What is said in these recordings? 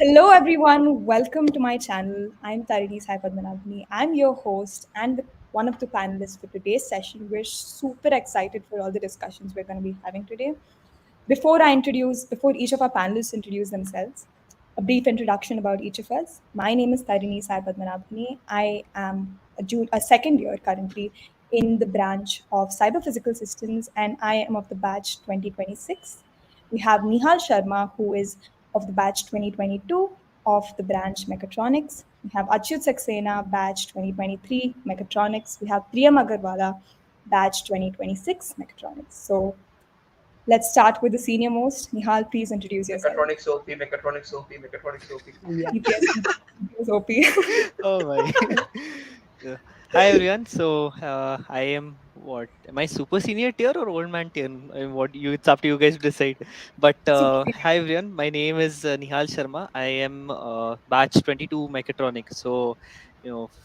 Hello, everyone. Welcome to my channel. I'm Tarini Sai Padmanabhuni. I'm your host and one of the panelists for today's session. We're super excited for all the discussions we're going to be having today. Before each of our panelists introduce themselves, a brief introduction about each of us. My name is Tarini Sai Padmanabhuni. I am a second year currently in the branch of Cyber Physical Systems, and I am of the batch 2026. We have Neehal Sharrma, who is of the batch 2022 of the branch Mechatronics. We have Achyut Saxena, batch 2023 Mechatronics. We have Priyam Agarwala, batch 2026 Mechatronics. So let's start with the senior most. Nihal, please introduce yourself. Mechatronics OP, Mechatronics OP, Mechatronics OP. Yeah. EPS OP. Oh my. Yeah. Hi everyone. So I am what? Am I super senior tier or old man tier? What you? It's up to you guys to decide. But Super hi everyone. My name is Nihal Sharma. I am batch 22 mechatronics. So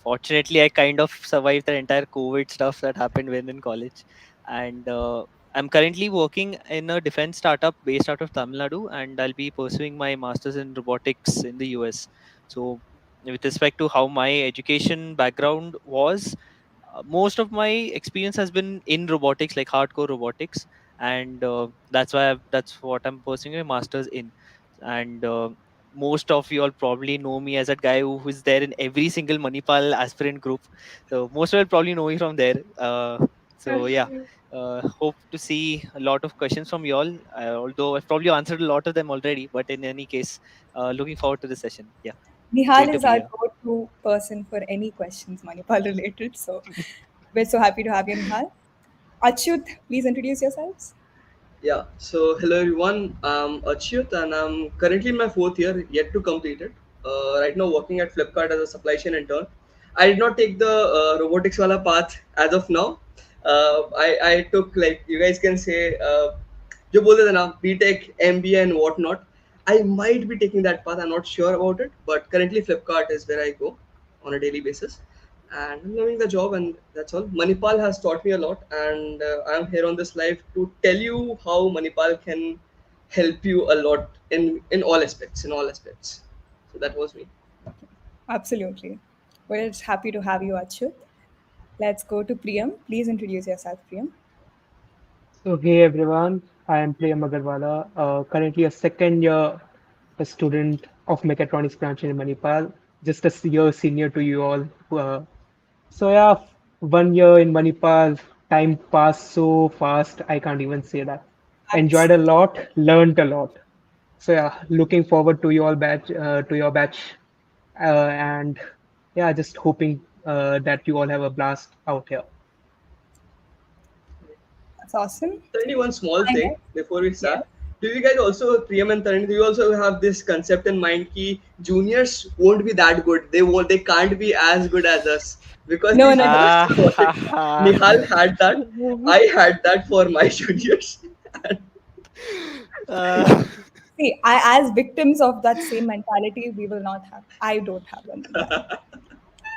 fortunately, I kind of survived the entire COVID stuff that happened when in college, and I'm currently working in a defense startup based out of Tamil Nadu, and I'll be pursuing my masters in robotics in the US. So with respect to how my education background was, most of my experience has been in robotics, like hardcore robotics, and that's what I'm pursuing a master's in. And most of you all probably know me as that guy who is there in every single Manipal aspirant group. So most of you probably know me from there. So yeah, hope to see a lot of questions from you all. Although I've probably answered a lot of them already, but in any case, looking forward to the session. Yeah, Nihal great to is be our here. go-to person for any questions Manipal related. So we're so happy to have you, Nihal. Achyut, please introduce yourselves. Yeah, so hello everyone. I'm Achyut and I'm currently in my fourth year, yet to complete it. Right now, working at Flipkart as a supply chain intern. I did not take the robotics wala path as of now. I took, like you guys can say, जो बोलते थे ना BTech, MBA and whatnot. I might be taking that path. I'm not sure about it, but currently Flipkart is where I go on a daily basis, and I'm loving the job, and that's all. Manipal has taught me a lot, and I'm here on this live to tell you how Manipal can help you a lot in all aspects, in all aspects. So that was me. Absolutely. We're just happy to have you, Achyut. Let's go to Priyam. Please introduce yourself, Priyam. So, hey everyone, I am Priyam Agarwala, currently a second year student of Mechatronics branch in Manipal, just a year senior to you all. So, yeah, 1 year in Manipal, time passed so fast, I can't even say that. Enjoyed a Absolutely. lot, learned a lot. So, yeah, looking forward to your batch, and yeah, just hoping that you all have a blast out here. That's awesome. Tarini, one small Hi, thing guys. before we Yes. start. Do you guys also, Priyam and Tarini, do you also have this concept in mind that juniors won't be that good? They can't be as good as us because No, these no, no. juniors Ah, are robotics. Nihal had that. I had that for my juniors. uh, See, as victims of that same mentality, we will not have. I don't have that mentality.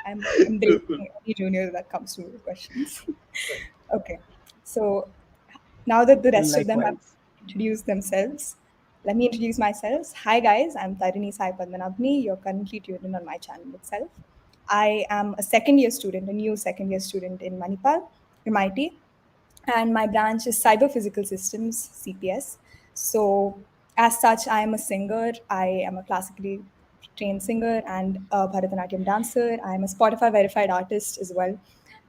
I'm Cool, cool. embracing any junior that comes to questions. Okay. So now that the rest of them have likewise. introduced themselves, let me introduce myself. Hi, guys. I'm Tarini Sai Padmanabhuni. You're currently tuned in on my channel itself. I am a second year student, a new second year student in Manipal, MIT, and my branch is Cyber Physical Systems, CPS. So, as such, I am a singer. I am a classically trained singer and a Bharatanatyam dancer. I am a Spotify verified artist as well.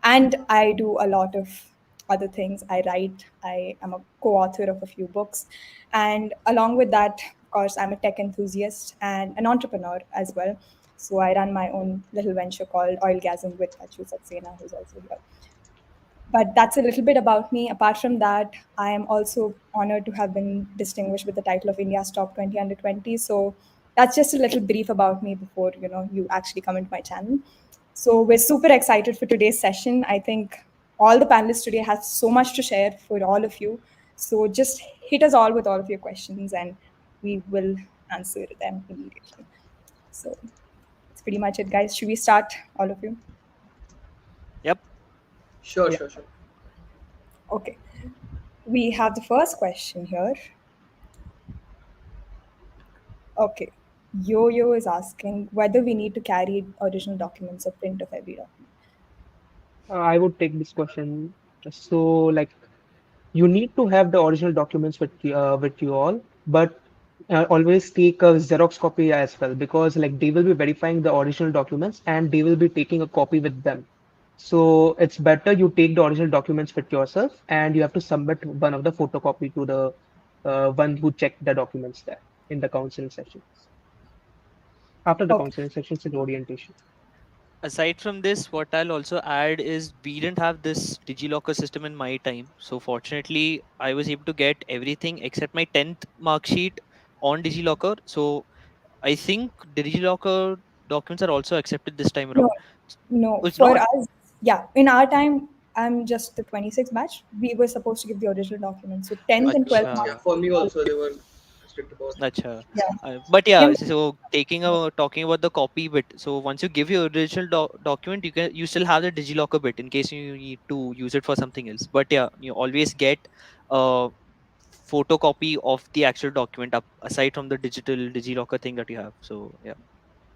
And I do a lot of other things. I write, I am a co author of a few books. And along with that, of course, I'm a tech enthusiast and an entrepreneur as well. So I run my own little venture called Oilgasm with Achyut Saxena, who's also here. But that's a little bit about me. Apart from that, I am also honored to have been distinguished with the title of India's Top 20 Under 20. So that's just a little brief about me before you actually come into my channel. So we're super excited for today's session. I think all the panelists today have so much to share for all of you. So just hit us all with all of your questions, and we will answer them immediately. So that's pretty much it, guys. Should we start, all of you? Yep. Sure, Yeah. sure, sure. Okay. We have the first question here. Okay. Yo is asking whether we need to carry original documents or print of every document. I would take this question. So, like, you need to have the original documents with you all, but always take a Xerox copy as well, because like they will be verifying the original documents and they will be taking a copy with them. So it's better you take the original documents with yourself and you have to submit one of the photocopy to the one who checked the documents there in the counseling sessions. After the Okay. counseling sessions in orientation. Aside from this, what I'll also add is we didn't have this DigiLocker system in my time. So fortunately, I was able to get everything except my 10th mark sheet on DigiLocker. So I think DigiLocker documents are also accepted this time No, around. no. Oh, it's For not. us, yeah, in our time, I'm just the 26th batch. We were supposed to give the original documents. So 10th and 12th Acha. mark. Yeah, for me also they were strict about it. Acha. Yeah. But yeah, Same. so talking about the copy bit. So once you give your original document, you still have the DigiLocker bit in case you need to use it for something else. But yeah, you always get a photocopy of the actual document up aside from the digital DigiLocker thing that you have. So yeah.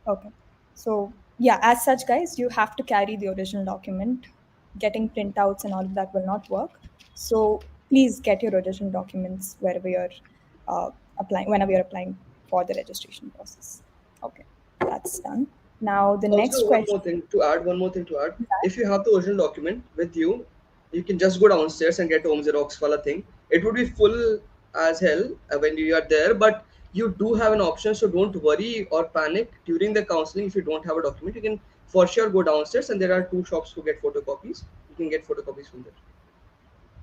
Okay. So, yeah, as such, guys, you have to carry the original document. Getting printouts and all of that will not work. So, please get your original documents wherever you're applying, whenever you're applying for the registration process. Okay, that's done. Now, the next Also, one question more thing to add. One more thing to add. is that, If you have the original document with you, you can just go downstairs and get home Xerox wala thing. It would be full as hell when you are there, but you do have an option. So don't worry or panic during the counseling. If you don't have a document, you can for sure go downstairs, and there are two shops to get photocopies. You can get photocopies from there.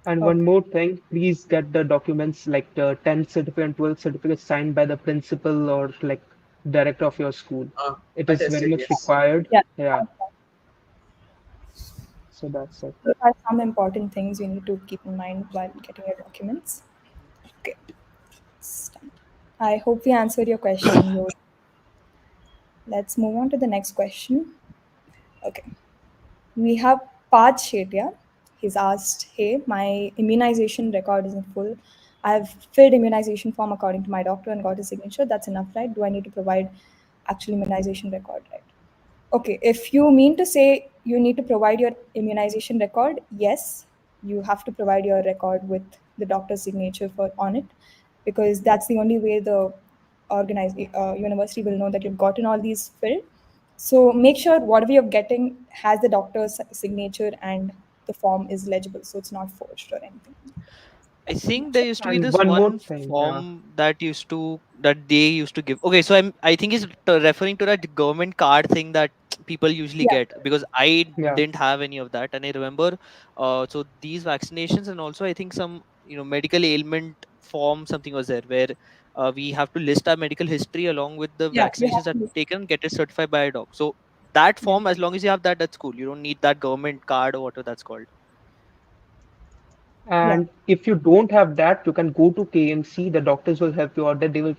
And one okay, more thing, please get the documents like the 10th certificate and 12th certificate signed by the principal or like director of your school. Ah, It is very attested. much Yes. required. yeah, Yeah, so that's it. there are some important things you need to keep in mind while getting your documents. Okay, it's done. I hope we answered your question, Yo. Let's move on to the next question. Okay. We have Parth Shetya. He's asked, hey, my immunization record isn't full. I've filled immunization form according to my doctor and got a signature. That's enough, right? Do I need to provide actual immunization record, right? Okay, if you mean to say you need to provide your immunization record, yes, you have to provide your record with the doctor's signature for on it, because that's the only way the university will know that you've gotten all these filled. So make sure whatever you're getting has the doctor's signature and the form is legible, so it's not forged or anything. I That's pretty think much there it. used to be And this one more one thing, yeah, form that they used to give. Okay, so I think he's referring to that government card thing that people usually Yeah, get, because I yeah. didn't have any of that, and I remember so these vaccinations, and also I think some medical ailment form something was there where we have to list our medical history along with the yeah, you vaccinations have that to. we've taken, get it certified by a doc. So that Yeah, form, as long as you have that, that's cool. You don't need that government card or whatever that's called. yeah, And if you don't have that, you can go to KMC. The doctors will help you out there. They will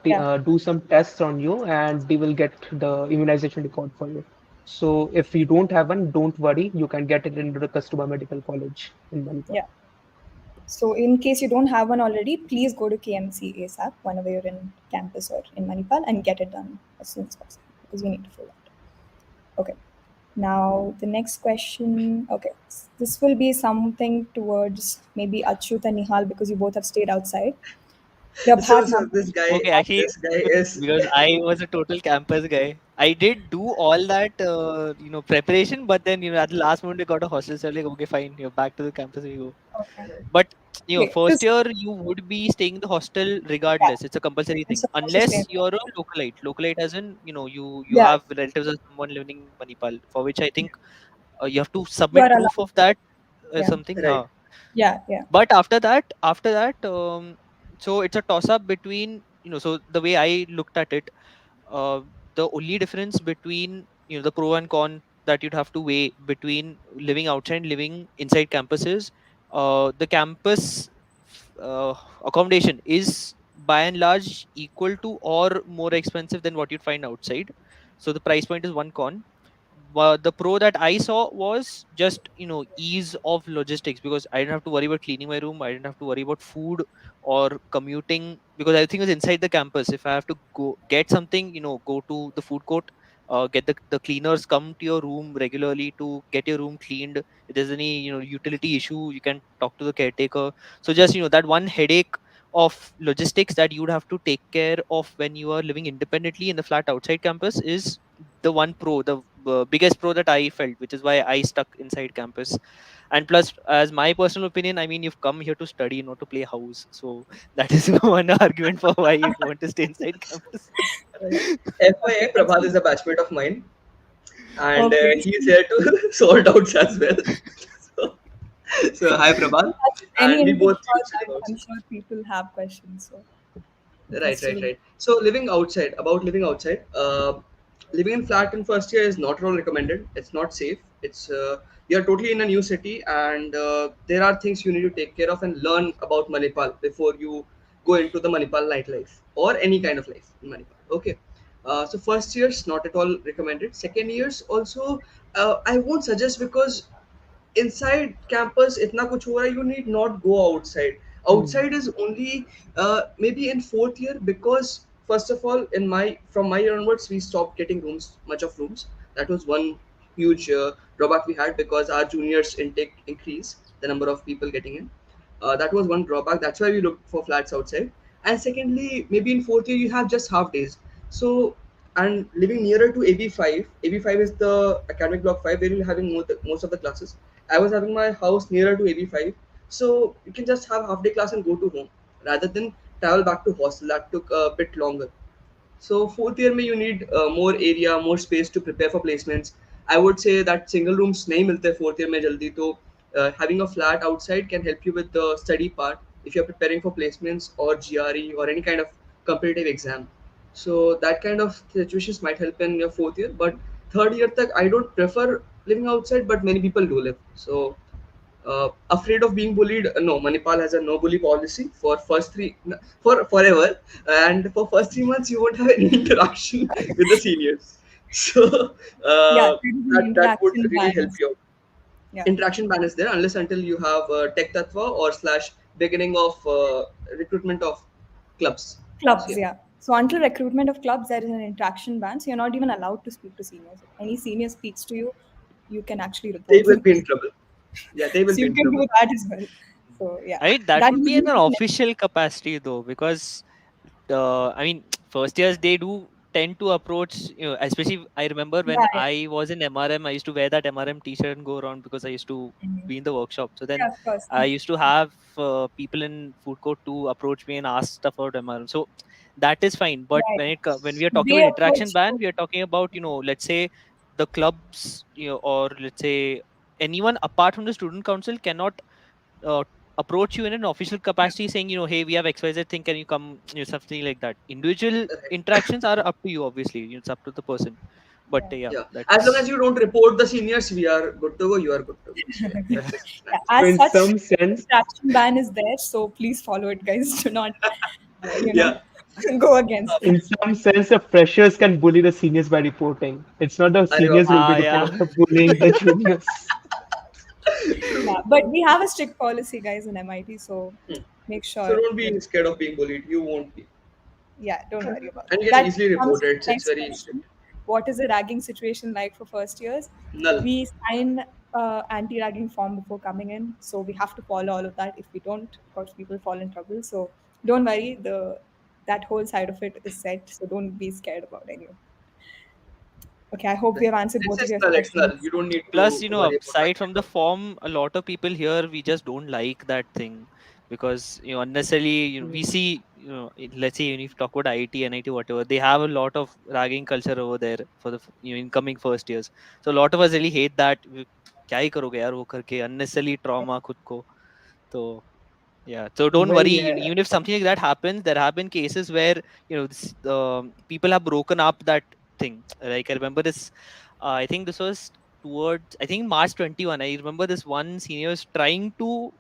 yeah, do some tests on you and they will get the immunization record for you. So if you don't have one, don't worry. You can get it into the Customer Medical College in Manipal. yeah. So, in case you don't have one already, please go to KMC ASAP whenever you're in campus or in Manipal and get it done as soon as possible because we need to fill that. Okay. Now, the next question. Okay. This will be something towards maybe Achyut and Nihal because you both have stayed outside. So Prabhat so Nam. Okay, actually, this guy good, is because I was a total campus guy. I did do all that, preparation, but then, at the last moment, I got a hostel. So, like, okay, fine, you're back to the campus, we go. Okay. But, Okay. first Just, year, you would be staying in the hostel yeah, regardless. It's a compulsory I'm thing, supposed to stay in unless the you're a localite. Localite, as in, you Yeah, have relatives or someone living in Manipal, for which I think you have to you submit are proof allowed. of that, Yeah, something. right. Yeah. yeah, yeah, But after that, so it's a toss up between, so the way I looked at it, uh, the only difference between, the pro and con that you'd have to weigh between living outside and living inside campuses, the campus uh, accommodation is by and large equal to or more expensive than what you'd find outside. So the price point is one con. the pro that I saw was just ease of logistics, because I didn't have to worry about cleaning my room. I didn't have to worry about food or commuting, because everything was inside the campus. If I have to go get something, go to the food court, get the cleaners come to your room regularly to get your room cleaned. If there's any utility issue, you can talk to the caretaker. So just that one headache of logistics that you would have to take care of when you are living independently in the flat outside campus is the one pro, the biggest pro that I felt, which is why I stuck inside campus. And plus, as my personal opinion, I mean, you've come here to study, not to play house. So that is one argument for why you'd want to stay inside campus. Right. FYI, Okay, that's Prabhat good. is a batchmate of mine, and Okay. he's here to sort out as well. So, so hi Prabhat, Any and we input both for used to live that? I'm outside. sure people have questions, so Right, interested right, in. right. So living outside, about living outside, living in flat in first year is not at all recommended. It's not safe. It's you're totally in a new city, and there are things you need to take care of and learn about Manipal before you go into the Manipal nightlife or any kind of life in Manipal. Okay. So first years not at all recommended. Second years also, I won't suggest, because inside campus itna kuch ho raha, you need not go outside. Hmm. Outside is only maybe in fourth year, because first of all, in my from my year onwards we stopped getting rooms, much of rooms. That was one huge drawback we had, because our juniors intake increased the number of people getting in. That was one drawback. That's why we looked for flats outside. And secondly, maybe in fourth year you have just half days. So, and living nearer to AB5, AB5 is the academic block 5 where you're having most of the classes. I was having my house nearer to AB5, so you can just have half day class and go to home rather than travel back to hostel. That took a bit longer. So fourth year में you need more area, more space to prepare for placements. I would say that single rooms नहीं मिलते fourth year में जल्दी, तो having a flat outside can help you with the study part if you're preparing for placements or GRE or any kind of competitive exam. So that kind of situations might help in your fourth year. But third year तक I don't prefer living outside, but many people do live. So afraid of being bullied, no, Manipal has a no bully policy for first for forever, and for first 3 months you won't have any interaction with the seniors. So Yeah, there is an that would interaction really ban. help you out. Yeah, Interaction ban is there unless until you have tech tatva or slash beginning of recruitment of clubs. So clubs. yeah, Yeah. So until recruitment of clubs, there is an interaction ban. So you're not even allowed to speak to seniors. If any senior speaks to you, you can actually they report will them. be in trouble. Yeah, they will So be you in can trouble. do that as well. So yeah, I mean, that that would would be in be an official capacity though, because I mean, first years they do tend to approach, especially I remember yeah, when yeah, I was in MRM, I used to wear that MRM t-shirt and go around because I used to mhm. be in the workshop. So then Yeah, of course. I used to have people in food court to approach me and ask stuff about MRM. So that is fine. But Right. when we are talking They about interaction approach ban, you. we are talking about, let's say the clubs, or let's say anyone apart from the student council cannot uh, approach you in an official Yeah, capacity saying, hey, we have XYZ thing, can you come, something like that. Individual Right. interactions are up to you, obviously. It's up to the person. But yeah. yeah, Yeah, as long as that's you don't report the seniors, we are good to go. You are good to go. So yeah, yeah. that's the Yeah, strategy. So as in such, some sense, interaction ban is there, so please follow it, guys. Do not, you know, Yeah. go against it. in some sense, the freshers can bully the seniors by reporting. It's not the अरे seniors बाप who will be Yeah. bullying the juniors. रे. True. Yeah, but we have a strict policy, guys, in MIT, so Hmm. make So sure, don't be scared of being bullied. You won't be, yeah, don't worry about and it. you can That easily comes report to it. the It's next very strict. question. What is the ragging situation like for first years? Null. We sign anti-ragging form before coming in, so we have to follow all of that. If we don't, of course, people fall in trouble. So don't worry, the that whole side of it is set. So don't be scared about any of it. Okay, I hope we Right. have answered both of It's your null. It's null. questions. You don't need Plus, to worry about aside ragging from at the all. form, a lot of people here, we just don't like that thing, because, unnecessarily, we Mm. see, let's say, if you talk about IIT, NIT, whatever, they have a lot of ragging culture over there for the, incoming first years. So a lot of us really hate that. क्या ही करोगे यार वो करके, unnecessarily trauma खुद को. So yeah, so don't worry. Well, yeah. Even if something like that happens, there have been cases where people have broken up that thing. Like I remember this. I think this was towards, I think, March 21. I remember this one senior was trying to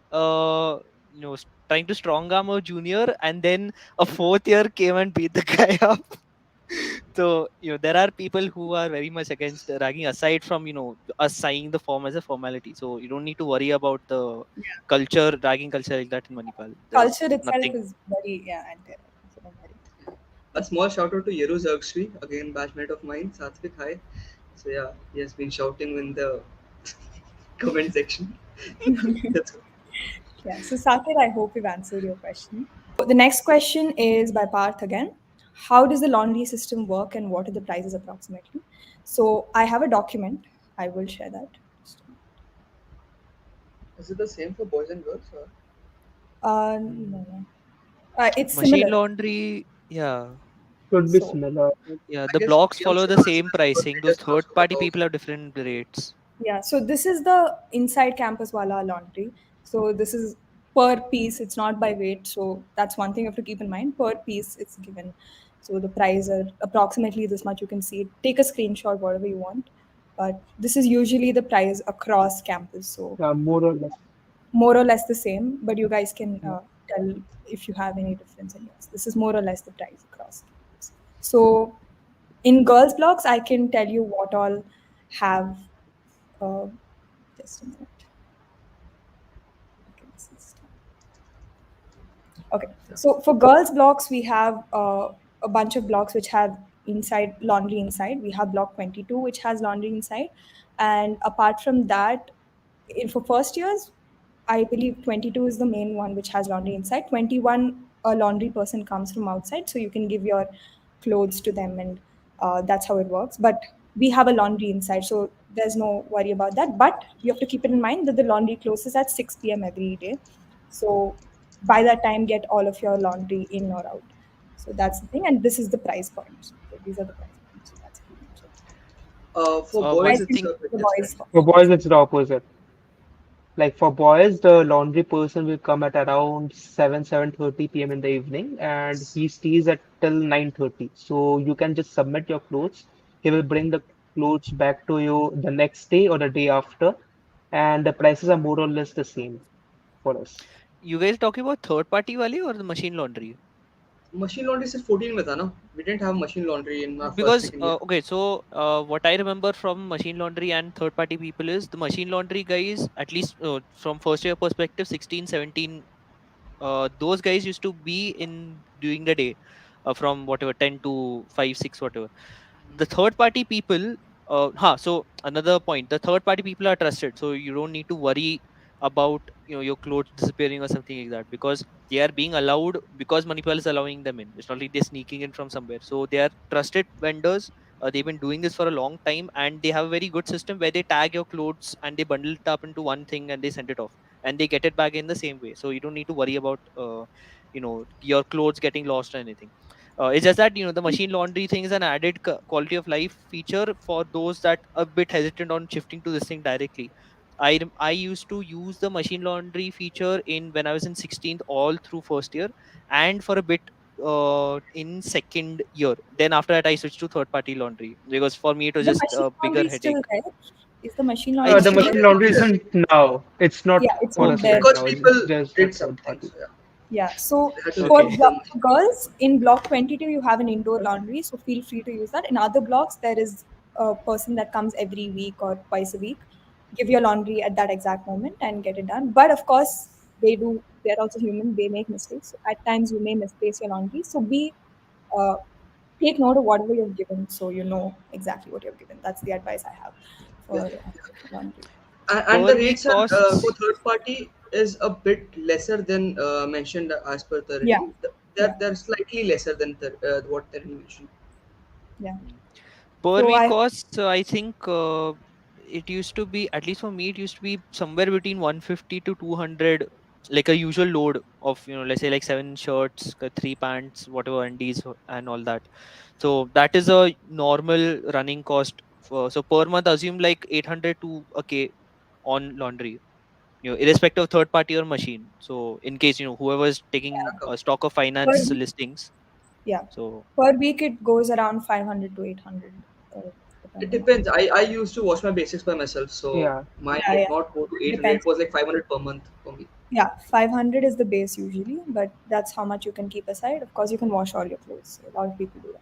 trying to strong arm a junior, and then a fourth year came and beat the guy up. So there are people who are very much against ragging, aside from us signing the form as a formality. So you don't need to worry about the culture, ragging culture like that in Manipal. There's Culture itself nothing. is very, yeah, anti, so don't worry. A small shout out to Yeru Zergshri, again batchmate of mine, Satvik. Hi. So yeah, he has been shouting in the comment section. That's good. Yeah, so Sakir, I hope we've answered your question. The next question is by Parth again. How does the laundry system work and what are the prices approximately? So I have a document. I will share that. Is it the same for boys and girls? Or? No, Mm, no. It's Machine similar. laundry, yeah. Should be So similar. Yeah, I the guess blocks Priyam follow should the answer same this because pricing. we Those just third asked for the party people document. have different rates. yeah, so this is the inside campus wala laundry. So this is per piece, it's not by weight. So that's one thing you have to keep in mind. Per piece, it's given. So the price are approximately this much. You can see it. Take a screenshot, whatever you want. But this is usually the price across campus. So Yeah, more or less. more or less the same. But you guys can Yeah. tell if you have any difference in yours. This is more or less the price across campus. So in girls' blocks, I can tell you what all have. Uh, just a minute. Okay, this is okay. Yeah. So for girls' blocks, we have a bunch of blocks which have inside laundry inside. We have block 22, which has laundry inside, and apart from that, for first years, I believe 22 is the main one which has laundry inside. 21, a laundry person comes from outside, so you can give your clothes to them, and that's how it works. But we have a laundry inside, so there's no worry about that. But you have to keep it in mind that the laundry closes at 6 p.m. every day. So by that time, get all of your laundry in or out. So that's the thing, and this is the price point. So these are the price points. So that's pretty much it. For So One boys, guys can it's thing, take a bit the boys different. For first. boys, it's the opposite. Like for boys, the laundry person will come at around 7:30 p.m. in the evening, and he stays at till 9:30. So you can just submit your clothes. He will bring the clothes back to you the next day or the day after, and the prices are more or less the same for us. you guys talking about third party wali or the machine laundry? Machine laundry सिर्फ 14 में था ना? We didn't have machine laundry in our first Because second year. okay, so what I remember from machine laundry and third party people is the machine laundry guys, at least from first year perspective, 16, 17, those guys used to be in during the day, from whatever 10 to 5 6 whatever. The third party people, so another point, the third party people are trusted, so you don't need to worry about your clothes disappearing or something like that, because they are being allowed, because Manipal is allowing them in. It's not like they're sneaking in from somewhere, so they are trusted vendors. They've been doing this for a long time, and they have a very good system where they tag your clothes and they bundle it up into one thing and they send it off, and they get it back in the same way. So you don't need to worry about your clothes getting lost or anything. It's just that the machine laundry thing is an added quality of life feature for those that are a bit hesitant on shifting to this thing directly. I used to use the machine laundry feature in when I was in 16th all through first year, and for a bit in second year. Then after that I switched to third party laundry because for me it was The just machine a bigger laundry is still headache. there. Is the machine I laundry The It's still not there? machine still laundry there isn't now. It's not Yeah, it's for not us there. right because now. It's people just the did third something. party. So yeah, Yeah. So they had to for Okay. replace them. girls in block 22, you have an indoor laundry, so feel free to use that. In other blocks, there is a person that comes every week or twice a week. Give your laundry at that exact moment and get it done. But of course, they're also human, they make mistakes. So at times, you may misplace your laundry. So uh, take note of whatever you've given so you know exactly what you've given. That's the advice I have Yeah, for yeah. laundry. And Per the week rates are for costs. third party is a bit lesser than mentioned as per Yeah, Tarini. yeah, They're slightly lesser than what Tarini mentioned. yeah. Mm. Per So week I costs, I think it used to be, at least for me, it used to be somewhere between 150 to 200, like a usual load of, let's say like seven shirts, three pants, whatever, undies, and all that. So that is a normal running cost. So per month, assume like 800 to a K on laundry, irrespective of third party or machine. So in case, whoever is taking Yeah, a stock of per finance week, listings. yeah, So per week it goes around 500 to 800, it depending on. depends. I used to wash my basics by myself, so Yeah. mine Yeah, did yeah, not go to 800. It depends. was like 500 per month for me. Yeah, 500 is the base usually, but that's how much you can keep aside. Of course, you can wash all your clothes. So a lot of people do that.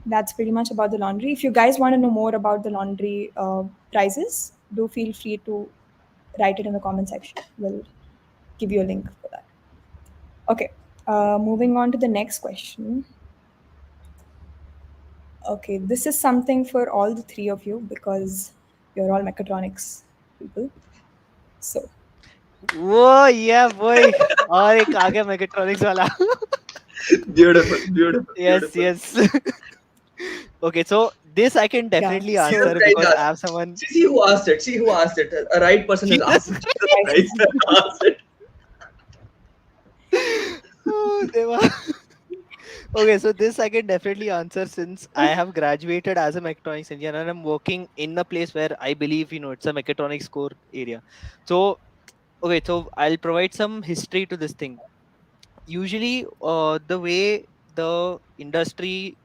That's pretty much about the laundry. If you guys want to know more about the laundry prices, do feel free to write it in the comment section. We'll give you a link for that. Okay, moving on to the next question. Okay, this is something for all the three of you because you're all mechatronics people. So, Whoa, yeah, boy. और एक आ गया mechatronics वाला. Beautiful, beautiful, Yes, beautiful. yes. Okay, so this I can yeah, definitely so Jesus answer Christ because I asked. have someone. See who asked it. See who asked it. A right person has asked Jesus. it. Jesus right. Christ has asked it. Oh, Deva. Okay, so this I can definitely answer since I have graduated as a mechatronics engineer and I'm working in a place where I believe it's a mechatronics core area. So okay, so I'll provide some history to this thing. Usually, the way the industry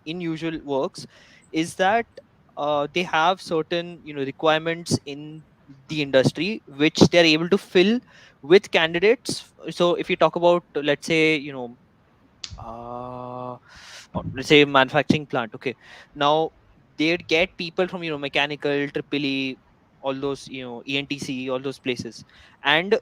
in usual works is that they have certain requirements in the industry which they are able to fill with candidates. So if you talk about, let's say, let's say manufacturing plant, okay, now they'd get people from mechanical, triple E, all those ENTC, all those places. And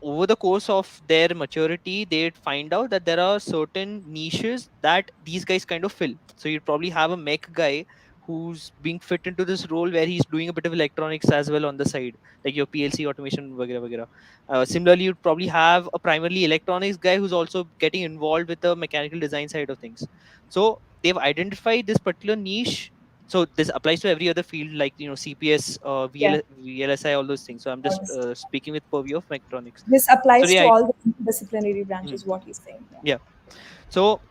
over the course of their maturity, they'd find out that there are certain niches that these guys kind of fill. So you'd probably have a mech guy who's being fit into this role where he's doing a bit of electronics as well on the side, like your PLC automation, vagera, vagera. Similarly, you'd probably have a primarily electronics guy who's also getting involved with the mechanical design side of things. So they've identified this particular niche. So this applies to every other field like CPS, Yeah, VLSI, all those things. So I'm all just this. speaking with purview of mechatronics. This So applies to they, all the disciplinary mhm, branches, what he's saying. Yeah. yeah. So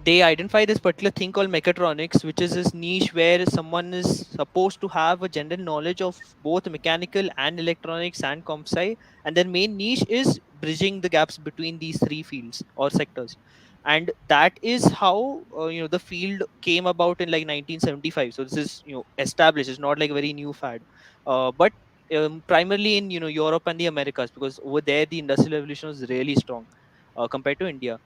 they identify this particular thing called mechatronics, which is this niche where someone is supposed to have a general knowledge of both mechanical and electronics and comp sci, and their main niche is bridging the gaps between these three fields or sectors. And that is how the field came about in like 1975. So this is established. It's not like a very new fad, but primarily in Europe and the Americas, because over there the industrial revolution was really strong compared to India.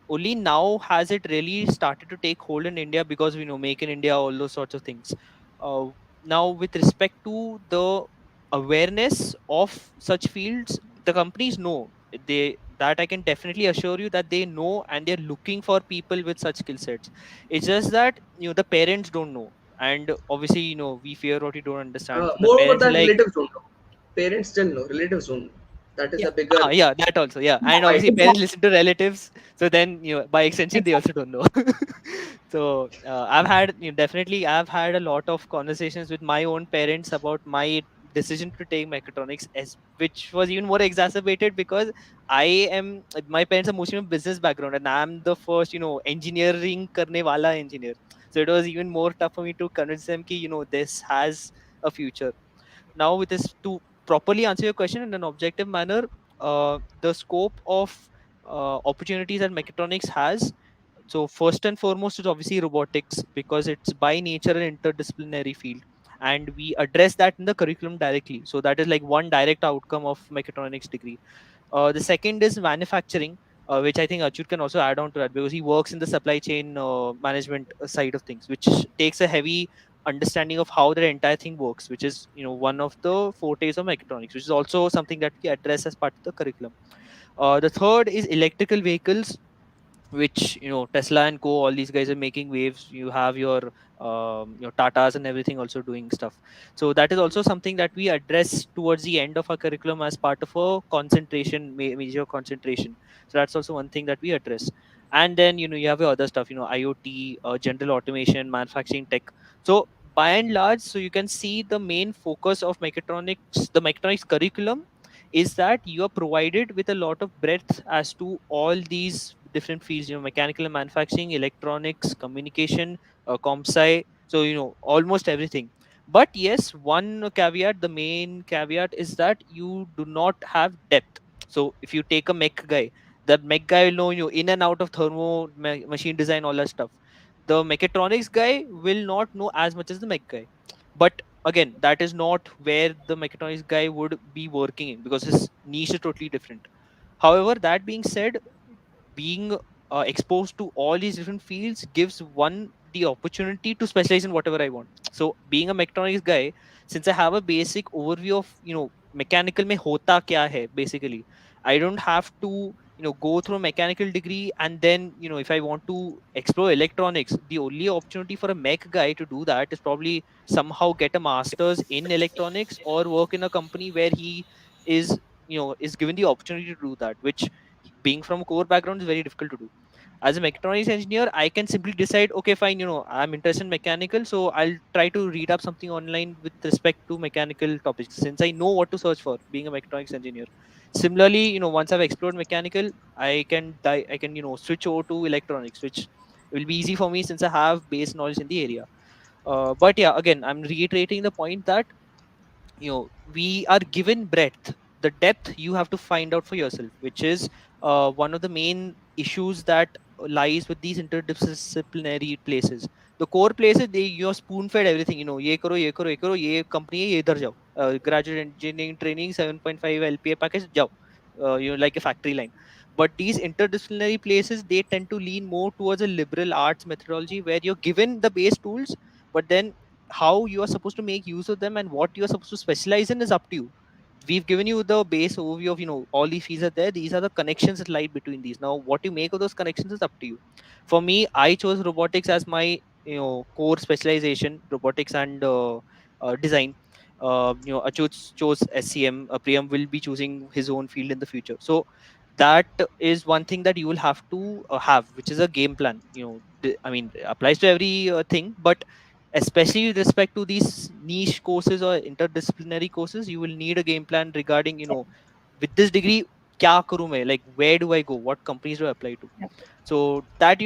Only now has it really started to take hold in India because we know make in India, all those sorts of things. Uh, Now, with respect to the awareness of such fields, the companies know that I can definitely assure you that they know and they're looking for people with such skill sets. It's just that the parents don't know, and obviously we fear what we don't understand. So the Moreover, parents are that like, relatives don't know. Parents still know. Relatives don't know. That is Yeah. a bigger Yeah, that also, yeah. And fight. obviously, parents Exactly. listen to relatives, so then by extension, they also Exactly. don't know. So I've had definitely I've had a lot of conversations with my own parents about my decision to take mechatronics, as which was even more exacerbated because I am my parents are mostly from business background, and I'm the first engineering karne wala engineer. So it was even more tough for me to convince them ki this has a future. Now with this, to properly answer your question in an objective manner, the scope of opportunities that mechatronics has, so first and foremost is obviously robotics because it's by nature an interdisciplinary field, and we address that in the curriculum directly. So that is like one direct outcome of mechatronics degree. The second is manufacturing, which I think Achyut can also add on to that because he works in the supply chain management side of things, which takes a heavy understanding of how the entire thing works, which is one of the fortes of mechatronics, which is also something that we address as part of the curriculum. The third is electrical vehicles, which Tesla and co, all these guys are making waves. You have your Tatas and everything also doing stuff. So that is also something that we address towards the end of our curriculum as part of a concentration, major concentration. So that's also one thing that we address. And then you have your other stuff, IoT, general automation, manufacturing tech. So by and large, so you can see the main focus of mechatronics, the mechatronics curriculum, is that you are provided with a lot of breadth as to all these different fields, mechanical and manufacturing, electronics, communication, comp sci, so almost everything. But yes, one caveat, the main caveat is that you do not have depth. So if you take a mech guy, the mech guy will know you in and out of machine design, all that stuff. The mechatronics guy will not know as much as the mech guy. But again, that is not where the mechatronics guy would be working in because his niche is totally different. However, that being said, being exposed to all these different fields gives one the opportunity to specialize in whatever I want. So being a mechatronics guy, since I have a basic overview of mechanical mein hota kya hai basically, I don't have to go through a mechanical degree, and then if I want to explore electronics, the only opportunity for a mech guy to do that is probably somehow get a master's in electronics or work in a company where he is is given the opportunity to do that, which being from a core background is very difficult to do. As a mechatronics engineer, I can simply decide, okay, fine, I'm interested in mechanical, so I'll try to read up something online with respect to mechanical topics, since I know what to search for being a mechatronics engineer. Similarly, once I've explored mechanical, I can switch over to electronics, which will be easy for me since I have base knowledge in the area. But yeah, again, I'm reiterating the point that we are given breadth. The depth you have to find out for yourself, which is one of the main issues that lies with these interdisciplinary places. The core places, you're spoon fed everything, ye karo ye company hai, ye idhar jao, graduate engineering training 7.5 lpa package jao, like a factory line. But these interdisciplinary places, they tend to lean more towards a liberal arts methodology, where you're given the base tools, but then how you are supposed to make use of them and what you are supposed to specialize in is up to you. We've given you the base overview of all these fees are there, these are the connections that lie between these. Now what you make of those connections is up to you. For me, I chose robotics as my core specialization, robotics and design. Achyut chose SCM. Priyam will be choosing his own field in the future. So that is one thing that you will have to have, which is a game plan. I mean, applies to every thing, but especially with respect to these niche courses or interdisciplinary courses, you will need a game plan regarding with this degree kya karu main, like where do I go, what companies do I apply to. Yeah. So that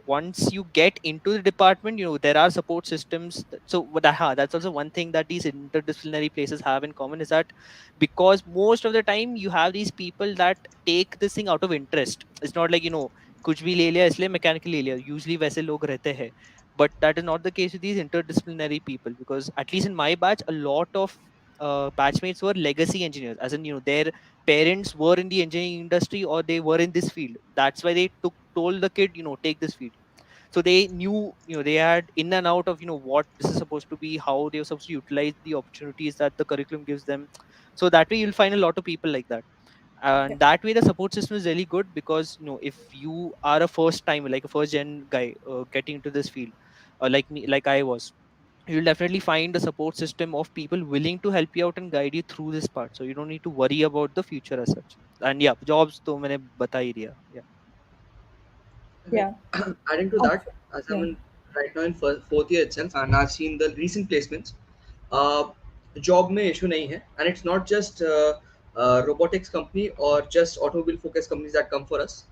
once you get into the department, there are support systems so that's also one thing that these interdisciplinary places have in common, is that because most of the time you have these people that take this thing out of interest. It's not like कुछ भी ले लिया इसलिए mechanical ले लिया, usually वैसे लोग रहते हैं. But that is not the case with these interdisciplinary people, because at least in my batch, a lot of batchmates were legacy engineers, as in their parents were in the engineering industry or they were in this field. That's why they told the kid, take this field. So they knew, they had in and out of what this is supposed to be, how they were supposed to utilize the opportunities that the curriculum gives them. So that way you'll find a lot of people like that. Yeah. And that way the support system is really good, because if you are a first time, like a first gen guy getting into this field, like me, like I was, you'll definitely find a support system of people willing to help you out and guide you through this part, so you don't need to worry about the future as such. And yeah, jobs to maine bata hi diya. Yeah. Like Yeah. adding to that, as I'm Yeah. in right now in fourth year itself, and I've seen the recent placements. Uh, job में issue नहीं है, and it's not just robotics company or just automobile focused companies that come for us.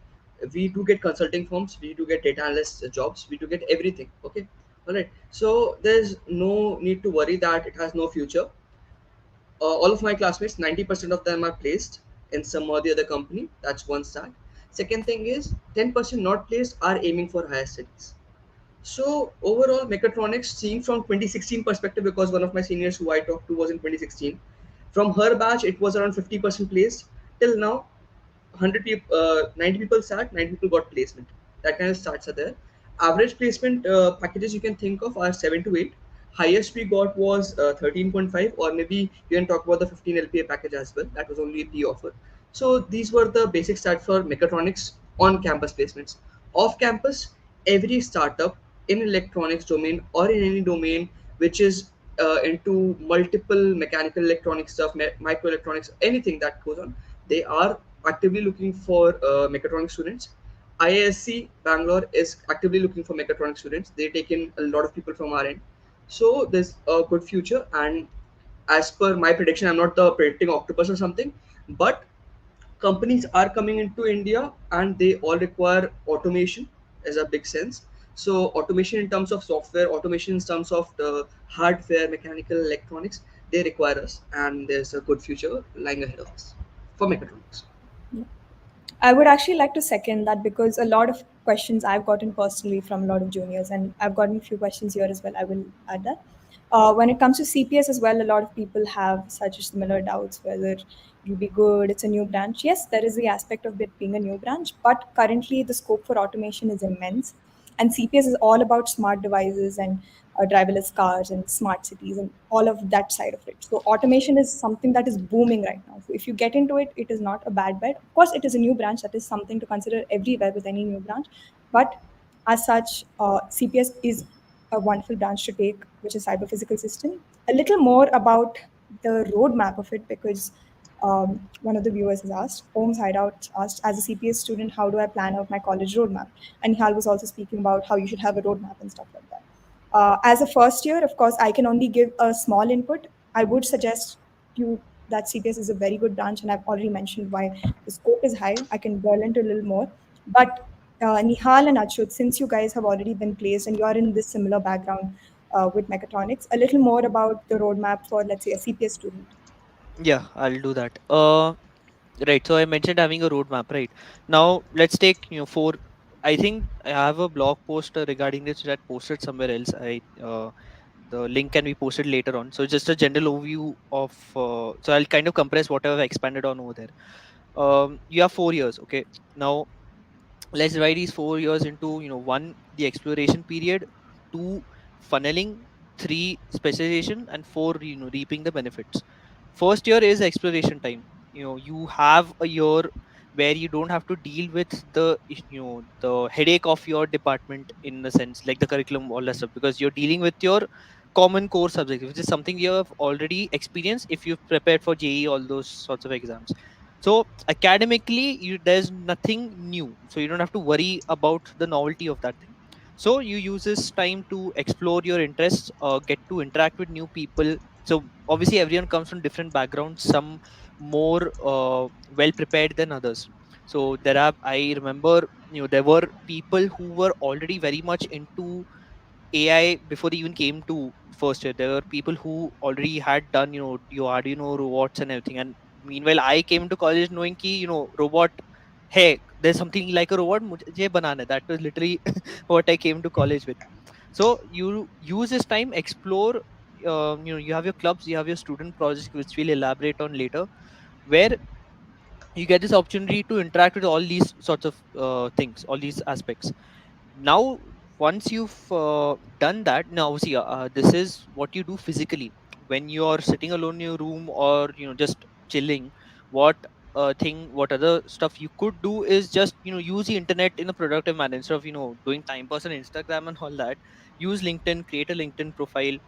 We do get consulting firms, we do get data analyst jobs, we do get everything. Okay, all right. So there's no need to worry that it has no future. All of my classmates, 90% of them are placed in some or the other company. That's one start. Second thing is 10% not placed are aiming for higher studies. So overall, mechatronics, seeing from 2016 perspective, because one of my seniors who I talked to was in 2016. From her batch, it was around 50% placed. Till now, 100 people, 90 people sat, 90 people got placement. That kind of starts are there. Average placement packages you can think of are 7 to 8. Highest we got was 13.5, or maybe you can talk about the 15 LPA package as well. That was only a P offer. So these were the basic stats for mechatronics on campus placements. Off campus, every startup in electronics domain or in any domain which is into multiple mechanical electronic stuff, microelectronics, anything that goes on, they are actively looking for mechatronics students. IISc Bangalore is actively looking for mechatronics students. They take in a lot of people from our end. So there's a good future. And as per my prediction, I'm not the predicting octopus or something, but companies are coming into India and they all require automation as a big sense. So automation in terms of software, automation in terms of the hardware, mechanical, electronics, they require us, and there's a good future lying ahead of us for mechatronics. I would actually like to second that, because a lot of questions I've gotten personally from a lot of juniors, and I've gotten a few questions here as well. I will add that. When it comes to CPS as well, a lot of people have such similar doubts whether it'll be good. It's a new branch. Yes, there is the aspect of it being a new branch, but currently the scope for automation is immense. And CPS is all about smart devices and driverless cars and smart cities and all of that side of it. So automation is something that is booming right now. So if you get into it, it is not a bad bet. Of course, it is a new branch. That is something to consider everywhere with any new branch. But as such, CPS is a wonderful branch to take, which is cyber physical system. A little more about the roadmap of it, because one of the viewers has asked, Om's Hideout asked, as a CPS student, how do I plan out my college roadmap? And Nihal was also speaking about how you should have a roadmap and stuff like that. As a first year, of course, I can only give a small input. I would suggest you that CPS is a very good branch, and I've already mentioned why the scope is high. I can delve into a little more. But Nihal and Achyut, since you guys have already been placed and you're in this similar background with mechatronics, a little more about the roadmap for, let's say, a CPS student. Yeah, I'll do that. Right. So I mentioned having a roadmap, right? Now let's take, four. I think I have a blog post regarding this that posted somewhere else. The link can be posted later on. So just a general overview of. So I'll kind of compress whatever I expanded on over there. You have 4 years. Okay. Now let's divide these 4 years into, one, the exploration period, two, funneling, three, specialization, and four, reaping the benefits. First year is exploration time. You have a year where you don't have to deal with the headache of your department, in a sense, like the curriculum, all that stuff, because you're dealing with your common core subject, which is something you have already experienced if you've prepared for JE, all those sorts of exams. So academically, there's nothing new, so you don't have to worry about the novelty of that thing. So you use this time to explore your interests, get to interact with new people. So obviously everyone comes from different backgrounds, some more well prepared than others. So I remember, there were people who were already very much into AI before they even came to first year. There were people who already had done, your Arduino robots and everything. And meanwhile, I came to college knowing ki, robot, hey, there's something like a robot, mujhe banana hai. That was literally what I came to college with. So you use this time, explore. You have your clubs, you have your student projects, which we'll elaborate on later, where you get this opportunity to interact with all these sorts of things, all these aspects. Now once you've done that, now see, this is what you do physically when you're sitting alone in your room, or just chilling. What other stuff you could do is just use the internet in a productive manner, instead of doing time pass on Instagram and all that. Use LinkedIn, create a LinkedIn profile.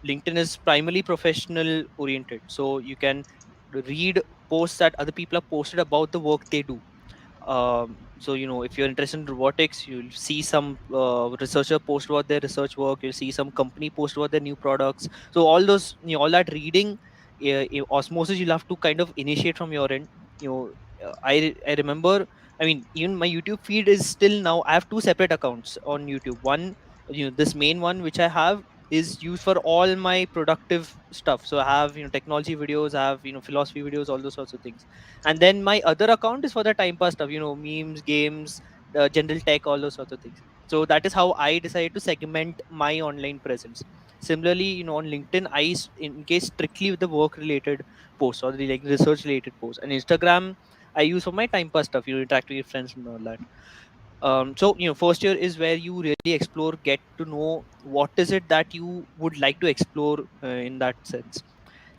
LinkedIn is primarily professional oriented, so you can read posts that other people have posted about the work they do. So if you're interested in robotics, you'll see some researcher post about their research work. You'll see some company post about their new products. So all those, all that reading, osmosis, you'll have to kind of initiate from your end. I remember, I mean, even my YouTube feed is still, now I have two separate accounts on YouTube. One, this main one which I have is used for all my productive stuff. So I have technology videos, I have philosophy videos, all those sorts of things. And then my other account is for the time pass stuff, memes, games, general tech, all those sorts of things. So that is how I decided to segment my online presence. Similarly, on LinkedIn, engage strictly with the work related posts, or the like research related posts. And Instagram I use for my time pass stuff, interacting with friends and all that. So first year is where you really explore, get to know what is it that you would like to explore, in that sense.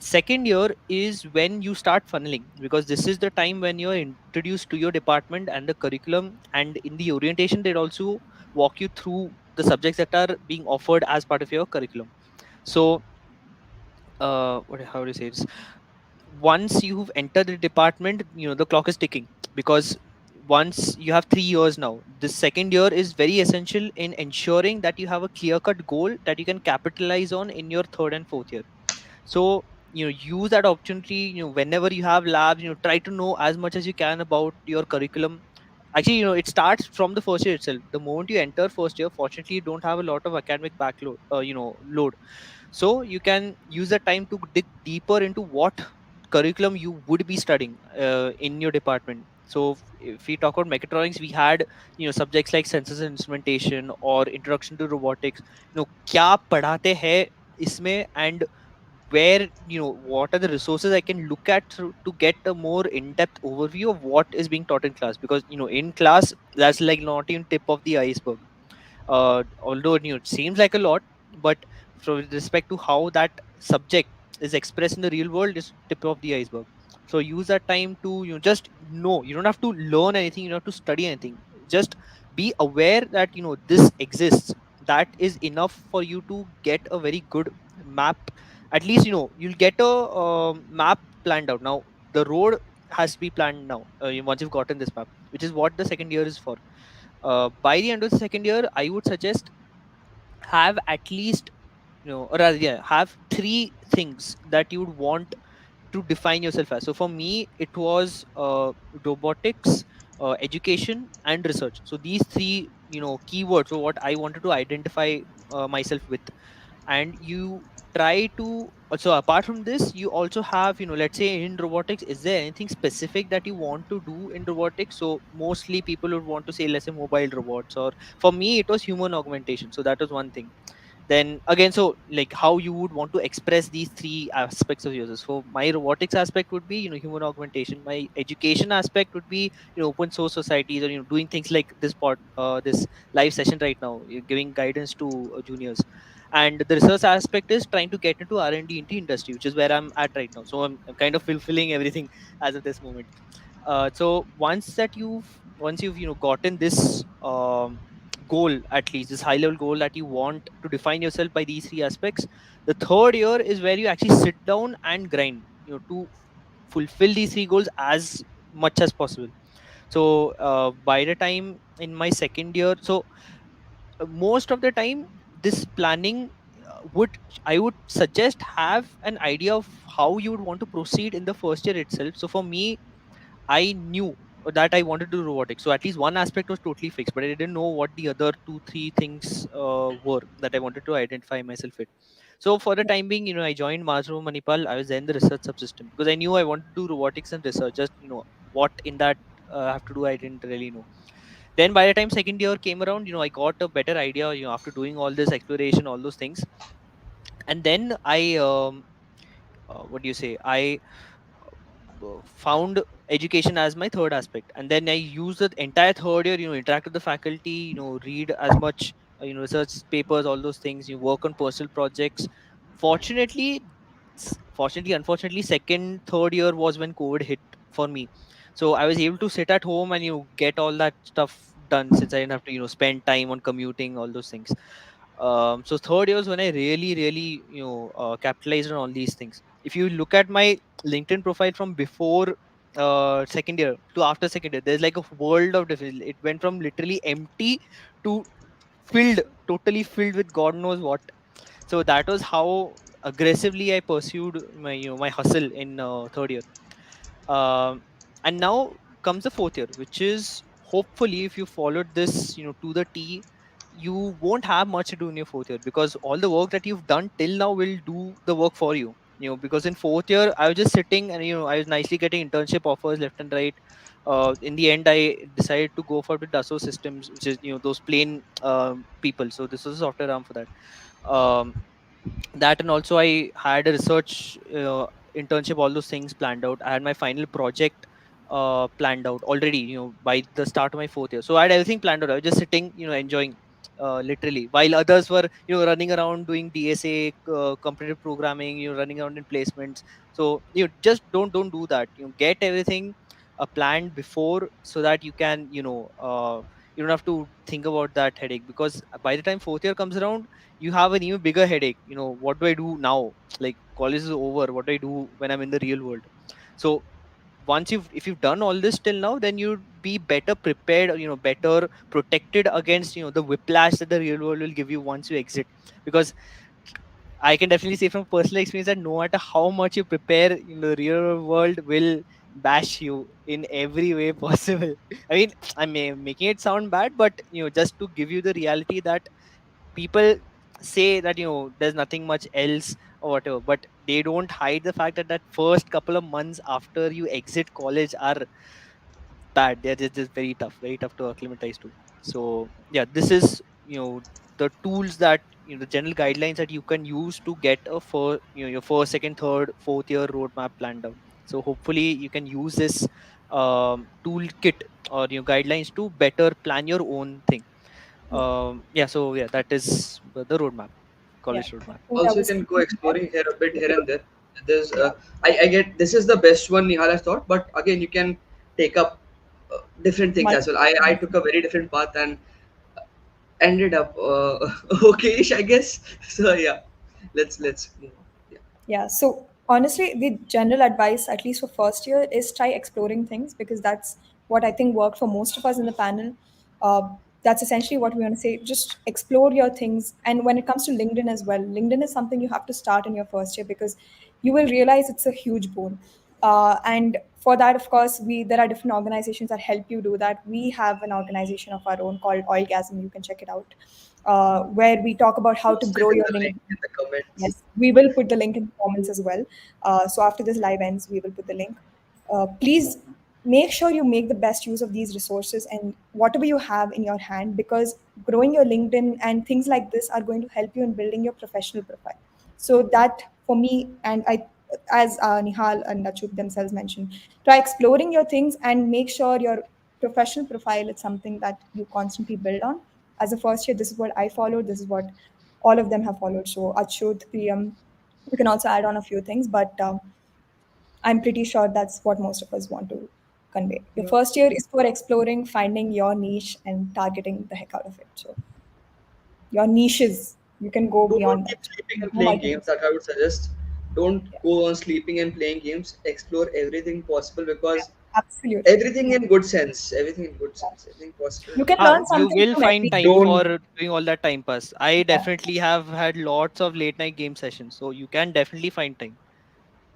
Second year is when you start funneling, because this is the time when you're introduced to your department and the curriculum, and in the orientation they'd also walk you through the subjects that are being offered as part of your curriculum. So how do you say this, once you've entered the department, the clock is ticking, because once you have 3 years now, the second year is very essential in ensuring that you have a clear cut goal that you can capitalize on in your third and fourth year. So use that opportunity, whenever you have labs, try to know as much as you can about your curriculum. Actually, it starts from the first year itself. The moment you enter first year, fortunately you don't have a lot of academic backload, load. So you can use the time to dig deeper into what curriculum you would be studying in your department. So if we talk about mechatronics, we had subjects like sensors and instrumentation, or introduction to robotics. Kya padhate hai isme, and where, what are the resources I can look at to get a more in-depth overview of what is being taught in class. Because in class, that's like not even tip of the iceberg. Although it seems like a lot, but with respect to how that subject is expressed in the real world, is tip of the iceberg. So use that time to just know. You don't have to learn anything, you don't have to study anything. Just be aware that this exists. That is enough for you to get a very good map. At least you'll get a map planned out. Now the road has to be planned now, once you've gotten this map, which is what the second year is for. By the end of the second year, I would suggest have at least, or rather, yeah, have three things that you would want to define yourself as. So for me, it was robotics, education, and research. So these three, keywords were what I wanted to identify myself with. And you try to also, apart from this, you also have, let's say in robotics, is there anything specific that you want to do in robotics? So mostly people would want to say, let's say, mobile robots, or for me it was human augmentation. So that was one thing. Then again, so like how you would want to express these three aspects of yours. So my robotics aspect would be human augmentation. My education aspect would be open source societies, or doing things like this live session right now, giving guidance to juniors. And the research aspect is trying to get into R&D into industry, which is where I'm at right now. So I'm kind of fulfilling everything as of this moment. So once you've gotten this goal, at least this high level goal that you want to define yourself by these three aspects, the third year is where you actually sit down and grind, to fulfill these three goals as much as possible. So by the time in my second year, so most of the time, this planning would I would suggest have an idea of how you would want to proceed in the first year itself. So for me, I knew that I wanted to do robotics. So at least one aspect was totally fixed, but I didn't know what the other two, three things were that I wanted to identify myself with. So for the time being, I joined Masro Manipal. I was then the research subsystem because I knew I wanted to do robotics and research. Just what in that I have to do, I didn't really know. Then by the time second year came around, I got a better idea. After doing all this exploration, all those things, and then I what do you say? I found education as my third aspect, and then I use the entire third year, interact with the faculty, read as much, research papers, all those things. You work on personal projects. Fortunately, unfortunately, second third year was when COVID hit for me. So I was able to sit at home and get all that stuff done, since I didn't have to spend time on commuting, all those things. So third year was when I really capitalized on all these things. If you look at my LinkedIn profile from before second year to after second year, there's like a world of difference. It went from literally empty to filled, totally filled with god knows what. So that was how aggressively I pursued my my hustle in third year. um, and now comes the fourth year, which is, hopefully, if you followed this to the T, you won't have much to do in your fourth year, because all the work that you've done till now will do the work for you. Because in fourth year I was just sitting, and I was nicely getting internship offers left and right. In the end, I decided to go for the Dassault systems, which is those plain people. So this was a software arm for that. um, that, and also I had a research internship, all those things planned out. I had my final project planned out already, by the start of my fourth year. So I had everything planned out. I was just sitting, enjoying, literally, while others were running around doing DSA, competitive programming, running around in placements. So just don't do that. Get everything planned before, so that you can you don't have to think about that headache. Because by the time fourth year comes around, you have an even bigger headache. What do I do now? Like, college is over, what do I do when I'm in the real world? So once if you've done all this till now, then you'd be better prepared, better protected against the whiplash that the real world will give you once you exit. Because I can definitely say from personal experience that no matter how much you prepare, the real world will bash you in every way possible. I mean, making it sound bad, but just to give you the reality that people say that there's nothing much else or whatever, but they don't hide the fact that that first couple of months after you exit college are bad. They're just very tough to acclimatize to. So yeah, this is the tools that the general guidelines that you can use to get a your first, second, third, fourth year roadmap planned out. So hopefully you can use this toolkit or guidelines to better plan your own thing. Yeah, Yeah, so yeah, that is the roadmap, yeah. college I roadmap. think I Also, you was can go thinking that. exploring here a bit here and there. There's Yeah, I get this is the best one Nihal has thought, but again you can take up different things as well. multiple I things. took a very different path and ended up okay-ish, I guess. So yeah, let's move on. Yeah. Yeah. So honestly, the general advice, at least for first year, is try exploring things because that's what I think worked for most of us in the panel. Uh, that's essentially what we want to say. Just explore your things. And when it comes to LinkedIn as well, LinkedIn is something you have to start in your first year because you will realize it's a huge boon. And for that, of course, we there are different organizations that help you do that. We have an organization of our own called Oilgasm. You can check it out, where we talk about how to Post it grow in your the link LinkedIn. in the comments. Yes, we will put the link in the comments as well. So after this live ends, we will put the link. Please make sure you make the best use of these resources and whatever you have in your hand, because growing your LinkedIn and things like this are going to help you in building your professional profile. So that for me, and I, as Nihal and Achyut themselves mentioned, try exploring your things and make sure your professional profile is something that you constantly build on. As a first year, this is what I followed. This is what all of them have followed. So Achyut, Priyam, we can also add on a few things, but I'm pretty sure that's what most of us want to convey. Your Yeah. first year is for exploring, finding your niche, and targeting the heck out of it. So your niches, you can go Don't beyond keep that. sleeping and Go playing multiple. games. That I would suggest. Don't Yeah, go on sleeping and playing games. Explore everything possible yeah, because absolutely. everything in good sense. Everything in good Yeah. sense. Everything possible. You can learn You something will from find every time game. for Don't doing all that time pass. I Yeah, definitely have had lots of late night game sessions, so you can definitely find time.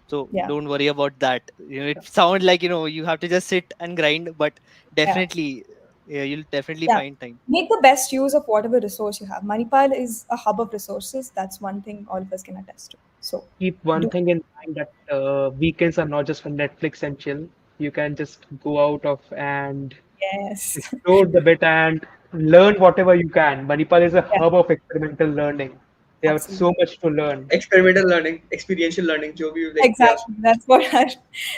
So yeah, don't worry about that. It sounds like you have to just sit and grind, but yeah, definitely, yeah, you'll definitely yeah. find time. Make the best use of whatever resource you have. Manipal is a hub of resources. That's one thing all of us can attest to. So keep one do. thing in mind that weekends are not just for Netflix and chill. You can just go out of and Yes. explore the bit and learn whatever you can. Manipal is a Yeah, hub of experimental learning. They have absolutely. so much to learn. Experimental learning, experiential learning. जो भी like yeah. Exactly. That's what our You'll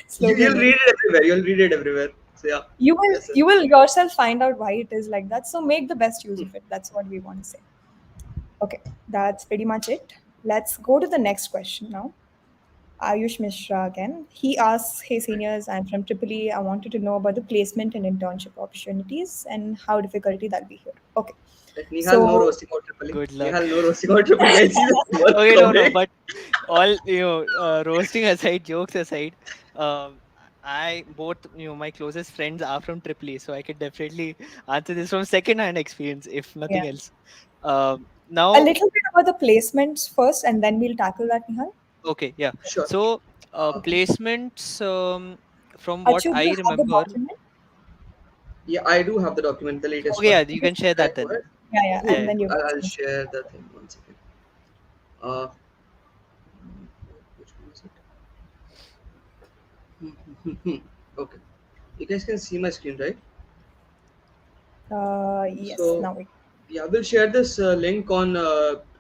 slogan is. read it everywhere. You'll read it everywhere. So yeah. Yes, sir. You will yourself find out why it is like that. So make the best use of it. That's what we want to say. Okay, that's pretty much it. Let's go to the next question now. Ayush Mishra again. He asks, "Hey seniors, I'm from Triple E. I wanted to know about the placement and internship opportunities and how difficulty that'll be here." Okay, Like Nihal, no so roasting out triple E. Good luck. Nihal, no roasting out triple E. I see the smirk Okay, no, coming. but all roasting aside, jokes aside, um, I both my closest friends are from AAA, so I could definitely answer this from second-hand experience, if yeah, nothing else. a Now, little bit about the placements first, and then we'll tackle that, Nihal. okay, yeah. Sure. So Okay. placements, from what Achut, do I you have the remember. document? Yeah, I do have the document, the latest Okay, one. yeah, you Okay. can share Can I that go then. ahead? Yeah, yeah, Cool. and Yeah. then you I'll can. share the thing. One second. Uh, which one is it? Okay. You guys can see my screen, right? Yes, So now we. yeah, we'll share this link on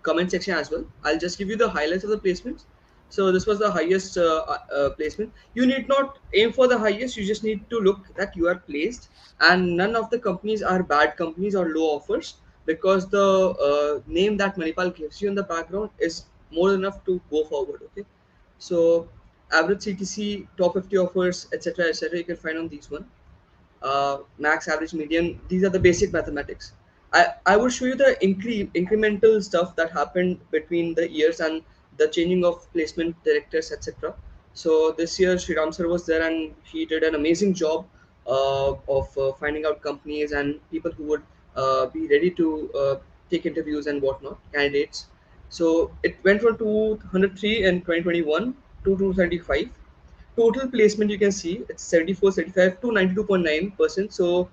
comment section as well. I'll just give you the highlights of the placements. So this was the highest placement. You need not aim for the highest. You just need to look that you are placed, and none of the companies are bad companies or low offers because the name that Manipal gives you in the background is more than enough to go forward. Okay, so average CTC, top 50 offers, etc., etc. You can find on these one, max, average, median. These are the basic mathematics. I would show you the incremental stuff that happened between the years and the changing of placement directors, etc. So this year, Sriram sir was there and he did an amazing job of finding out companies and people who would be ready to take interviews and whatnot, candidates. So it went from 203 in 2021 to 275. Total placement you can see it's 74, 75 to 92.9%. So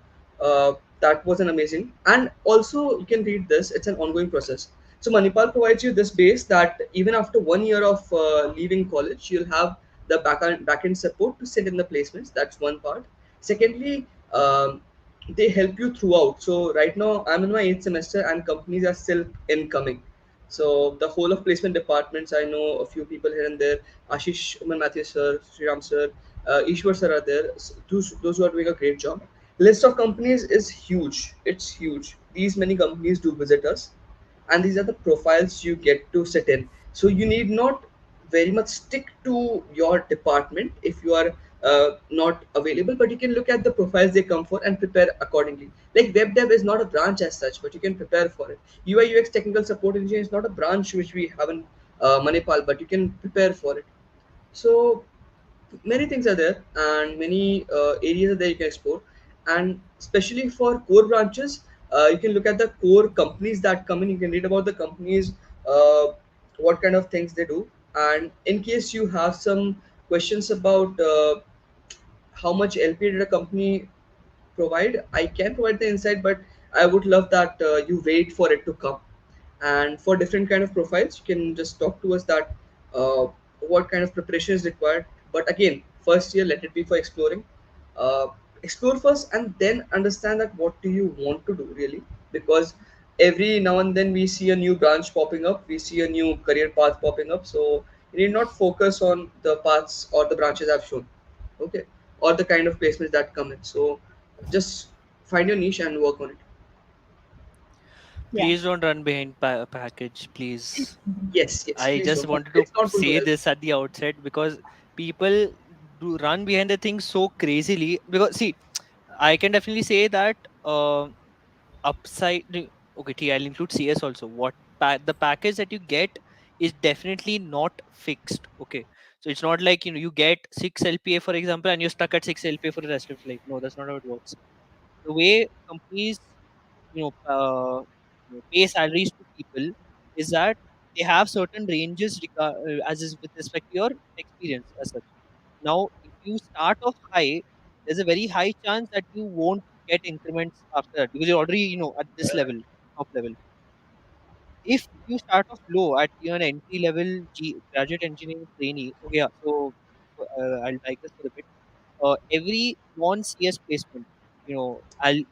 that was an amazing. And also you can read this, it's an ongoing process. So Manipal provides you this base that even after 1 year of leaving college, you'll have the back end support to sit in the placements. That's one part. Secondly, they help you throughout. So right now I'm in my eighth semester and companies are still incoming. So the whole of placement departments, I know a few people here and there. Ashish, Uman Mathis sir, Sriram sir, Ishwar sir are there. Those who are doing a great job. List of companies is huge. It's huge. These many companies do visit us, and these are the profiles you get to sit in. So you need not very much stick to your department if you are not available, but you can look at the profiles they come for and prepare accordingly. Like web dev is not a branch as such, but you can prepare for it. UI UX technical support engineer is not a branch which we have in Manipal, but you can prepare for it. So many things are there, and many areas are there you can explore. And especially for core branches, you can look at the core companies that come in. You can read about the companies, uh, what kind of things they do. And in case you have some questions about how much LP did a company provide, I can provide the insight, but I would love that you wait for it to come. And for different kind of profiles, you can just talk to us that uh, what kind of preparation is required. But again, first year, let it be for exploring. uh, Explore first and then understand that what do you want to do really, because every now and then we see a new branch popping up, we see a new career path popping up. So you need not focus on the paths or the branches I've shown, okay, or the kind of placements that come in. So just find your niche and work on it. Yeah. Please don't run behind package, please. Yes, yes, I please just don't. wanted to It's not going to say help. this at the outset because people do run behind the things so crazily. Because see, I can definitely say that upside. Okay, I'll include CS also. The package that you get is definitely not fixed. Okay, so it's not like you get 6 LPA for example, and you're stuck at 6 LPA for the rest of your life. No, that's not how it works. The way companies pay salaries to people is that they have certain ranges as is with respect to your experience as such. Now, if you start off high, there's a very high chance that you won't get increments after that because you're already at this level, top level. If you start off low at your entry level graduate engineering trainee, okay, yeah, so I'll digress for a bit. Every non-CS placement, I'll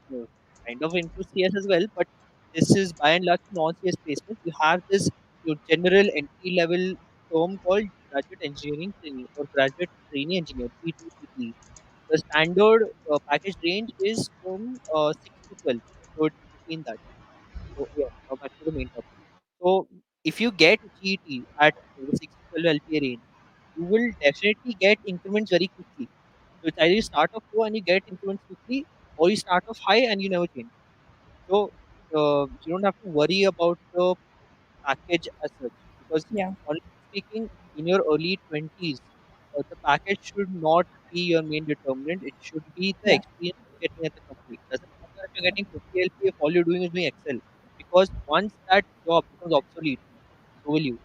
kind of into CS as well, but this is by and large non-CS placement. You have this general entry level term called graduate engineering trainee or graduate trainee engineer (G2 GTE). The standard package range is from 6 to 12, so it's between that. So yeah, now back to the main topic. So if you get GET at the 6 to 12 LPA range, you will definitely get increments very quickly. So it's either you start off low and you get increments quickly, or you start off high and you never change. So you don't have to worry about the package as such because Yeah. honestly speaking, in your early 20s, the package should not be your main determinant. It should be the Yeah. experience you're getting at the company. It doesn't matter if you're getting 50 LPA if all you're doing is doing Excel because once that job becomes obsolete, so will you.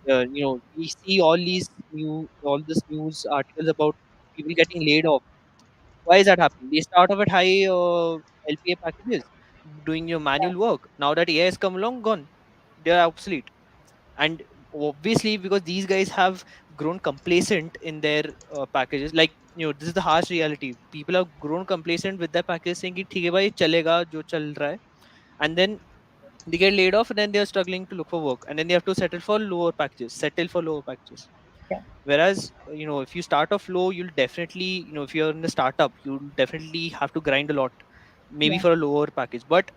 We see all this news articles about people getting laid off. Why is that happening? They start off at high LPA packages, doing your manual work. Now that AI has come along, gone. They're obsolete. And obviously, because these guys have grown complacent in their packages, like this is the harsh reality. People have grown complacent with their packages, saying, "कि ठीक है भाई, चलेगा जो चल रहा है." And then they get laid off, and then they're struggling to look for work, and then they have to settle for lower packages. Yeah. Whereas, if you start off low, you'll definitely, if you're in a startup, you'll definitely have to grind a lot, maybe Yeah. for a lower package. But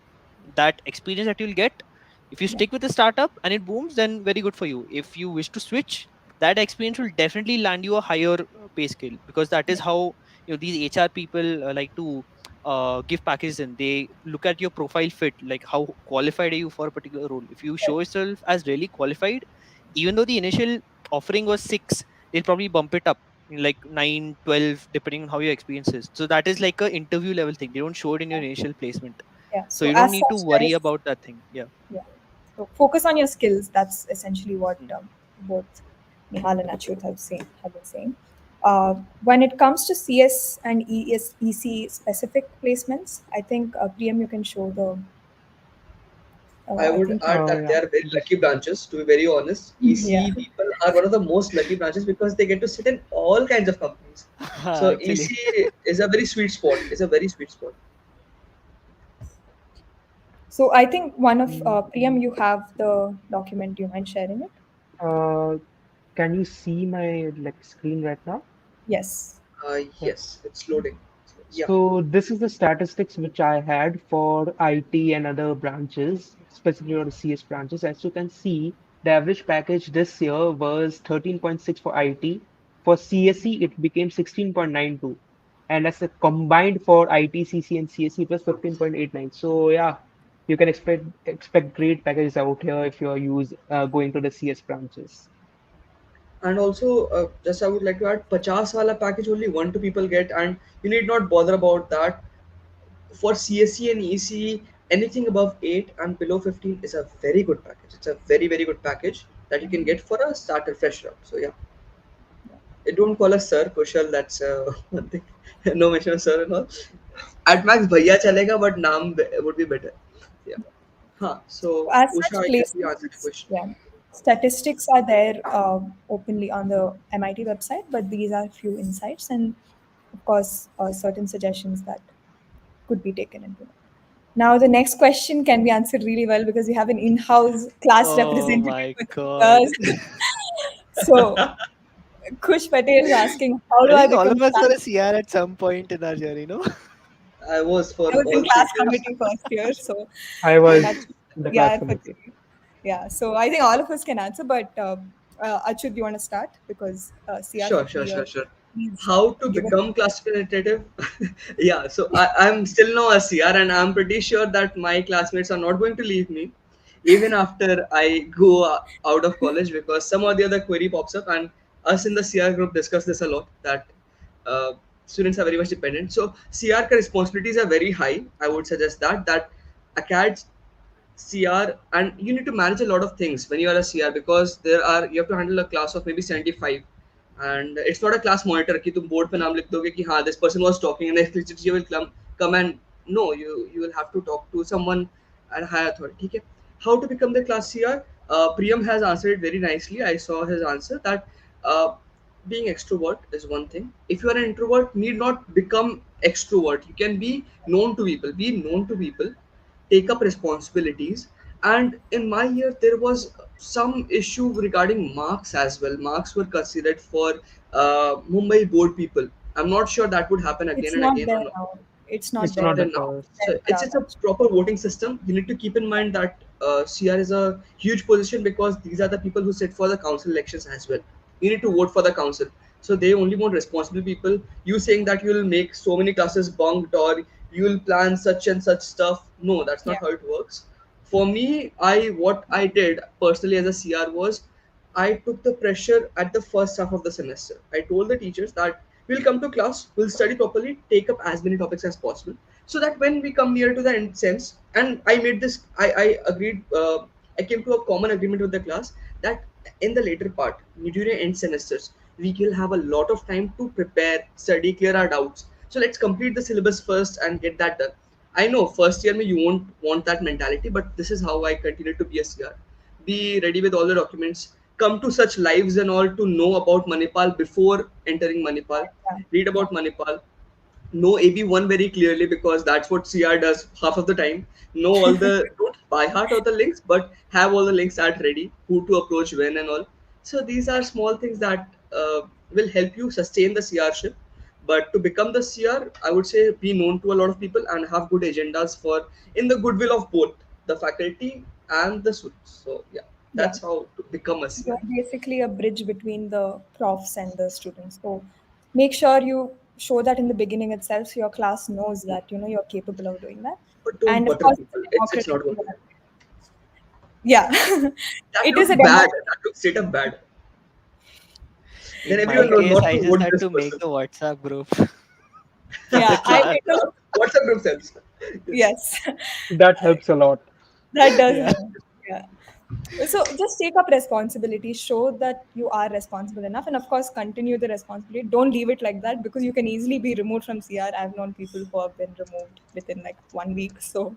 that experience that you'll get, if you Yeah. stick with the startup and it booms, then very good for you. If you wish to switch, that experience will definitely land you a higher pay scale because that is Yeah. how these HR people like to give packages in. They look at your profile fit, like how qualified are you for a particular role. If you show yourself as really qualified, even though the initial offering was 6, they'll probably bump it up in like 9, 12, depending on how your experience is. So that is like a interview level thing. They don't show it in your initial placement. Yeah. So So you don't as need to such, worry guys, about that thing. Yeah. yeah. So focus on your skills. That's essentially what Hmm. both Nihal and Achyut have been saying. When it comes to CS and EC specific placements, I think Priyam, you can show the. I I would think. add that they Yeah, are very just lucky branches, to be very honest. Yeah. EC people are one of the most lucky branches because they get to sit in all kinds of companies. So Actually. EC is a very sweet spot. It's a very sweet spot. So I think one of Priyam, you have the document. Do you mind sharing it? Uh, can you see my like screen right now? Yes. Yeah. Yes, it's loading. So, yeah. So this is the statistics which I had for IT and other branches, specifically on the CS branches. As you can see, the average package this year was 13.6 for IT. For CSE, it became 16.92. And as a combined for IT, CC, and CSE, it was 15.89. So yeah, you can expect great packages out here if you're going to the CS branches. And also, just I would like to add, 50 wala package only one two people get, and you need not bother about that. For CSE and ECE, anything above 8 and below 15 is a very good package. It's a very, very good package that you can get for a starter fresh up. So, yeah, don't call us Sir Kushal, that's one thing. No mention of Sir and all. At max, Bhaiya chalega, but Naam would be better. Yeah. Huh. So, As Usha, such, I guess you answered your placements, question. yeah, statistics are there openly on the MIT website, but these are few insights and, of course, certain suggestions that could be taken into it. Now, the next question can be answered really well because we have an in-house class Oh representative my with god. us. So, Kush Patel is asking, how do I I think all become of us class? were a CR at some point in our journey, no? I was for I was in all class 3 years. committee first year, so I I'm was actually in the class PR for committee. three. Yeah, so I think all of us can answer, but Achyut, do you want to start? Because CR for Sure, sure, 3 years, sure, sure. please How to give us. become class representative? Yeah, so I'm still no SCR, and I'm pretty sure that my classmates are not going to leave me even after I go out of college, because some or the other query pops up, and us in the CR group discuss this a lot, that uh, students are very much dependent. So CR ka responsibilities are very high. I would suggest that acads CR, and you need to manage a lot of things when you are a CR, because you have to handle a class of maybe 75, and it's not a class monitor कि तुम board पे नाम लिख दोगे कि हाँ this person was talking and next teacher will come and no, you will have to talk to someone at higher authority. ठीक है. How to become the class CR? Priyam has answered it very nicely. I saw his answer that uh, being extrovert is one thing. If you are an introvert, need not become extrovert. You can be known to people. Be known to people, take up responsibilities. And in my year there was some issue regarding marks as well. Marks were considered for Mumbai board people. I'm not sure that would happen again It's and not again or there not. now. It's not It's It's there. not not there the now. first. So There, it's a proper voting system. You need to keep in mind that CR is a huge position, because these are the people who sit for the council elections as well. You need to vote for the council. So they only want responsible people. You saying that you will make so many classes bunked, or you will plan such and such stuff. No, that's Yeah, not how it works. For me, I what I did personally as a CR was, I took the pressure at the first half of the semester. I told the teachers that we'll come to class, we'll study properly, take up as many topics as possible, so that when we come near to the end sense, and I made this, I agreed, I came to a common agreement with the class that in the later part, during end semesters, we will have a lot of time to prepare, study, clear our doubts. So let's complete the syllabus first and get that done. I know first year you won't want that mentality, but this is how I continue to be a CR. Be ready with all the documents. Come to such lives and all to know about Manipal before entering Manipal. yeah, Read yeah, about Manipal. Know AB1 very clearly, because that's what CR does half of the time. Know all the, don't by heart all the links, but have all the links at ready, who to approach when and all. So these are small things that will help you sustain the CR ship. But to become the CR, I would say be known to a lot of people and have good agendas for in the goodwill of both the faculty and the students. So yeah, yeah. that's how to become a So CR. you're basically a bridge between the profs and the students. So make sure you show that in the beginning itself, so your class knows that you're capable of doing that. But don't And of butter course, it's people. a It's democratic not going to environment. happen. Yeah, That it is a looked bad. democratic. That looked straight up bad. Then In my everyone know Okay. case, not I to just vote had this to make person. the WhatsApp group for the Yeah, I class. it was WhatsApp group helps. Yes. yes, That helps a lot. that does Yeah. help. Yeah. So just take up responsibility, show that you are responsible enough, and of course, continue the responsibility. Don't leave it like that because you can easily be removed from CR. I've known people who have been removed within like 1 week. So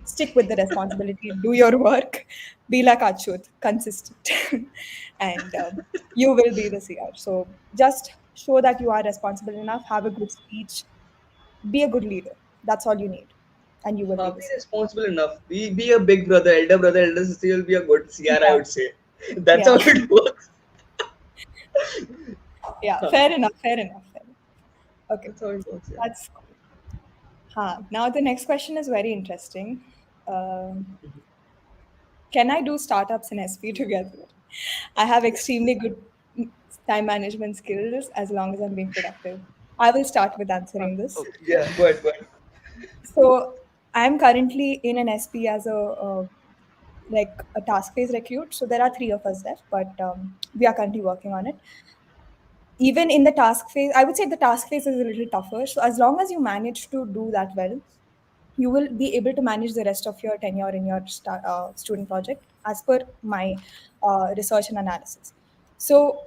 stick with the responsibility, do your work, be like Achyut, consistent, and you will be the CR. So just show that you are responsible enough, have a good speech, be a good leader. That's all you need. and you will do Be the same. responsible enough. Be a big brother, elder sister. You'll be a good CR, I Yeah, would say. That's how yeah, it works. yeah. Huh. Fair enough. Fair enough. Fair enough. Okay, That's how it works. Yeah. that's cool. Now the next question is very interesting. Can I do startups and SP together? I have extremely good time management skills as long as I'm being productive. I will start with answering this. Okay. Yeah. Go ahead. Go ahead. So I'm currently in an SP as a like a task-based recruit. So there are three of us there, but we are currently working on it. Even in the task phase, I would say the task phase is a little tougher. So as long as you manage to do that well, you will be able to manage the rest of your tenure in your student project as per my research and analysis. So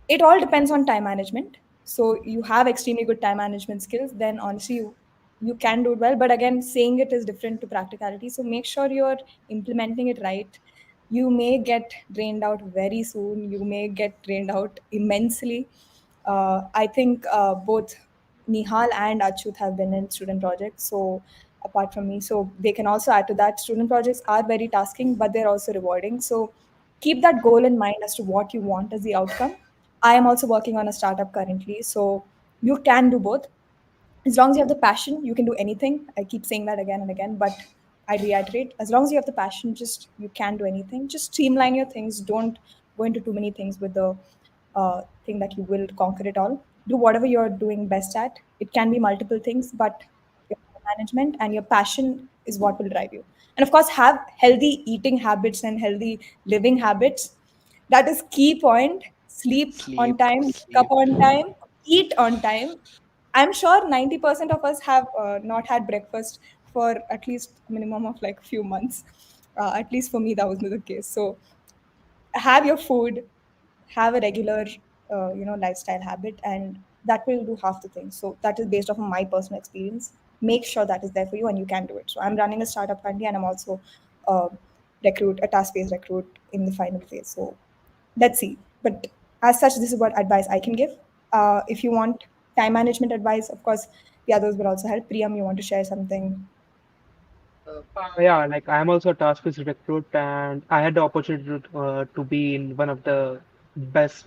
it all depends on time management. So you have extremely good time management skills, then honestly you can do it well. But again, saying it is different to practicality. So make sure you're implementing it right. You may get drained out very soon. You may get drained out immensely. I think both Nihal and Achyut have been in student projects. So apart from me, so they can also add to that. Student projects are very tasking, but they're also rewarding. So keep that goal in mind as to what you want as the outcome. I am also working on a startup currently, so you can do both. As long as you have the passion, you can do anything. I keep saying that again and again, but I reiterate, as long as you have the passion, just you can do anything. Just streamline your things. Don't go into too many things with the thing that you will conquer it all. Do whatever you're doing best at. It can be multiple things, but your management and your passion is what will drive you. And of course, have healthy eating habits and healthy living habits. That is key point. Sleep on Sleep, time, wake up sleep. on time, eat on time. I'm sure 90% of us have not had breakfast for at least a minimum of like few months. At least for me, that was the case. So have your food, have a regular, lifestyle habit, and that will do half the thing. So that is based off of my personal experience. Make sure that is there for you, and you can do it. So I'm running a startup currently, and I'm also uh, a task-based recruit in the final phase. So let's see. But as such, this is what advice I can give. If you want time management advice, of course, the others will also help. Priyam, you want to share something? Uh, Yeah, like I'm also a task-based recruit, and I had the opportunity to be in one of the best,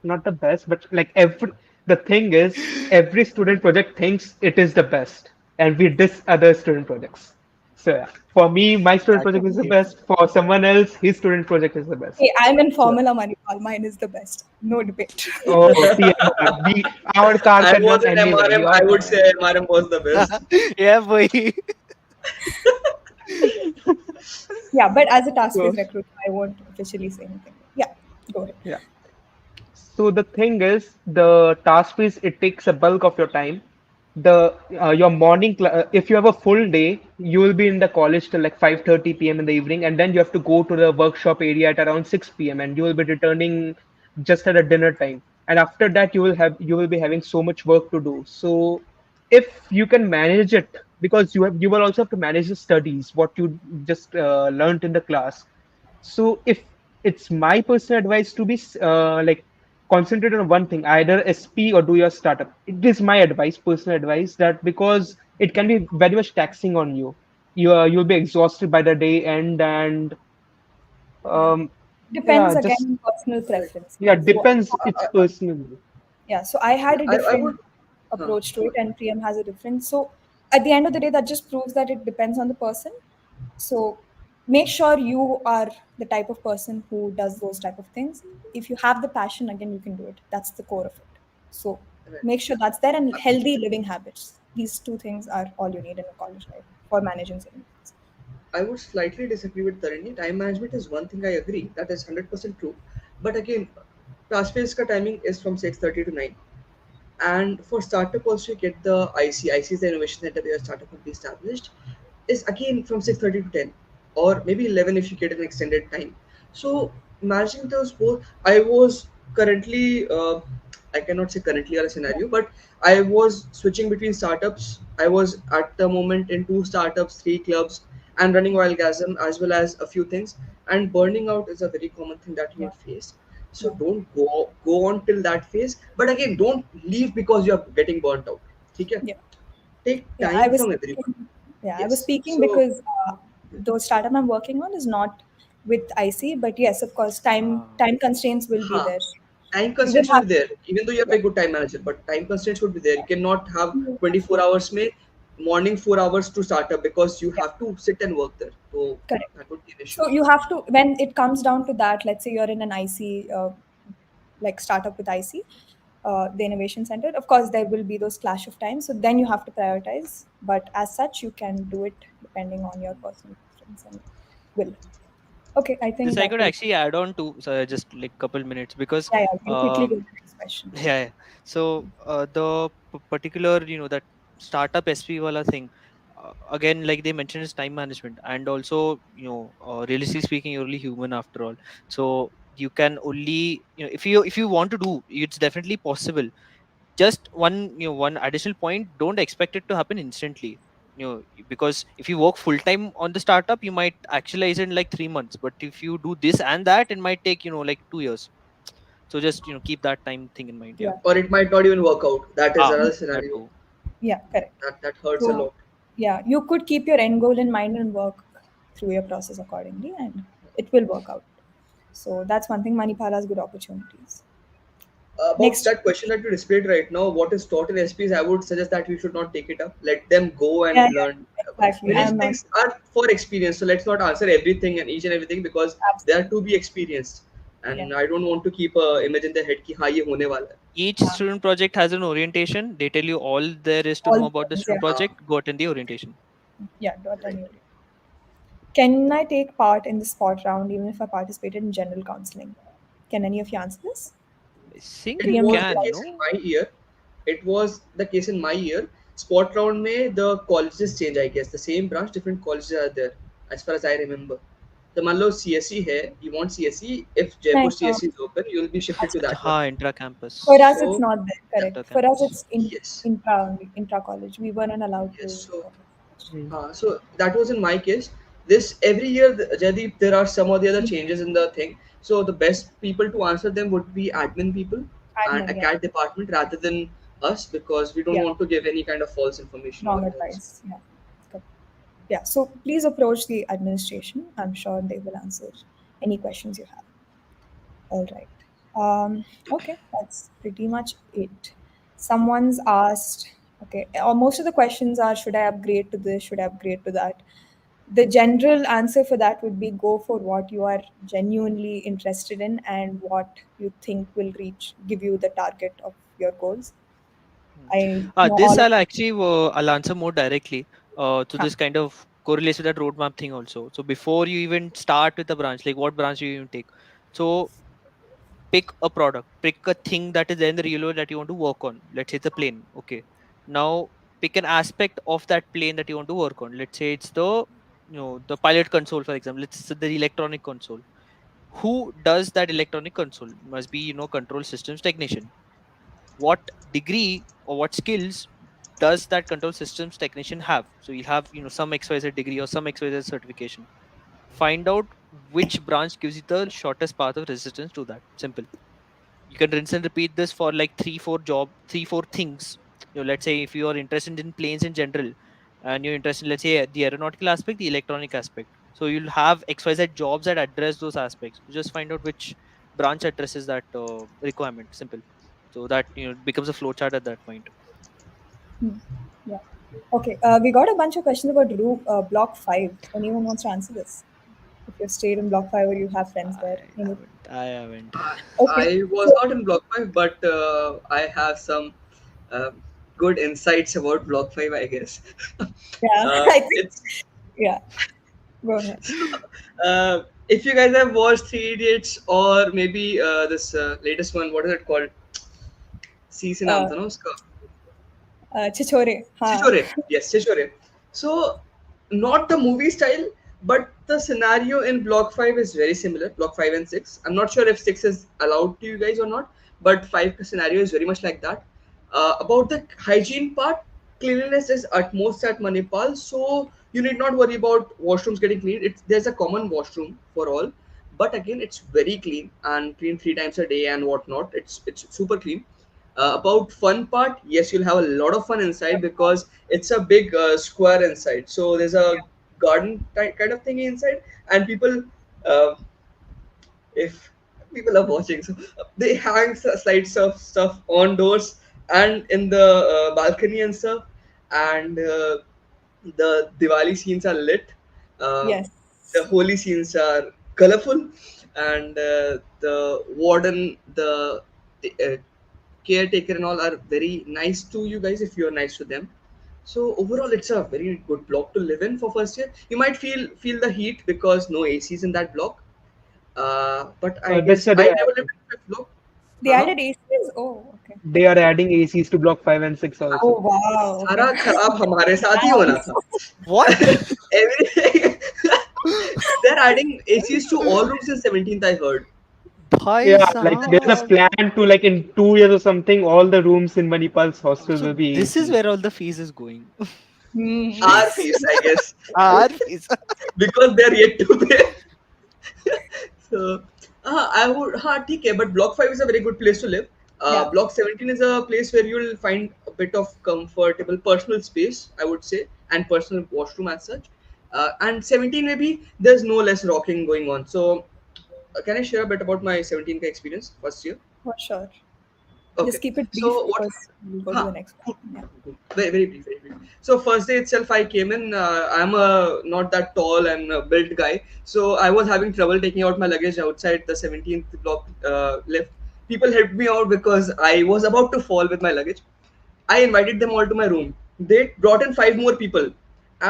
not the best, but like the thing is, every student project thinks it is the best, and we diss other student projects. So yeah, for me, my student project is the Exactly. best. For someone else, his student project is the best. Hey, I'm in So, Formula Manipal. Mine is the best. No debate. oh, TMR, our car I can was run in anywhere. MRM. Your I would car. say MRM was the best. Yeah, boy. Yeah, but as a So task-based recruiter, I won't officially say anything. Yeah, go ahead. yeah. So the thing is, the task is it takes a bulk of your time. The your if you have a full day, you will be in the college till like 5:30 p.m. in the evening, and then you have to go to the workshop area at around 6 p.m. and you will be returning just at a dinner time. And after that, you will be having so much work to do. So if you can manage it, because you will also have to manage the studies, what you just learned in the class. So if it's my personal advice to be like concentrate on one thing, either SP or do your startup. It is my advice, personal advice, that because it can be very much taxing on you. You'll be exhausted by the day end, and Yeah. um Depends yeah, again just on personal Correct. preference. yeah, So, depends. It's personal. yeah, so I Yeah, had a I different would. Huh. approach to it, and Priyam has a different. So, at the end of the day, that just proves that it depends on the person. So, make sure you are the type of person who does those type of things. If you have the passion, again, you can do it. That's the core of it. So, Right. make sure that's there, and healthy living habits. These two things are all you need in a college life for managing certain things. I would slightly disagree with Tarini. Time management is one thing I agree. That is 100% true. But again, task based ka timing is from 6:30 to 9. And for startup also you get the IC is the innovation center where your startup will be established, is again from 6:30 to 10, or maybe 11 if you get an extended time. So managing those both, I was currently I cannot say currently or a scenario, but I was switching between startups. I was at the moment in two startups, three clubs, and running orgasm as well as a few things. And burning out is a very common thing that you Yeah, will face. So yeah, don't go on till that phase. But again, don't leave because you are getting burnt out. Okay? yeah. Take Yeah, I time was from everyone. thinking. Yeah, I was Yes. speaking So because the startup I'm working on is not with IC, but yes, of course, time constraints will be huh, there. time You will constraints will have be to, there. Even though you have yeah, a good time manager, but time constraints would be there. You cannot have you have 24 to, hours may morning 4 hours to start up because you yeah, have to sit and work there. So correct. that would be an issue. So you have to, when it comes down to that, let's say you're in an IC, like startup with IC, the innovation center. Of course, there will be those clash of times. So then you have to prioritize. But as such, you can do it depending on your personal preference and will. Okay, I This think I that could will. actually add on to, so just like couple minutes, because Yeah, yeah. We'll quickly go to um, the next question. yeah, yeah. So the particular, that startup SP wala thing, again, like they mentioned, is time management, and also, realistically speaking, you're only human after all. So you can only, if you want to do, it's definitely possible. Just one additional point: don't expect it to happen instantly. Because if you work full time on the startup, you might actualize it in like 3 months, but if you do this and that, it might take like 2 years. So just keep that time thing in mind. Yeah. Yeah. Or it might not even work out. That is Ah, another that scenario too. Yeah, correct. that hurts a So, lot. yeah, you could keep your end goal in mind and work through your process accordingly, and it will work out. So that's one thing. Manipal has good opportunities. About Next, that question that you displayed right now, what is taught in SPs, I would suggest that you should not take it up. Let them go yeah, and learn. yeah, exactly. Many I'm not things are for experience, so let's not answer everything and each and everything because they are absolutely. to be experienced. Yeah, And I don't want to keep a image in the head ki हाँ ये होने वाला है. Each yeah. student project has an orientation. They tell you all there is to All know the about the things, student yeah, हाँ, project. Go attend the orientation. yeah. Dot right. and Can I take part in the spot round even if I participated in general counseling? Can any of you answer this? I think It you Priyam, would was you the like? can, case in no? my year. It was the case in my year. Spot round में the colleges change, I guess. The same branch, different colleges are there, as far as I remember. तो मान लो CSE है, you want CSE. If No, Jaipur CSE is open, you will be shifted that's to fine. that one. Acha, For intra-campus. us, it's So not there. Correct. For us, Inter-campus. it's in yes, intra only, intra college. We weren't allowed yes. to. So Mm. so that was in my case. This every year, Jaideep, there are some or the other Yeah, changes in the thing. So the best people to answer them would be admin people and admin, a yeah, CAT department rather than us because we don't yeah, want to give any kind of false information over wrong here. So, advice. Yeah, correct. Yeah. So please approach the administration. I'm sure they will answer any questions you have. All right. Okay, that's pretty much it. Someone's asked, okay, most of the questions are should I upgrade to this, should I upgrade to that? The general answer for that would be go for what you are genuinely interested in and what you think will give you the target of your goals. Hmm. I know This all of I'll answer more directly to huh, this kind of correlates with that roadmap thing also. So before you even start with the branch, like what branch you even take. So pick a product, pick a thing that is there in the real world that you want to work on. Let's say it's a plane. Okay. Now pick an aspect of that plane that you want to work on. Let's say it's the pilot console, for example. Let's say the electronic console. Who does that electronic console? Must be control systems technician. What degree or what skills does that control systems technician have? So you'll have some XYZ degree or some XYZ certification. Find out which branch gives you the shortest path of resistance to that. Simple. You can rinse and repeat this for like 3 4 things. Let's say if you are interested in planes in general, and you're interested in, let's say, the aeronautical aspect, the electronic aspect, so you'll have XYZ jobs that address those aspects. So just find out which branch addresses that requirement. Simple. So that becomes a flowchart at that point. hmm, yeah. Okay, we got a bunch of questions about block 5. Anyone wants to answer this? If you've stayed in block 5 or you have friends there. I haven't. Okay. I was So, not in Block 5, but I have some uh, good insights about Block 5, I guess. yeah, I think, It's yeah, go ahead. if you guys have watched Three Idiots or maybe this latest one, what is it called? सी से नाम Uh, था ना उसका Chichore, हाँ. Chichore. Yes, Chichore. So, not the movie style, but the scenario in Block 5 is very similar. Block 5 and 6. I'm not sure if 6 is allowed to you guys or not, but 5 scenario is very much like that. About the hygiene part, cleanliness is utmost at Manipal, so you need not worry about washrooms getting cleaned. There's a common washroom for all, but again, it's very clean and clean 3 times a day and whatnot. It's super clean. About fun part, yes, you'll have a lot of fun inside because it's a big square inside. So there's a garden kind of thing inside, and people, uh, if people are watching, so they hang slides of stuff on doors and in the balcony and stuff, and the Diwali scenes are lit. Yes. The holy scenes are colorful, and the warden, the caretaker, and all are very nice to you guys if you are nice to them. So overall, it's a very good block to live in for first year. You might feel the heat because no ACs in that block. But I That's guess a I they never lived in fifth block. They Uh-huh. added ACs? Oh, okay. they are adding ACs to block 5 and 6 Oh, also. wow. सारा Okay. खराब हमारे साथ ही होना था. What? Everything. They're adding ACs to all rooms in 17th, I heard. Bhai Yeah, like there's a sahab. plan to like in 2 years or something, all the rooms in Manipal's hostel So will be this is AC. where all the fees is going. Hmm. Our fees, I guess, Our fees. because they're yet to pay. So, I would, ठीक है, but Block 5 is a very good place to live. Yeah, Block 17 is a place where you'll find a bit of comfortable personal space, I would say, and personal washroom as such. And 17 maybe there's no less rocking going on. So, can I share a bit about my 17 ka experience first year? for sure. Okay. Just keep it brief So what? because we'll go to Huh. the next Cool. question. Yeah. Cool. Very, very brief, very brief. So first day itself, I came in. I'm a not that tall and built guy, so I was having trouble taking out my luggage outside the 17th block lift. People helped me out because I was about to fall with my luggage. I invited them all to my room. They brought in five more people,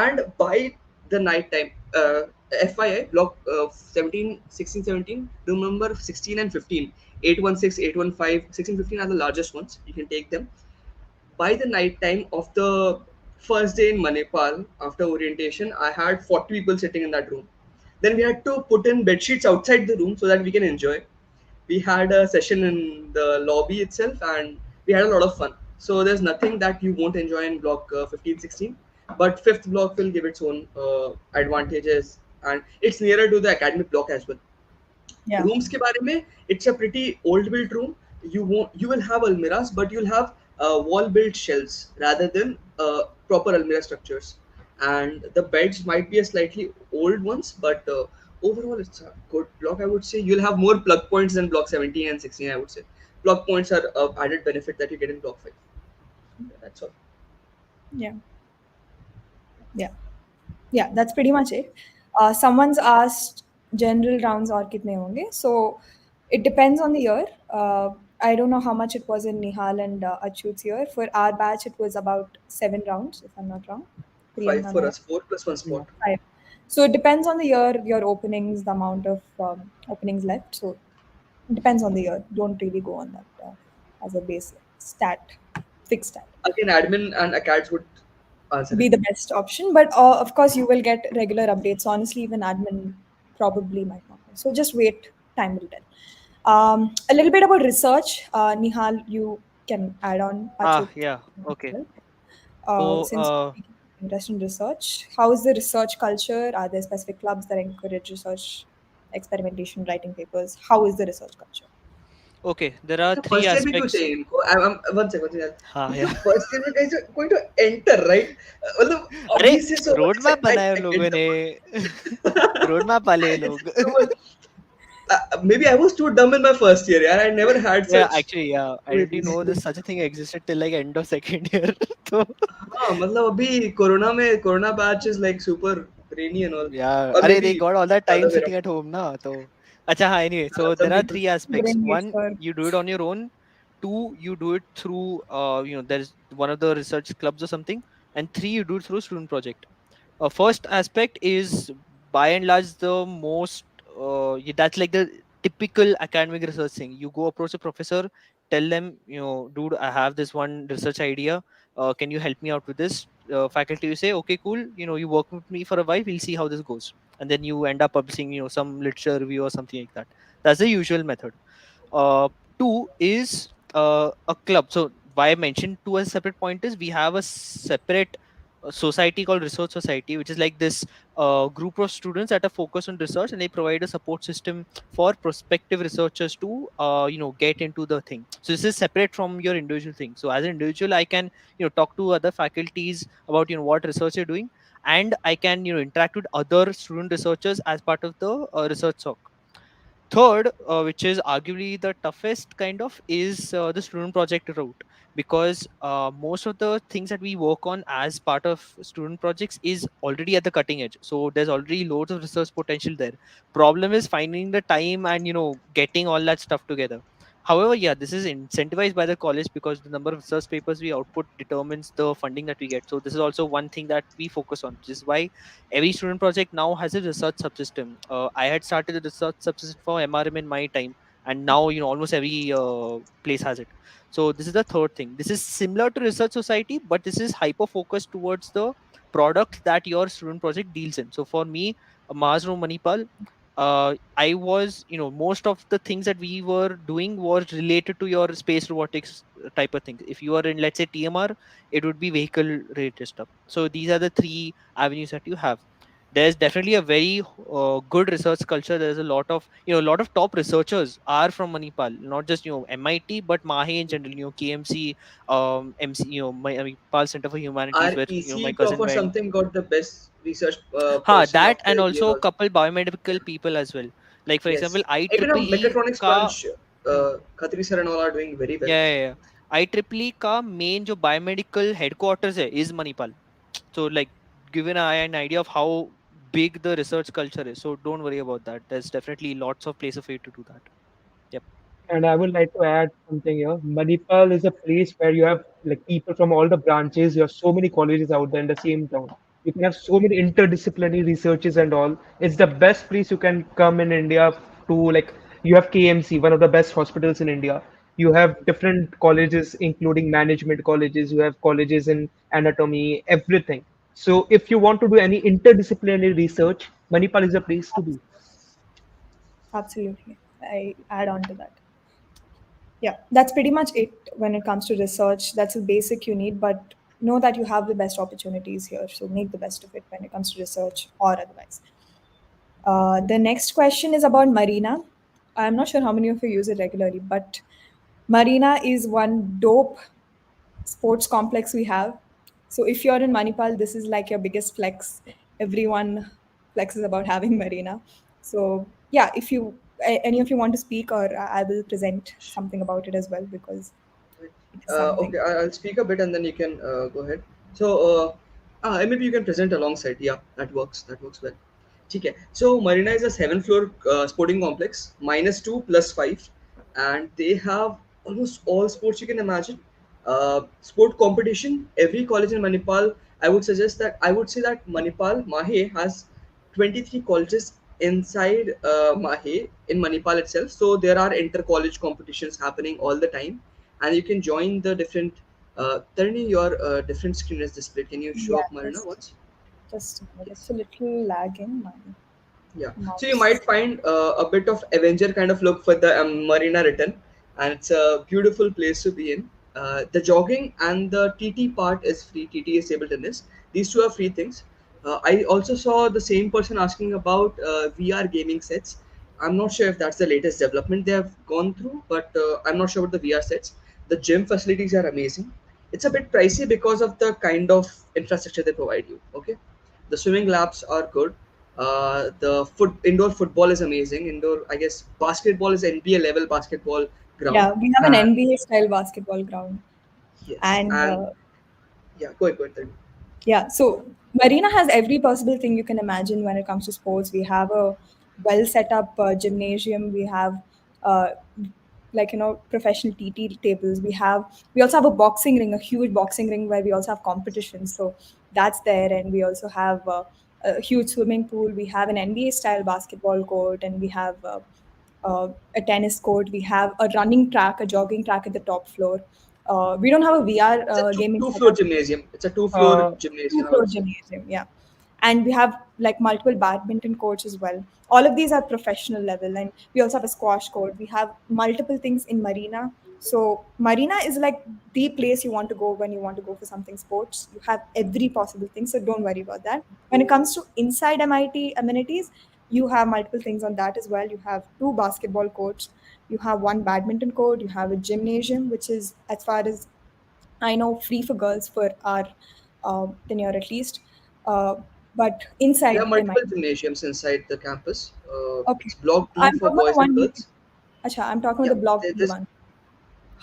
and by the night time, FYI, block 17, 16, 17, remember 16 and 15, 816, 815, 16, 15 are the largest ones. You can take them. By the night time of the first day in Manipal, after orientation, I had 40 people sitting in that room. Then we had to put in bed sheets outside the room so that we can enjoy. We had a session in the lobby itself, and we had a lot of fun. So there's nothing that you won't enjoy in block 15, 16, but fifth block will give its own advantages, and it's nearer to the academic block as well. Yeah. Rooms के बारे में, it's a pretty old built room. You will have almiras, but you'll have wall built shelves rather than proper almira structures, and the beds might be a slightly old ones, but overall it's a good block, I would say. You'll have more plug points than block 17 and 16, I would say. Plug points are added benefit that you get in block 5. Yeah, that's all. Yeah. Yeah. Yeah, that's pretty much it. Someone's asked general rounds or kitne honge. So it depends on the year. I don't know how much it was in Nihal and Achyut's year. For our batch, it was about 7 rounds, if I'm not wrong. Priyam 5 ma'am for and us, 4 plus 1 Yeah. spot. 5. So it depends on the year, your openings, the amount of openings left. So it depends on the year. Don't really go on that as a base stat, fixed stat. Again, admin and acads would answer Be it. the best option. But of course, you will get regular updates. Honestly, even admin probably might not know. So just wait, time will tell. A little bit about research. Nihal, you can add on Ah, Achyut yeah. as Okay. well. So, Since you're interested in research, how is the research culture? Are there specific clubs that encourage research, experimentation, writing papers? How is the research culture? okay, there are तो three first year भी क्यों aspects. चाहिए इनको? One second यार. हाँ, ये yeah. First year में guys are going to enter, right? मतलब अरे अभी से so रोड much मैप बनाया उन excitement. लोगों ने. रोड मैप वाले ये लोग. Maybe I was too dumb in my first year. Yeah, I never had Yeah, such actually, yeah. I didn't even opportunities. know this such a thing existed till like end of second year. So, हाँ, मतलब अभी corona batch is like super brainy and all, yeah. or अरे maybe they got all that the time other way sitting around. at home ना तो. अच्छा हाँ anyway, so Some there are people. three aspects. Brain waves One, for you do it on your own. Two, you do it through there's one of the research clubs or something. And three, you do it through student project. First aspect is by and large the most that's like the typical academic research thing. You go approach a professor, tell them, dude, I have this one research idea. Can you help me out with this? Faculty, you say, okay, cool. You work with me for a while. We'll see how this goes, and then you end up publishing, some literature review or something like that. That's the usual method. Two is a club. So why I mentioned two as separate point is we have a separate a society called Research Society, which is like this group of students that are focused on research, and they provide a support system for prospective researchers to get into the thing. So this is separate from your individual thing. So as an individual, I can talk to other faculties about what research you're doing, and I can interact with other student researchers as part of the research soc. Third, which is arguably the toughest kind of, is the student project route, because most of the things that we work on as part of student projects is already at the cutting edge. So there's already loads of research potential there. Problem is finding the time and getting all that stuff together. However, yeah, this is incentivized by the college because the number of research papers we output determines the funding that we get. So this is also one thing that we focus on, which is why every student project now has a research subsystem. I had started a research subsystem for MRM in my time, and now almost every place has it. So this is the third thing. This is similar to Research Society, but this is hyper focused towards the product that your student project deals in. So for me, Mars Room Manipal, I was, most of the things that we were doing was related to your space robotics type of things. If you are in, let's say, TMR, it would be vehicle related stuff. So these are the three avenues that you have. There's definitely a very good research culture. There's a lot of a lot of top researchers are from Manipal, not just MIT, but Mahe in general, KMC, MC, Manipal Center for Humanities, Our where my EC cousin or went. something got the best research person That, of and the year also a also. couple biomedical people as well. Like for example, Yes. Even a mechatronics का bunch, hmm, Khatri sir and all are doing very well. yeah, IEEE का main जो biomedical headquarters है is Manipal. So like, given an idea of how big the research culture is, so don't worry about that. There's definitely lots of places for you to do that. Yep. And I would like to add something here. Manipal is a place where you have like people from all the branches. You have so many colleges out there in the same town. You can have so many interdisciplinary researches and all. It's the best place you can come in India to like you have KMC, one of the best hospitals in India. You have different colleges, including management colleges. You have colleges in anatomy, everything. So if you want to do any interdisciplinary research, Manipal is a place to be. Absolutely. I add on to that. Yeah, that's pretty much it when it comes to research. That's the basic you need, but know that you have the best opportunities here. So make the best of it when it comes to research or otherwise. The next question is about Marina. I'm not sure how many of you use it regularly, but Marina is one dope sports complex we have. So if you're in Manipal, this is like your biggest flex. Everyone flexes about having Marina. So yeah, if you any of you want to speak, or I will present something about it as well because it is something. Okay, I'll speak a bit and then you can go ahead. So, maybe you can present alongside. Yeah, that works. That works well. Okay. So, Marina is a seven-floor sporting complex, -2 +5, and they have almost all sports you can imagine. Sport competition. Every college in Manipal, I would say that Manipal Mahe has 23 colleges inside Mahe in Manipal itself. So there are inter-college competitions happening all the time, and you can join the different. Tarini, your different screen is displayed. Can you show Yeah, up Marina once? just a minute. It's Yes. a little lagging. My Yeah. So you mouse. might find a bit of Avenger kind of look for the Marina written, and it's a beautiful place to be in. The jogging and the TT part is free. TT is table tennis. These two are free things. I also saw the same person asking about VR gaming sets. I'm not sure if that's the latest development they have gone through, but I'm not sure about the VR sets. The gym facilities are amazing. It's a bit pricey because of the kind of infrastructure they provide you. Okay, the swimming laps are good. The indoor football is amazing. Indoor, I guess, basketball is NBA level basketball ground. Yeah, we have an And NBA style basketball ground, yes, and and yeah, go ahead, go ahead. yeah, so Marina has every possible thing you can imagine when it comes to sports. We have a well set up gymnasium. We have uh, professional TT tables. We also have a boxing ring, a huge boxing ring where we also have competitions. So that's there, and we also have a huge swimming pool. We have an NBA style basketball court, and we have a tennis court. We have a running track, a jogging track at the top floor. We don't have a VR It's a gaming two-floor setup. gymnasium. It's a two-floor Uh, gymnasium, I Two-floor would say. gymnasium, yeah. And we have like multiple badminton courts as well. All of these are professional level, and we also have a squash court. We have multiple things in Marina, So Marina is like the place you want to go when you want to go for something sports. You have every possible thing, so don't worry about that. When it comes to inside MIT amenities, you have multiple things on that as well. You have two basketball courts, you have one badminton court, you have a gymnasium, which is, as far as I know, free for girls for our tenure at least. Uh, but There are inside multiple MIT, gymnasiums inside the campus. okay. It's Block D I'm for talking about the boys and one. girls. Acha, I'm talking Yeah, about the block there- B there's one.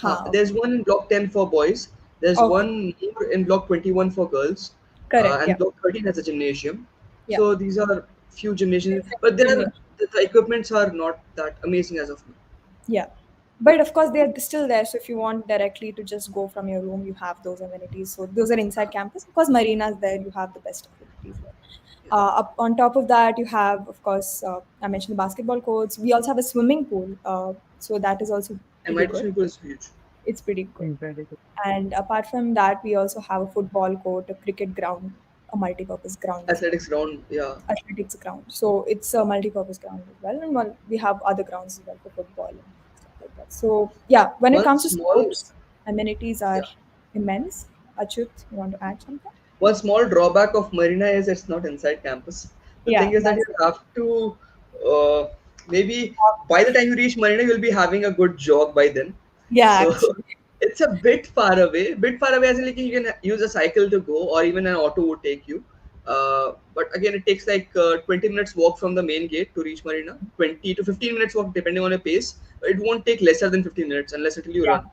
Ha, there's one in Block 10 for boys. There's okay. one more in Block 21 for girls, Correct. and Yeah. Block 13 has a gymnasium. Yeah. So these are few gymnasiums, It's but a gymnasium. the equipments are not that amazing as of now. Yeah. But of course, they're still there. So if you want directly to just go from your room, you have those amenities. So those are inside campus. Of course, Marina's there. You have the best facilities there. Yeah. Up on top of that, you have, of course, I mentioned the basketball courts. We also have a swimming pool. So that is also pretty MIT good. swimming pool is huge. It's pretty good. Very good. And apart from that, we also have a football court, a cricket ground, a multi-purpose ground as well. Athletics ground, yeah. Athletics ground. So it's a multi-purpose ground as well, and well, we have other grounds as well for football and stuff like that. So yeah, when it One comes to small, sports, amenities are yeah. immense. Achyut, you want to add something? One small drawback of Marina is it's not inside campus. The Yeah, thing is that that's you have to maybe by the time you reach Marina, you'll be having a good jog by then. yeah, So actually, it's a bit far away. Bit far away as in like you can use a cycle to go, or even an auto would take you. But again, it takes like 20 minutes walk from the main gate to reach Marina. 20 to 15 minutes walk depending on your pace. It won't take lesser than 15 minutes unless until you yeah, run.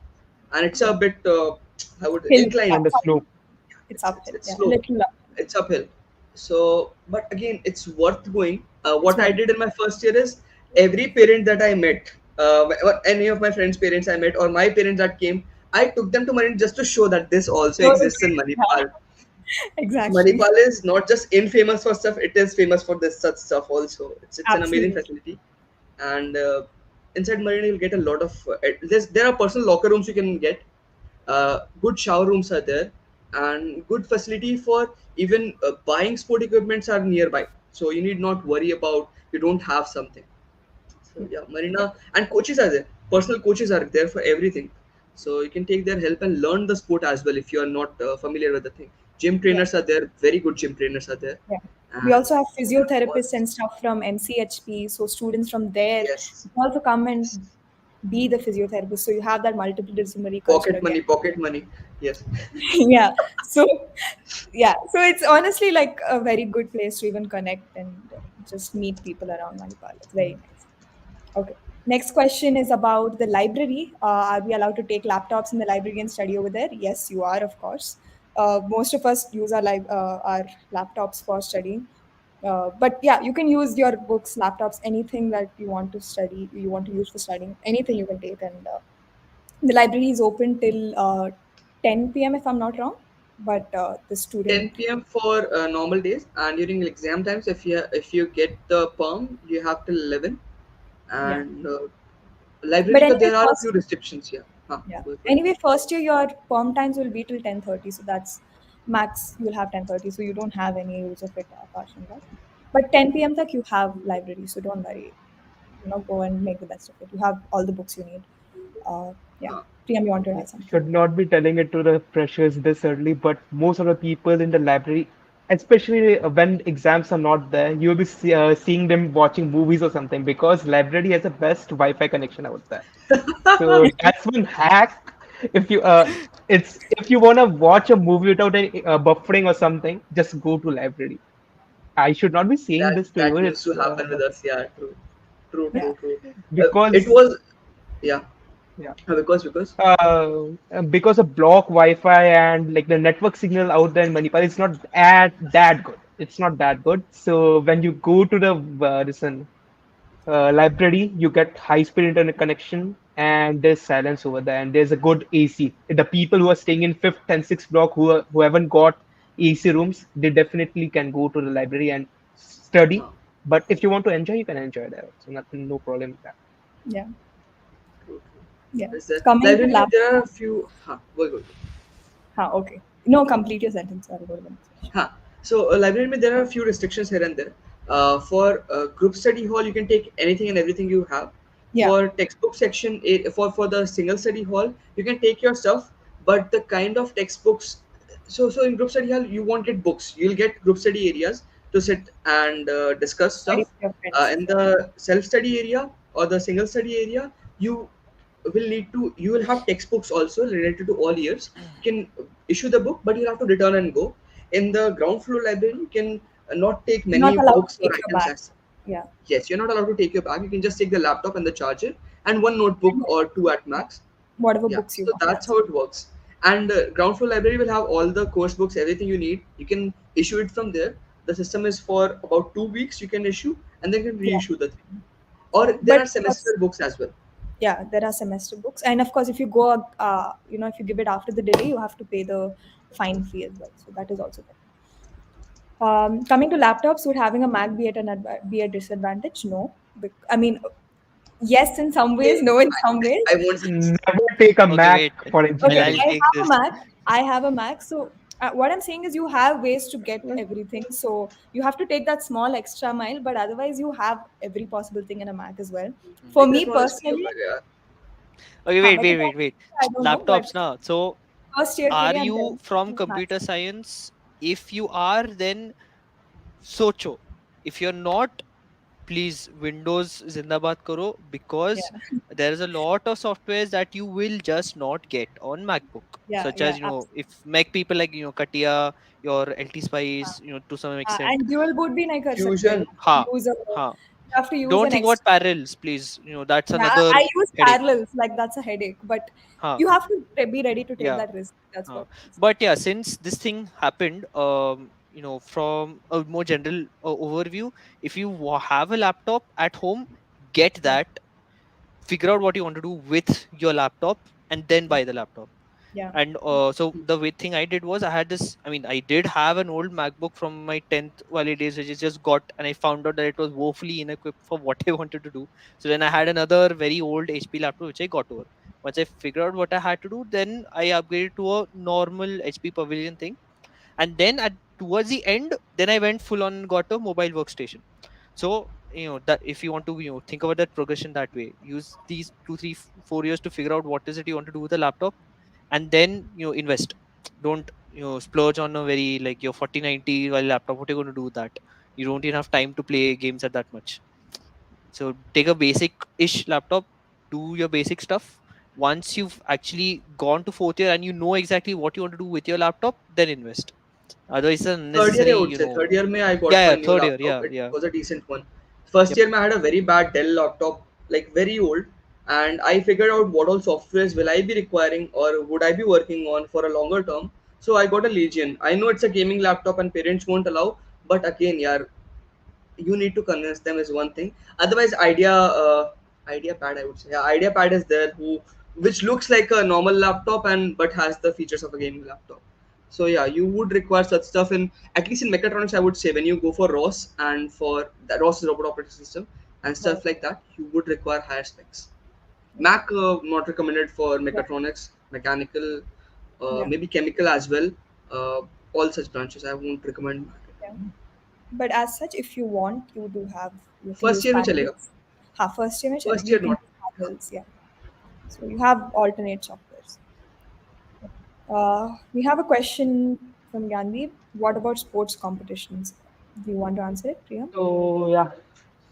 And it's a yeah. bit, I would Hill, inclined. And the slope. it's uphill. It's Yeah, a slow, little up. it's uphill. So but again, it's worth going. It's What I worth. did in my first year is every parent that I met, or any of my friends parents I met, or my parents that came, I took them to Manipal just to show that this also So, exists in Manipal. exactly. Manipal is not just infamous for stuff, it is famous for this such stuff also. It's an amazing Absolutely. facility. And inside Marina you'll get a lot of there are personal locker rooms you can get. Good shower rooms are there, and good facility for even buying sport equipments are nearby, so you need not worry about you don't have something. So yeah, Yeah, Marina, and coaches are there, personal coaches are there for everything, so you can take their help and learn the sport as well if you are not familiar with the thing. Gym yeah, trainers are there, very good gym trainers are there. yeah. We And also have physiotherapists was and stuff from MCHP. So students from there yes, also come and be the physiotherapist. So you have that multidisciplinary culture pocket again. money, pocket money, yes. Yeah. So yeah. So it's honestly like a very good place to even connect and just meet people around Manipal. It's very nice. Okay. Next question is about the library. Are we allowed to take laptops in the library and study over there? Yes, you are, of course. Most of us use our laptops for studying. But yeah, you can use your books, laptops, anything that you want to study, you want to use for studying, anything you can take. And the library is open till 10 p.m. if I'm not wrong. But the 10 student, p.m. for normal days, and during exam times, if you get the perm, you have till 11. yeah. And But library, but anyway, there are a few first restrictions. Yeah, huh, Yeah. go for it. Anyway, first year your perm times will be till 10:30, so that's max. You'll have 10:30, so you don't have any use of it apart from that. But 10 p.m. tak you have library, so don't worry. Go and make the best of it. You have all the books you need. Yeah. Huh. Priyam, you want to add something? Should not be telling it to the freshers this early, but most of the people in the library, especially when exams are not there, you'll be seeing them watching movies or something because library has the best Wi-Fi connection out there. So that's one hack. If you it's if you wanna watch a movie without any buffering or something, just go to library. I should not be saying That this to you. that used It's to happen with us. Yeah, true, true, Yeah. true, true. It because was yeah, yeah. because Because of block Wi-Fi and like the network signal out there in Manipal, it's not that good. It's not that good. So when you go to the library, you get high-speed internet connection and there's silence over there and there's a good AC. The people who are staying in fifth and sixth block who haven't got AC rooms, they definitely can go to the library and study. huh, But if you want to enjoy, you can enjoy there. So nothing, no problem with that. Yeah. true, true. Yeah. Is there Coming to library? lab. There are a few. Huh, go. Okay. No, complete your sentence. I'll go to the next question. Huh. So library, there are a few restrictions here and there. For group study hall, you can take anything and everything you have. Yeah. For textbook section, for the single study hall, you can take your stuff, but the kind of textbooks, so in group study hall you won't get books, you'll get group study areas to sit and discuss Study stuff. with your friends. In Yeah. the self study area or the single study area, you will have textbooks also related to all years. You can issue the book, but you'll have to return and go. In the ground floor library, you can not take You're not many allowed to books or take your items bag. as. Yeah. Yes, you're not allowed to take your bag. You can just take the laptop and the charger and one notebook or two at Yeah. max. Whatever Yeah, books you so want. that's That's how it works. And ground floor library will have all the course books, everything you need. You can issue it from there. The system is for about 2 weeks. You can issue and then you can yeah. reissue the thing. Yeah. Or there But are of course, semester books as well. yeah, there are semester books, and of course, if you go, if you give it after the delay, you have to pay the fine fee as well. So that is also there. Coming to laptops, would having a Mac be be a disadvantage? No. I mean, yes, in some ways, Okay, no, in some I ways. won't say yes. Never take a Okay, wait. Mac for Okay, I'll engineering. I take have a this. Mac. I have a Mac. So what I'm saying is, you have ways to get everything. So you have to take that small extra mile, but otherwise, you have every possible thing in a Mac as well. For me Mechatronics भी personally, होगा क्या? Okay, हाँ, wait, wait, wait, mechatronics, wait. I don't know, but Laptops now. So, first year के are लिए I'm you telling from you, Mac. computer science? If you are, then socho. If you're not, please Windows Zindabad karo, Yeah, because there is a lot of softwares that you will just not get on MacBook. yeah, Such yeah, as, absolutely. if Mac people like, Katia, your LT Spice, to some extent. And dual boot भी नहीं कर सकते. Fusion. You have to Ha, use a, ha. you have to use Don't an think about extra. parallels, please. That's Yeah, another I use headache. parallels. Like that's a headache, but Ha, you have to be ready to take yeah. that risk. That's Uh, what it is. but yeah, since this thing happened, from a more general overview, if you have a laptop at home, get Yeah, that, figure out what you want to do with your laptop, and then yeah, buy the laptop. yeah, And so the way thing I did was, I had this. I mean, I did have an old MacBook from my 10th Wali days, which is just got, and I found out that it was woefully inequipped for what I wanted to do. So then I had another very old HP laptop, which I got over. Once I figured out what I had to do, then I upgraded to a normal HP Pavilion thing, and then towards the end, then I went full on, got a mobile workstation. So that if you want to think about that progression that way, use these 2 3 4 years to figure out what is it you want to do with the laptop, and then invest. Don't splurge on a very, like, your 4090 while laptop. What are you going to do with that? You don't even have time to play games at that much. So take a basic ish laptop, do your basic stuff. Once you've actually gone to fourth year and you know exactly what you want to do with your laptop, then invest. Otherwise it's Third year, unnecessary, I would say. Third year, mein I got yeah, my yeah, new third year, laptop. yeah, It yeah. was a decent one. First Yep. year, I had a very bad Dell laptop, like very old, and I figured out what all softwares will I be requiring or would I be working on for a longer term. So I got a Legion. I know it's a gaming laptop and parents won't allow, but again, yeah, you need to convince them is one thing. Otherwise, idea pad, I would say, yeah, idea pad is there, who which looks like a normal laptop and but has the features of a gaming laptop. So yeah, you would require such stuff in, at least in mechatronics, I would say. When you go for ROS, and for the ROS is robot operating system and right. stuff like that, you would require higher specs. Yeah, Mac, not recommended for yeah, mechatronics, mechanical, yeah, maybe chemical as well. uh, all such branches I won't recommend Mac. yeah. But as such, if you want, you can First use year में चलेगा. parallels. हाँ, first year में First चलेगा. You year can not. use parallels. Yeah. So you have alternate softwares. We have a question from Gandhi. What about sports competitions? Do you want to answer it, Priyam? So yeah,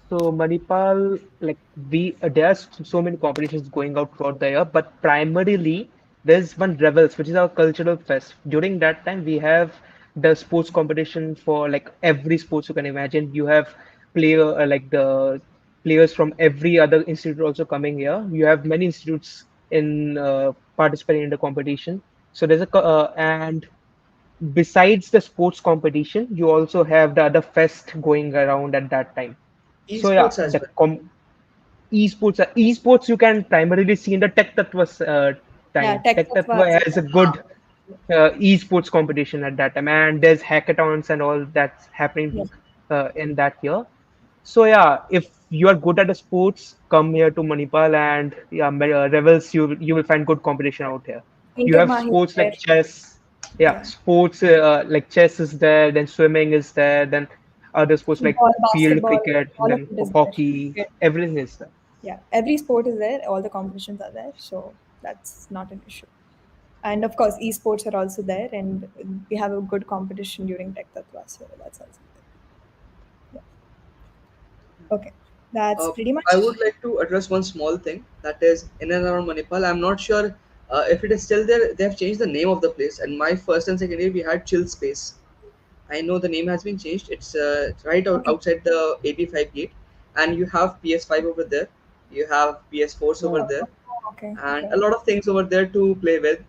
so Manipal, like there's so many competitions going out throughout the year, but primarily there's one Revels, which is our cultural fest. During that time, we have the sports competition for like every sports you can imagine. You have like the players from every other institute also coming here. You have many institutes in participating in the competition. So there's and besides the sports competition, you also have the other fest going around at that time. So yeah, Esports as the well. esports you can primarily see in the Tech Tattva's Yeah, time. tech Tech tattva as Tattva has a well. good esports competition at that time, and there's hackathons and all that's Yeah, happening in that year. So yeah, if you are good at the sports, come here to Manipal, and yeah, Revels, you will find good competition out here. You Inter have Mahi is sports like there. chess. Yeah, Yeah, sports like chess is there, then swimming is there, then other sports like football, field basketball, cricket, all of then it is there. hockey, Cricket. everything is there. Yeah, every sport is there, all the competitions are there, so that's not an issue. And of course, esports are also there, and we have a good competition during Tech Tattva, so that's also there. Yeah. Okay, that's Uh, pretty I much. would like to address one small thing that is in and around Manipal. I'm not sure if it is still there. They have changed the name of the place. And my first and second year, we had Chill Space. I know the name has been changed. It's right Okay. outside the AB5 gate, and you have PS5 over there. You have PS4s over Oh, there, Okay. and a Okay. lot of things over there to play with.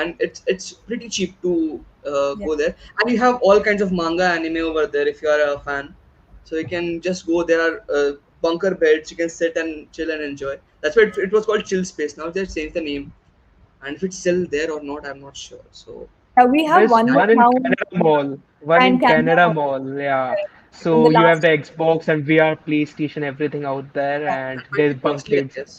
And it's pretty cheap to Yeah. go there, and you have all kinds of manga anime over there if you are a fan. So you can just go. There are bunker beds. You can sit and chill and enjoy. That's why it was called Chill Space. Now they changed the name, and if it's still there or not, I'm not sure. So We have there's one that more one in now Canada Mall. One and in Canada Canada Mall, yeah. in the So you have last. the Xbox and VR, PlayStation, everything out there, and that might there's be bunk costly, I beds. guess.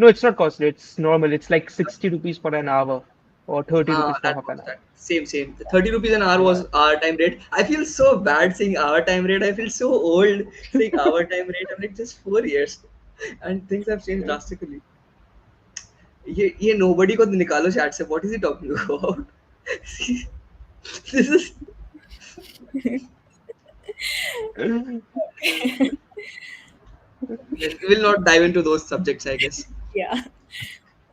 No, it's not costly. It's normal. It's like 60 rupees for an hour or 30 Ah, rupees for that half an was hour. that. Same, same. 30 rupees an hour Yeah. was our time rate. I feel so bad saying our time rate. I feel so old saying our time rate. I'm like just 4 years, and things have changed Yeah. drastically. ये nobody को निकालो chat से. What is he talking about? This is we'll not dive into those subjects, I guess. Yeah.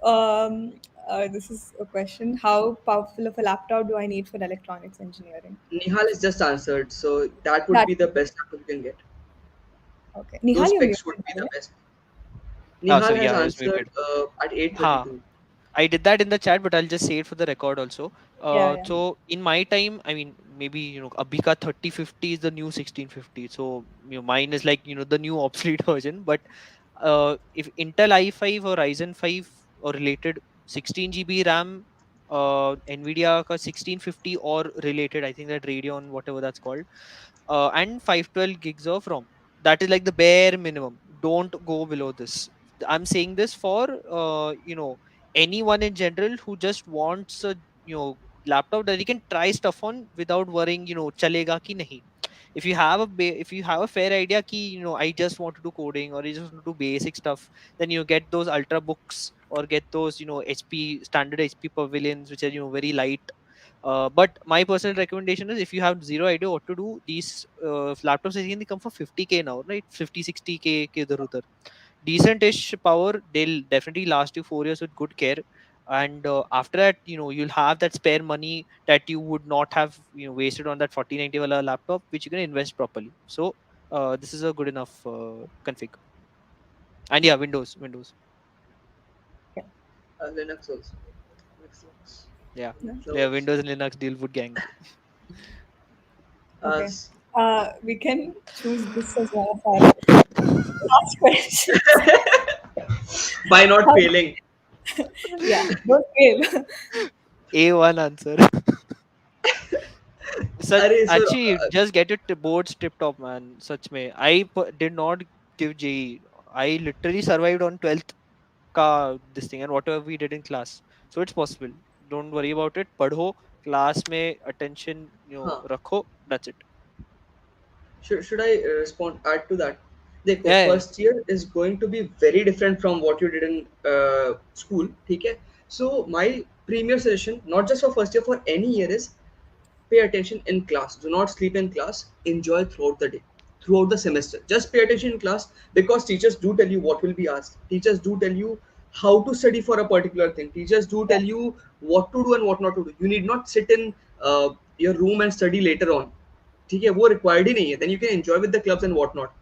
Um, this is a question. How powerful of a laptop do I need for electronics engineering? Nihal is just answered, so that would That be the best laptop you can get. okay. Nihal, Those you're specs muted, would by be the the way. best. Oh, Nihal sorry, has yeah, I was answered muted. at Ha, 8:32. I did that in the chat, but I'll just say it for the record also. Yeah, yeah. So in my time, I mean, maybe Abhika 3050 is the new 1650. So mine is like the new obsolete version. But if Intel i5 or Ryzen 5 or related 16 GB RAM, Nvidia ka 1650 or related, I think that Radeon whatever that's called, and 512 gigs of ROM. That is like the bare minimum. Don't go below this. I'm saying this for anyone in general who just wants a laptop that he can try stuff on without worrying chalega ki nahi. If you have if you have a fair idea ki I just want to do coding or I just want to do basic stuff, then you get those ultra books or get those HP standard HP pavilions which are very light. But my personal recommendation is if you have zero idea what to do, these laptops again they come for 50K now, right? 50, 60K ke idhar udhar. Decent-ish power, they'll definitely last you 4 years with good care. And after that, you'll have that spare money that you would not have wasted on that 4090 wala laptop, which you can invest properly. So this is a good enough config. And yeah, Windows. Yeah. Linux also. Linux. Yeah, Yeah. yeah, Windows. Windows and Linux deal with gang. Okay. S- We can choose this as one of our last questions. by not failing. Yeah, don't fail. A1 answer. Such Arey, so actually just get it to boards tip top, man. Such may did not give JE. I literally survived on 12th ka this thing and whatever we did in class. So it's possible. Don't worry about it. Padho, class में attention huh. रखो. That's it. Should I respond add to that? देखो, Yeah, yeah. first year is going to be very different from what you did in school. ठीक है? So my premier suggestion, not just for first year, for any year is pay attention in class. Do not sleep in class. Enjoy throughout the day, throughout the semester. Just pay attention in class because teachers do tell you what will be asked. Teachers do tell you how to study for a particular thing. Teachers do Yeah, tell you what to do and what not to do. You need not sit in your room and study later on. ठीक है, वो required ही नहीं है. Then you can enjoy with the clubs and what not.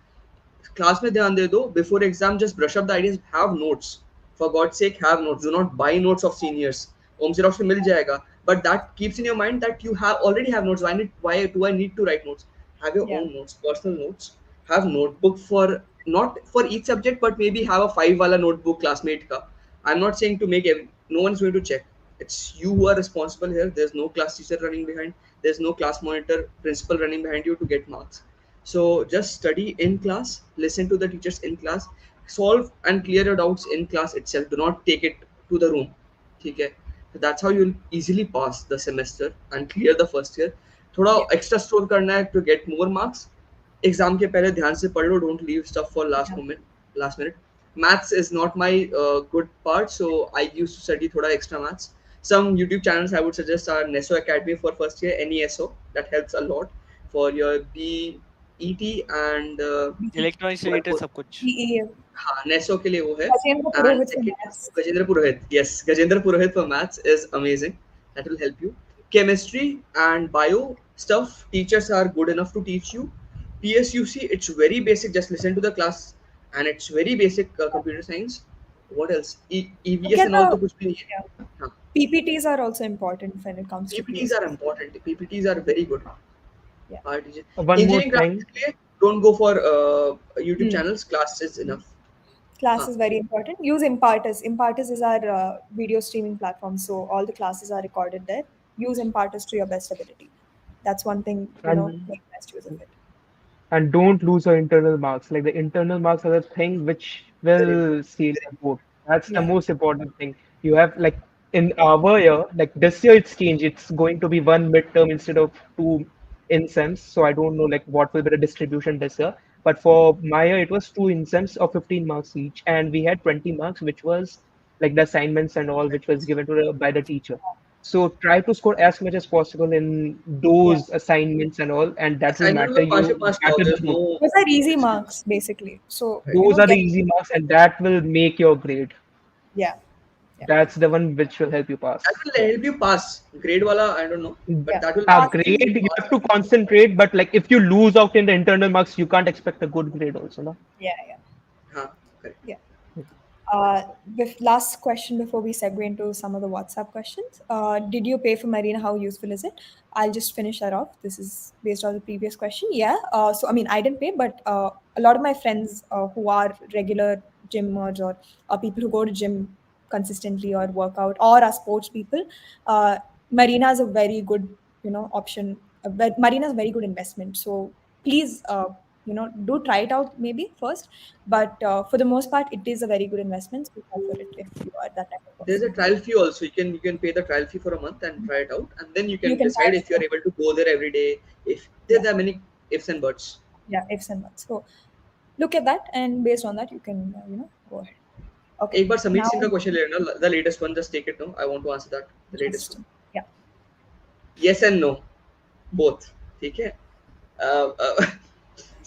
Class में ध्यान दे दो. Before exam just brush up the ideas. Have notes. For God's sake, have notes. Do not buy notes of seniors. Home Xerox में मिल जाएगा. But that keeps in your mind that you have already have notes. Why do I need to write notes? Have your yeah, own notes, personal notes. Have notebook for not for each subject, but maybe have a five wala notebook classmate ka. I'm not saying to make no one's going to check. It's you who are responsible here. There's no class teacher running behind. There's no class monitor, principal running behind you to get marks. So just study in class, listen to the teachers in class, solve and clear your doubts in class itself. Do not take it to the room. ठीक है? So that's how you'll easily pass the semester and clear the first year. थोड़ा yeah, extra store करना है to get more marks. Exam के पहले ध्यान से पढ़ लो. Don't leave stuff for last yeah. moment. last minute. Maths is not my good part, so I used to study thoda extra maths. Some YouTube channels I would suggest are NESO Academy for first year, NESO. That helps a lot for your BET and Electronics one related more. सब कुछ. PE, हाँ नेसो के लिए वो है. Gajendra And Purohit for second is maths. Gajendra Purohit. Yes, Gajendra Purohit for maths is amazing. That will help you. Chemistry and bio stuff, teachers are good enough to teach you. PSUC, it's very basic. Just listen to the class, and it's very basic computer science. What else? Look EVS at and all the तो कुछ भी नहीं है. yeah. हाँ. PPTs are also important when it comes to PPTs are PS. important. PPTs are very good. Yeah. One more Engineering classes thing. के लिए don't go for YouTube Hmm. channels. Class is enough. Class हाँ. is very important. Use Impartus. Impartus is our video streaming platform, so all the classes are recorded there. Use Impartus to your best ability. That's one thing, And make best use of it. and don't lose your internal marks. Like the internal marks are the thing which Very will important. seal Very your board. That's the Yeah, most important thing. You have like in our year, like this year it's changed. It's going to be one midterm instead of two in SEMs. So I don't know like what will be the distribution this year. But for my year, it was two in SEMs of 15 marks each, and we had 20 marks, which was like the assignments and all, which was given to by the teacher. So try to score as much as possible in yeah. those assignments and all, and that will Assignment matter में पाँच you पाँच का हो. matter the There's most. no Those are easy excuse. marks, basically. So, Right. Those are the get easy marks, and that will make your grade. yeah, yeah, That's the one which will help you That pass. will help you pass. Grade wala, I don't know, but yeah. that will Passing, help Grade, you you pass. have to concentrate, but like if you lose out in the internal marks, you can't expect a good grade also, no? yeah, yeah, हाँ, correct. yeah. With last question before we segue into some of the WhatsApp questions. Did you pay for Marina? How useful is it? I'll just finish that off. This is based on the previous question. Yeah. So, I mean, I didn't pay, but a lot of my friends who are regular gymmers or people who go to gym consistently or work out or are sports people, Marina is a very good, option. Marina is a very good investment. So please, do try it out maybe first, but for the most part, it is a very good investment. So go for it if you are that type of There's a person. trial fee also. You can pay the trial fee for a month and try it out, and then you You can can try decide it if you are for able to go there every day. If yeah, there are many ifs and buts. yeah, ifs and buts. So look at that, and based on that, you can go ahead. Okay, एक बार Sameer now Singh का question ले लेना. The latest one, just take it now. I want to answer that. The latest just one. yeah, Yes and no, both. ठीक है. Uh,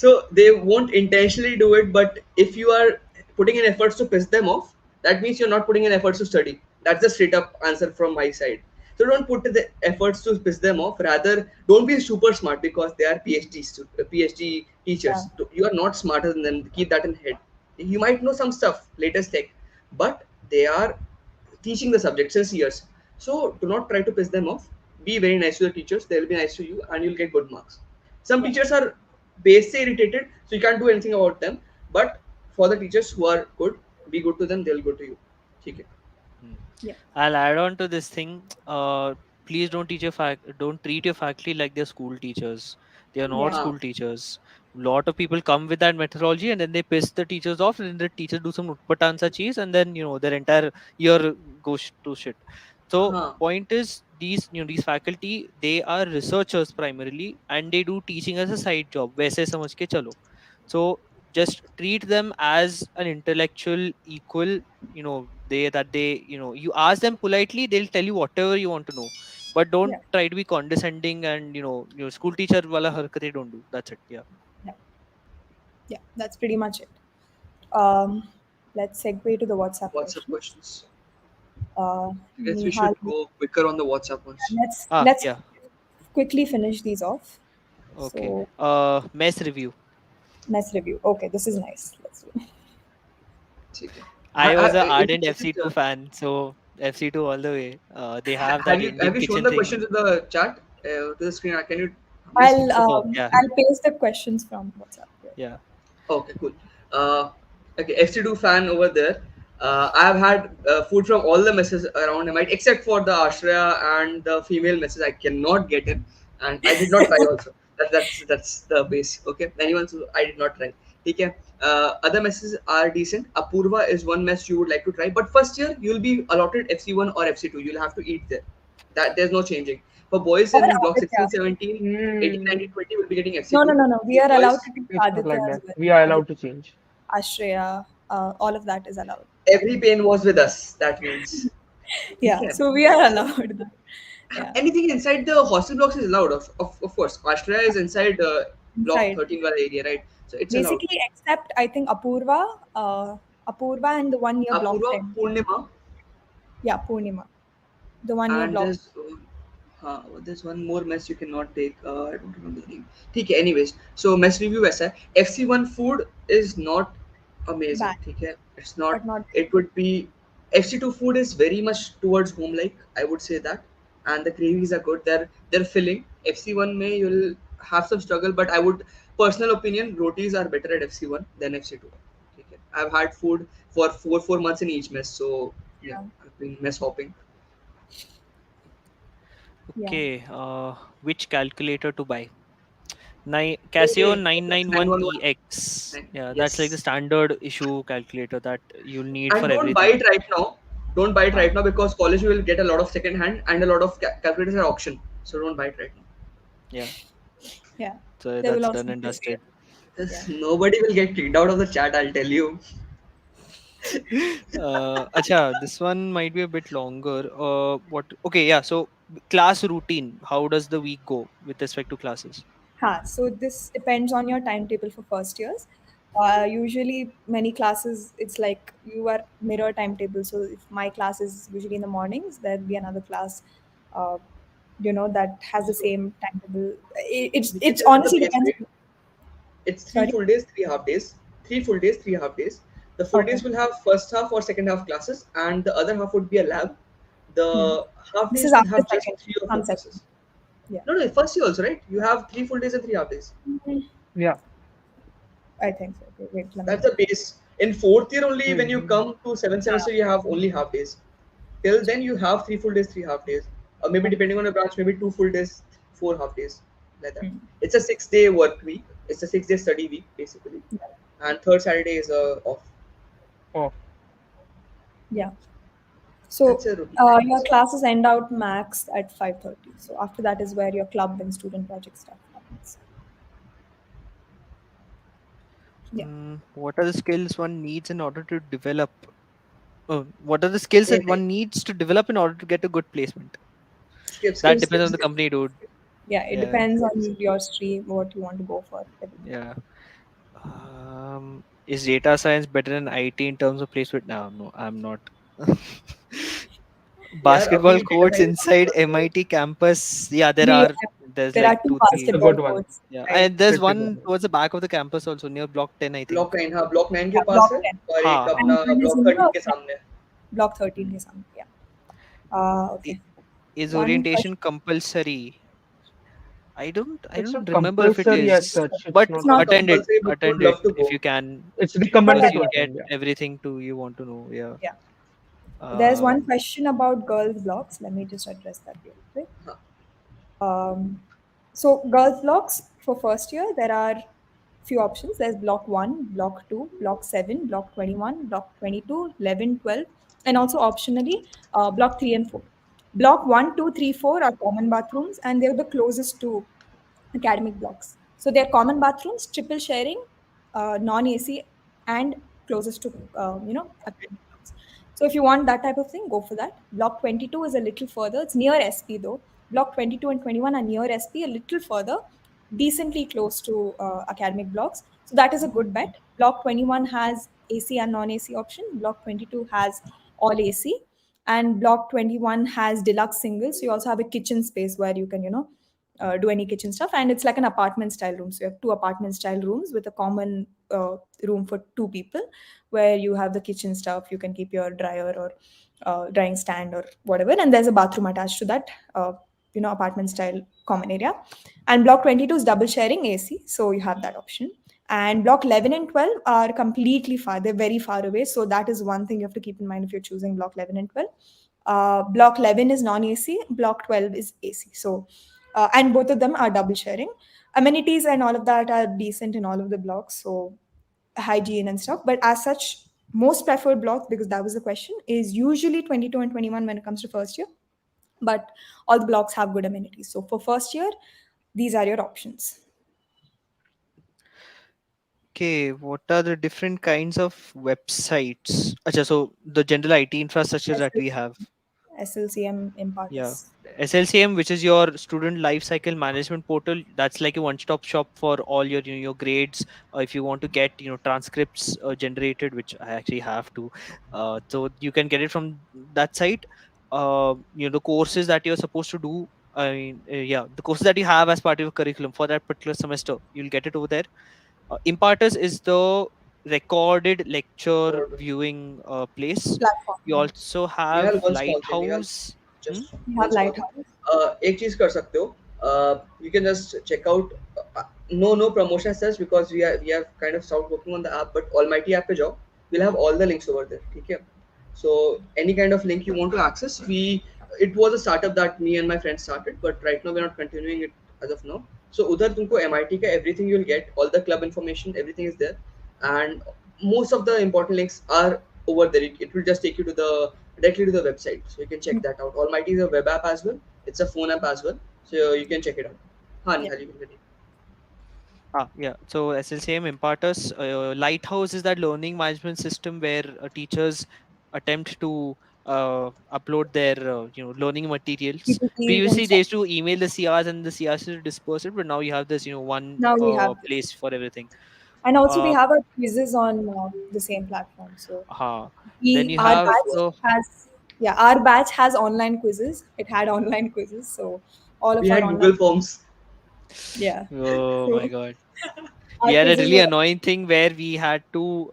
so they won't intentionally do it, but if you are putting in efforts to piss them off, that means you're not putting in efforts to study. That's the straight up answer from my side. So don't put the efforts to piss them off. Rather, don't be super smart because they are PhD yeah, teachers. You are not smarter than them. Keep that in head. You might know some stuff, latest tech, but they are teaching the subject since years. So do not try to piss them off. Be very nice to the teachers. They will be nice to you, and you'll get good marks. Some yeah, teachers are base se irritated, so you can't do anything about them. But for the teachers who are good, be good to them. They'll go to you. ठीक है. Hmm. yeah, I'll add on to this thing. Please don't treat your faculty like they're school teachers. They are not yeah, हाँ. school teachers. Lot of people come with that methodology and then they piss the teachers off, and then the teachers do some utpatansa cheese, and then their entire year goes to shit. So हाँ. point is, these faculty, they are researchers primarily, and they do teaching as a side job. वैसे समझ के चलो. So just treat them as an intellectual equal. You ask them politely, they'll tell you whatever you want to know, but don't yeah, try to be condescending, and school teacher wala harkate don't do. That's it. Yeah. yeah, yeah. That's pretty much it. Um, let's segue to the WhatsApp WhatsApp questions. questions. I guess we Nihal, should go quicker on the WhatsApp ones. let's Yeah. quickly finish these off. Okay. So Mess review. mess review. Okay, this is nice. Let's do. ठीक है. I was a If you ardent check it, FC2 fan, so FC2 all the way. They have that have Indian you shown kitchen the thing. questions in the chat to the screen? Can you please show? Oh yeah. I'll paste the questions from WhatsApp. Here. Yeah. Okay, cool. Okay, FC2 fan over there. I've had food from all the messes around him, right? Except for the Ashraya and the female messes. I cannot get it, and I did not try also. That's the base. Okay, anyone, so I did not try. Okay. Other messes are decent. Apurva is one mess you would like to try, but first year you'll be allotted FC1 or FC2. You'll have to eat there. That there's no changing. For boys Or in block Aditya. 16, 17, 18, Mm, 19, 20 will be getting No, no, FC2. no, no. We For are allowed boys, to do it's not Aditya like as that. well. We are allowed Aditya, to change. Ashreya. all of that is allowed. Every pain was with us. That means. Yeah, Okay. so we are allowed that. Yeah, Anything inside the hostel blocks is allowed. Of course, Ashtra is inside block inside. 13 wala area, right? So it's allowed. Basically, except I think Apurva and the one near Block Apurva, 10. Purnima, Yeah, Purnima, the one near and Block. there's one more mess you cannot take. I don't remember the name. Okay, anyways, so mess review ऐसा है. FC1 food is not amazing. Bad, ठीक है, it's not. but not. It would be FC2 food is very much towards home like. I would say that, and the gravies are good. They're filling. FC1 may you'll have some struggle, but I would personal opinion rotis are better at FC1 than FC2. Okay, I've had food for four months in each mess, so yeah, Yeah, I've been mess hopping. yeah. Okay, which calculator to buy? Casio Okay, that's 911. 991EX. Yeah, that's like the Yes. standard issue calculator that you need And for don't buy everything. it right now. Don't buy it Uh, right now because college will get a lot of second hand and a lot of calculators at auction. So don't buy it right now. yeah, Yeah. so There will that's also done be and a sale. dusted. Yeah. This, nobody will get kicked out of the chat, I'll tell you. Acha, this one might be a bit longer. What? Okay, yeah. So class routine. How does the week go with respect to classes? So this depends on your timetable for first years. Usually, many classes, it's like you are mirror timetable. So if my class is usually in the mornings, there'll be another class, uh, that has the So same timetable. It's depends on the honestly base depends. rate. It's three Sorry. full days, 3 half days. 3 full days, 3 half days. The full Okay. days will have first half or second half classes, and the other half would be a lab. Hmm. The half This is days will after have just second. three or four From second. classes. Yeah. No, no, first year also, right? You have 3 full days and 3 half days. Mhm. Yeah. I think so. Okay, wait, let me That's check. the base. In fourth year only, when you Mhm. come to seventh Ah, semester, you have only half days. Till then, you have 3 full days, 3 half days, or maybe okay. depending on the branch, maybe 2 full days, 4 half days, like that. Hmm. It's a 6 day work week. It's a 6 day study week basically, and third Saturday is off. Oh, Yeah. That's So a routine, I your guess. classes end out max at 5:30. So after that is where your club and student project stuff happens. Yeah. What are the skills one needs in order to develop? What are the skills that Anything. one needs to develop in order to get a good placement? Skip, That skip, Skills, skip, depends on skills, the skip, skills, company, skills, dude. skills. Yeah, it Yeah, depends skip, on skip. your stream, what you want to go for, everything. yeah. Is data science better than IT in terms of placement? No, no, I'm not. Yeah, Basketball abhi data courts science inside was good. MIT campus. Yeah, there We are. have, There's there are like two two, it's a three. basketball good one. courts, Yeah, right? and there's Pretty good one one. towards the back of the campus also near block 10, I think. Block 9, हाँ block 9 के Yeah, पास block है 10. और एक Ha ha. अपना And one is block in 13 the के सामने है. block 13 Hmm. ke samne. Yeah. I- Okay. Is One orientation question. compulsory? I It's don't not remember if it compulsory as is, such. It's but It's not not Not attend it. compulsory, but would Attend it love to if go. you can, it's because recommended to you'll compulsory. get attend. Yeah. everything to you want to know. Yeah. Yeah. There's one Um, question about girls' blocks. Let me just address that real quick. हाँ. Um, so girls blocks for first year, there are few options. There's block 1, block 2, block 7, block 21, block 22, 11, 12, and also optionally block 3 and 4. Block 1, 2, 3, 4 are common bathrooms and they're the closest to academic blocks. So they're common bathrooms, triple sharing, non-AC, and closest to academic blocks. So if you want that type of thing, go for that. Block 22 is a little further. It's near SP though. Block 22 and 21 are near SP, a little further, decently close to academic blocks. So that is a good bet. Block 21 has AC and non-AC option. Block 22 has all AC, and block 21 has deluxe singles. So you also have a kitchen space where you can do any kitchen stuff, and it's like an apartment style room. So you have two apartment style rooms with a common room for two people, where you have the kitchen stuff. You can keep your dryer or drying stand or whatever, and there's a bathroom attached to that apartment style common area. And block 22 is double sharing AC, so you have that option. And block 11 and 12 are completely far, they're very far away, so that is one thing you have to keep in mind if you're choosing block 11 and 12. Block 11 is non-AC, block 12 is AC. So and both of them are double sharing. Amenities and all of that are decent in all of the blocks, so hygiene and stuff. But as such, most preferred blocks, because that was the question, is usually 22 and 21 when it comes to first year. But all the blocks have good amenities. So for first year, these are your options. Okay, what are the different kinds of websites? Acha, so the general IT infrastructure that we have. SLCM Yeah. imparters. SLCM, which is your student life cycle management portal, that's like a one-stop shop for all your your grades. If you want to get transcripts generated, which I actually have to, so you can get it from that site. The courses that you're supposed to do. I mean, yeah, the courses that you have as part of your curriculum for that particular semester, you'll get it over there. Imparters is the recorded lecture Or viewing place. Platform. You Yeah. also Nihal, have one small thing, Nihal. Lighthouse. Hmm? Just We have one small thing. Lighthouse. एक चीज कर सकते हो. You can just check out. No promotion as such because we have kind of stopped working on the app. But Almighty app पे जाओ. We'll have all the links over there. ठीक है? So any kind of link you want to access, it was a startup that me and my friends started, but right now we're not continuing it as of now. So उधर तुमको MIT का everything you'll get, all the club information, everything is there, and most of the important links are over there. It will just take you to the directly to the website, so you can check that out. Almighty is a web app as well. It's a phone app as well, so you can check it out. हाँ Yeah. Nihal, you can continue. Yeah. So SLCM Imparters, Lighthouse is that learning management system where teachers attempt to upload their learning materials. PPTs and Previously, they stuff. used to email the CRs and the CRs to disperse it, but now you have this one Now we have this. place for everything. And also we Uh, have our quizzes on the same platform. So uh, then we you our That have is batch what the has yeah, our batch has online quizzes. It had online quizzes. So all we of our had online Google Forms. yeah. oh my So god. We our had a quizzes really were annoying thing where we had to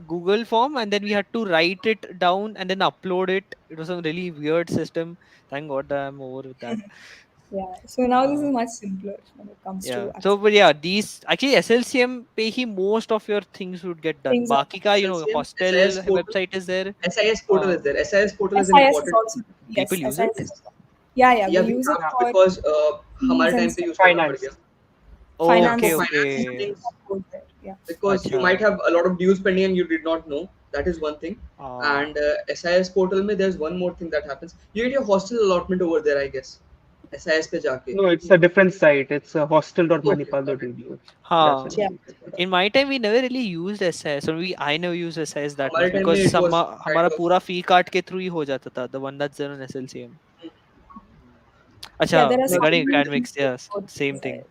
Google form, and then we had to write it down and then upload it. It was a really weird system. Thank god that I'm over with that. yeah. So now this uh, is much simpler when it comes yeah, to so access but yeah, these actually SLCM pay he most of your things would get done. things Baki ka SLCM, hostel SIS portal, website is there. SIS portal uh, is there. SIS portal is an SIS is important. also People yes, use it. SIS is Yes. yeah, yeah. We Yeah, we use it have Yeah, for because fees हमारे and time पे stuff. use करना पड़ finance. गया. Yeah, for Okay, Finance finance okay. things, goes there. Yeah. because you might Acha. have a lot of dues pending and you did not know. That is one thing. uh, And SIS portal में there's one more thing that happens. You get your hostel allotment over there, I guess. SIS पे जाके. No, it's a different site. It's a Okay, got it. hostel.manipal.edu. That's a huh. Yeah. different site. In my time we never really used SIS, or I never used SIS that हमारे much time में because it was हमारा kind of. पूरा fee card के through ही हो जाता था, the one that's there on SLCM. Yeah, Acha, there are No, some regarding things academics, that yes, go same thing. inside.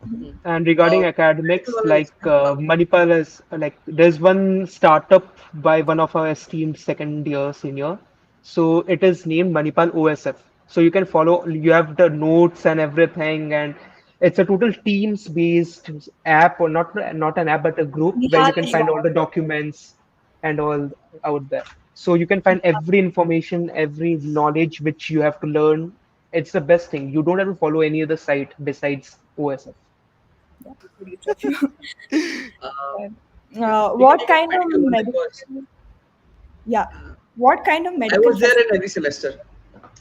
Mhm. and regarding Technical academics, knowledge. like Manipal is like there's one startup by one of our esteemed second year senior. So it is named Manipal OSF. So you can follow, you have the notes and everything, and it's a total teams based app, or not an app, but a group where you Nihal can is find one all of the them. documents and all out there. So you can find every information, every knowledge which you have to learn. It's the best thing. You don't have to follow any other site besides OSF. Yeah, for each of you. Uh, yeah, we can What take up kind of medical one because medical? Yeah. uh, What kind of I medical was there in facility? every semester.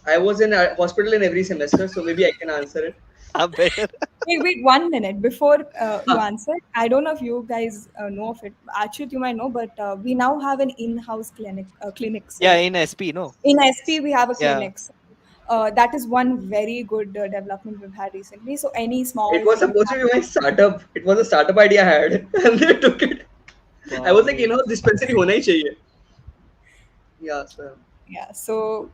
I was in a hospital in every semester, so maybe I can answer it. Ah, better. Wait, 1 minute before you Huh. answer. I don't know if you guys know of it. Actually, you might know, but we now have an in-house clinic. Yeah, So in SP, no. in SP, we have a Yeah. clinic. So, that is one very good development we've had recently. So any It small was thing, supposed to be my startup. It was a startup idea I had, and they took it. I was like, Babre. dispensary होना ही चाहिए. Yeah, so yeah. So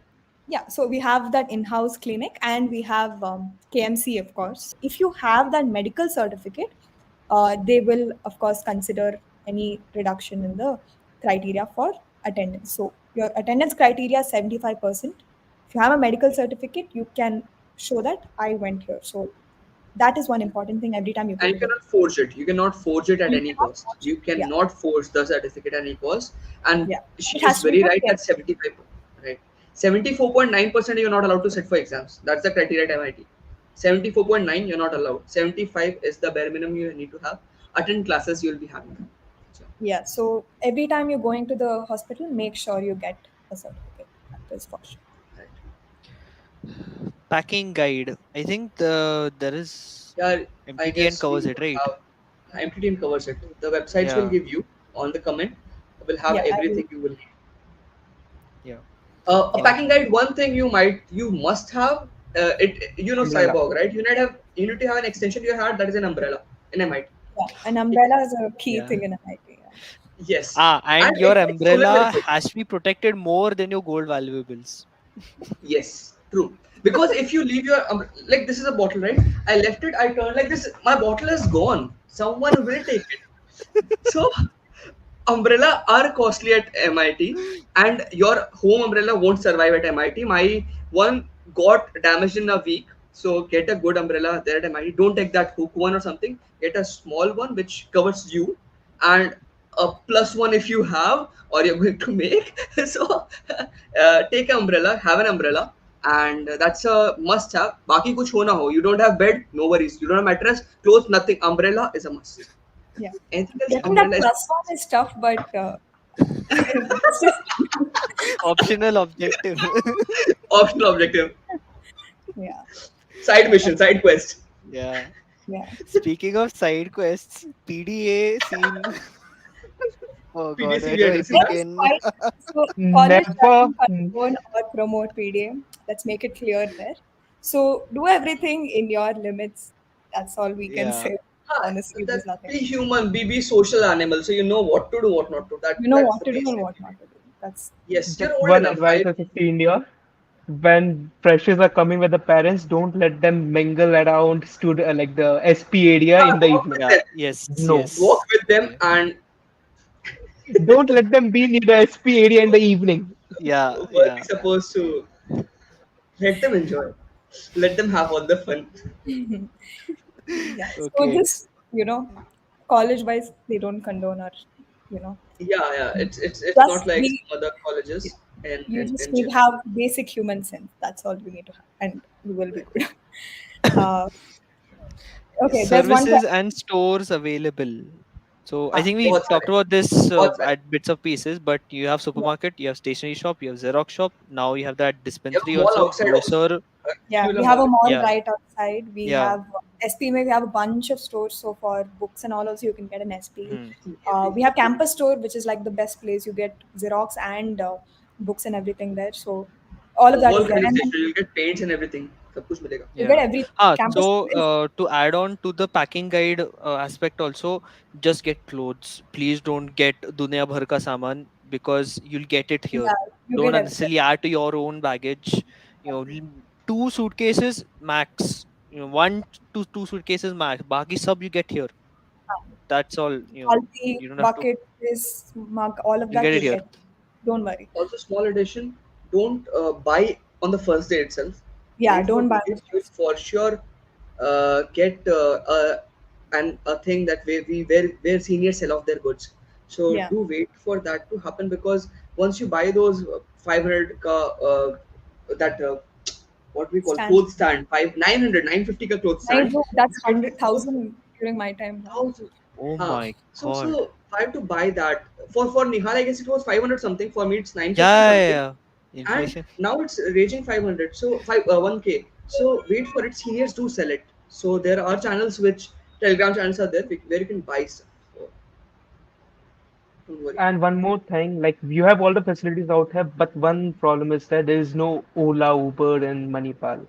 yeah, so we have that in-house clinic, and we have KMC, of course. If you have that medical certificate, they will of course consider any reduction in the criteria for attendance. So your attendance criteria is 75%. If you have a medical certificate, you can show that I went here. So that is one important thing every time you go and to you the cannot forge it. You cannot forge it at you any cannot cost. watch. You Yeah, cannot forge the certificate at any cost. And yeah. she It is has to be very from right that KMC. 75, right? 74.9% you're not allowed to sit for exams. That's the criteria at MIT. 74.9 you're not allowed. 75 is the bare minimum you need to have. Attend classes you'll be having. So, Yeah, so every time you're going to the hospital, make sure you get a certificate. That is for sure. right. Packing guide. I think there is Yeah, I MTTN guess we covers it, would right? have MT covers it. The websites will Yeah, give you on the comment will have Yeah, I will. everything you will need. yeah. A Yeah, packing guide. One thing you must have it. Umbrella. Cyborg, right? You need to have an extension you had that is an umbrella in MIT. Yeah, an umbrella is a key Yeah. thing in MIT. Yeah. Yes, And and your it's truly umbrella helpful. has to be protected more than your gold valuables. Yes, true. Because if you leave your like this is a bottle, right? I left it. I turned like this. My bottle is gone. Someone will take it. So umbrella are costly at MIT, and your home umbrella won't survive at MIT. My one got damaged in a week. So get a good umbrella there at MIT. Don't take that hook one or something. Get a small one which covers you, and a plus one if you have or you're going to make. So take an umbrella, have an umbrella, and that's a must have. Baki kuch ho na ho. You don't have bed, no worries. You don't have mattress, clothes, nothing. Umbrella is a must. Yeah. Anything else? Getting that Umbrella is plus one is tough, but it's just Optional objective. optional objective. yeah, Side mission, side quest. Yeah. yeah. Speaking of side quests, PDA scene. Oh god, PDC where we do had I to see that. Let's begin? find so college Never. doesn't condone or promote PDA. Let's make it clear there. So do everything in your limits. That's all we can Yeah. say. Ah, Honestly, that there's nothing. be human, be social animal, so you know what to do, what not to. You know That's what the to do and basic. what not to do. That's Yes, you're Just old one enough. advice I as a senior. When freshers are coming with the parents, don't let them mingle around like the SP area in the walk with evening. Yeah. them. Yes. No. Walk Yes. with them Yeah. and Don't let them be near the SP area in the evening. Yeah. work Yeah. is supposed to let them enjoy. Let them have all the fun. yeah. So Okay. just college wise, they don't condone or you know. Yeah, yeah. It's not Just like be some other colleges in you just in need to general. have basic human sense. That's all you need to have, and you will be good. Uh, okay, there's one Services question. and stores available. So I Ah, think we बहुत talked सारे about this बहुत सारे. at bits of pieces, but you have yeah, supermarket, you have stationery shop, you have Xerox shop. Now you have that You have dispensary a mall also, outside also. grocer. yeah. Actually, a We have mall. a mall Yeah, right outside. We yeah. have SP. We have a bunch of stores. So for books and all, also you can get an SP. Hmm. We have campus store, which is like the best place. You get Xerox and books and everything there. So all of that Whole is there, police and then station, you'll get paints and everything. सब कुछ मिलेगा. you get Yeah. every campus So store is to add on to the packing guide aspect also, just get clothes. Please don't get dunya bhar ka saman because you'll get it here. yeah. You Don't get everything. unnecessarily add to your own baggage. Two suitcases max. One to two suitcases max. Baki sab you get here. That's all. Haldi, You don't have to. bucket, this mug, all of You'll that get it you'll here. get. Don't worry. Also, small addition: don't buy on the first day itself. Yeah, Wait for don't buy on 2 days. the You'll first. for sure get a thing that where seniors sell off their goods. So Yeah, do wait for that to happen because once you buy those 500 that what we call stand. clothes stand 950 ka clothes I stand. know that's You get 100,000 during my time. Yeah. thousand. Oh Huh. my god. So if I have to buy that for Nihal, I guess it was 500 something. For me, it's 950 Yeah, yeah, something, yeah. and Inflation. now it's raging 500. So 1K. So wait for it. Seniors do sell it. So there are channels which Telegram channels are there where you can buy stuff. So don't worry. And one more thing, like you have all the facilities out here, but one problem is that there is no Ola, Uber, and Manipal.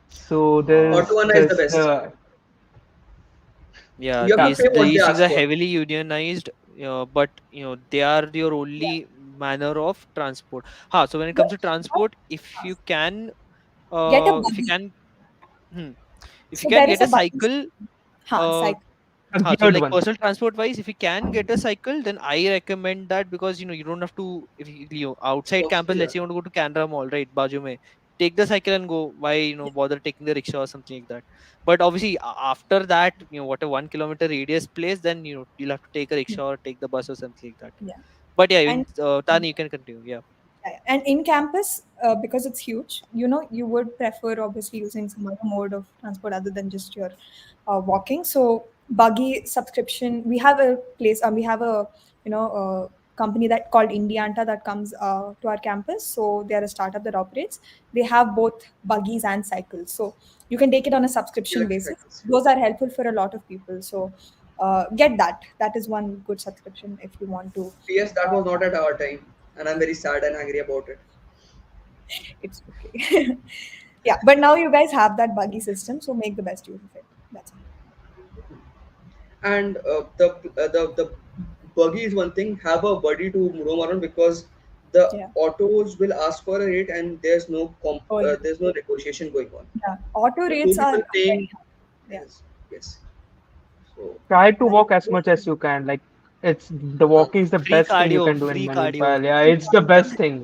So Oh, there's Auto is the this best. yeah, You have to yeah. pay what they these things ask are for. heavily unionized, but they are your Yeah. only manner of transport. So when it comes But to transport, get a if you buggy. can, hmm, if you So can there is get a a buggy. cycle, uh, Cycle. A so geared like one. personal transport wise, if you can get a cycle, then I recommend that because you don't have to. If outside campus, Costly, yeah. let's say you want to go to Canara Mall, right, Baju mein, take the cycle and go. Why bother taking the rickshaw or something like that? But obviously after that, what a 1 kilometer radius place, then you'll have to take a rickshaw or take the bus or something like that. Yeah. But yeah, in And Tani, you can continue. Yeah. yeah, and in campus, because it's huge, you would prefer obviously using some other mode of transport other than just your walking. So buggy subscription, we have a place, we have a company that called Indianta that comes to our campus. So they are a startup that operates. They have both buggies and cycles, so you can take it on a subscription Electric basis. cycles. Those are helpful for a lot of people. So get that. That is one good subscription if you want to. Yes, that Uh, was not at our time, and I'm very sad and angry about it. it's okay. Yeah, but now you guys have that buggy system, so make the best use of it. That's all. and the buggy is one thing. Have a buddy to roam around, because the Yeah. autos will ask for a rate and Oh, yeah. there's no negotiation going on. Yeah. Auto The two rates are people very paying. high. Yeah. Yes, yes. So Try to That is walk as very much as you can. Like it's the uh, walking is the Free best thing you cardio, can do in free cardio. Manipal. Yeah, it's the best thing.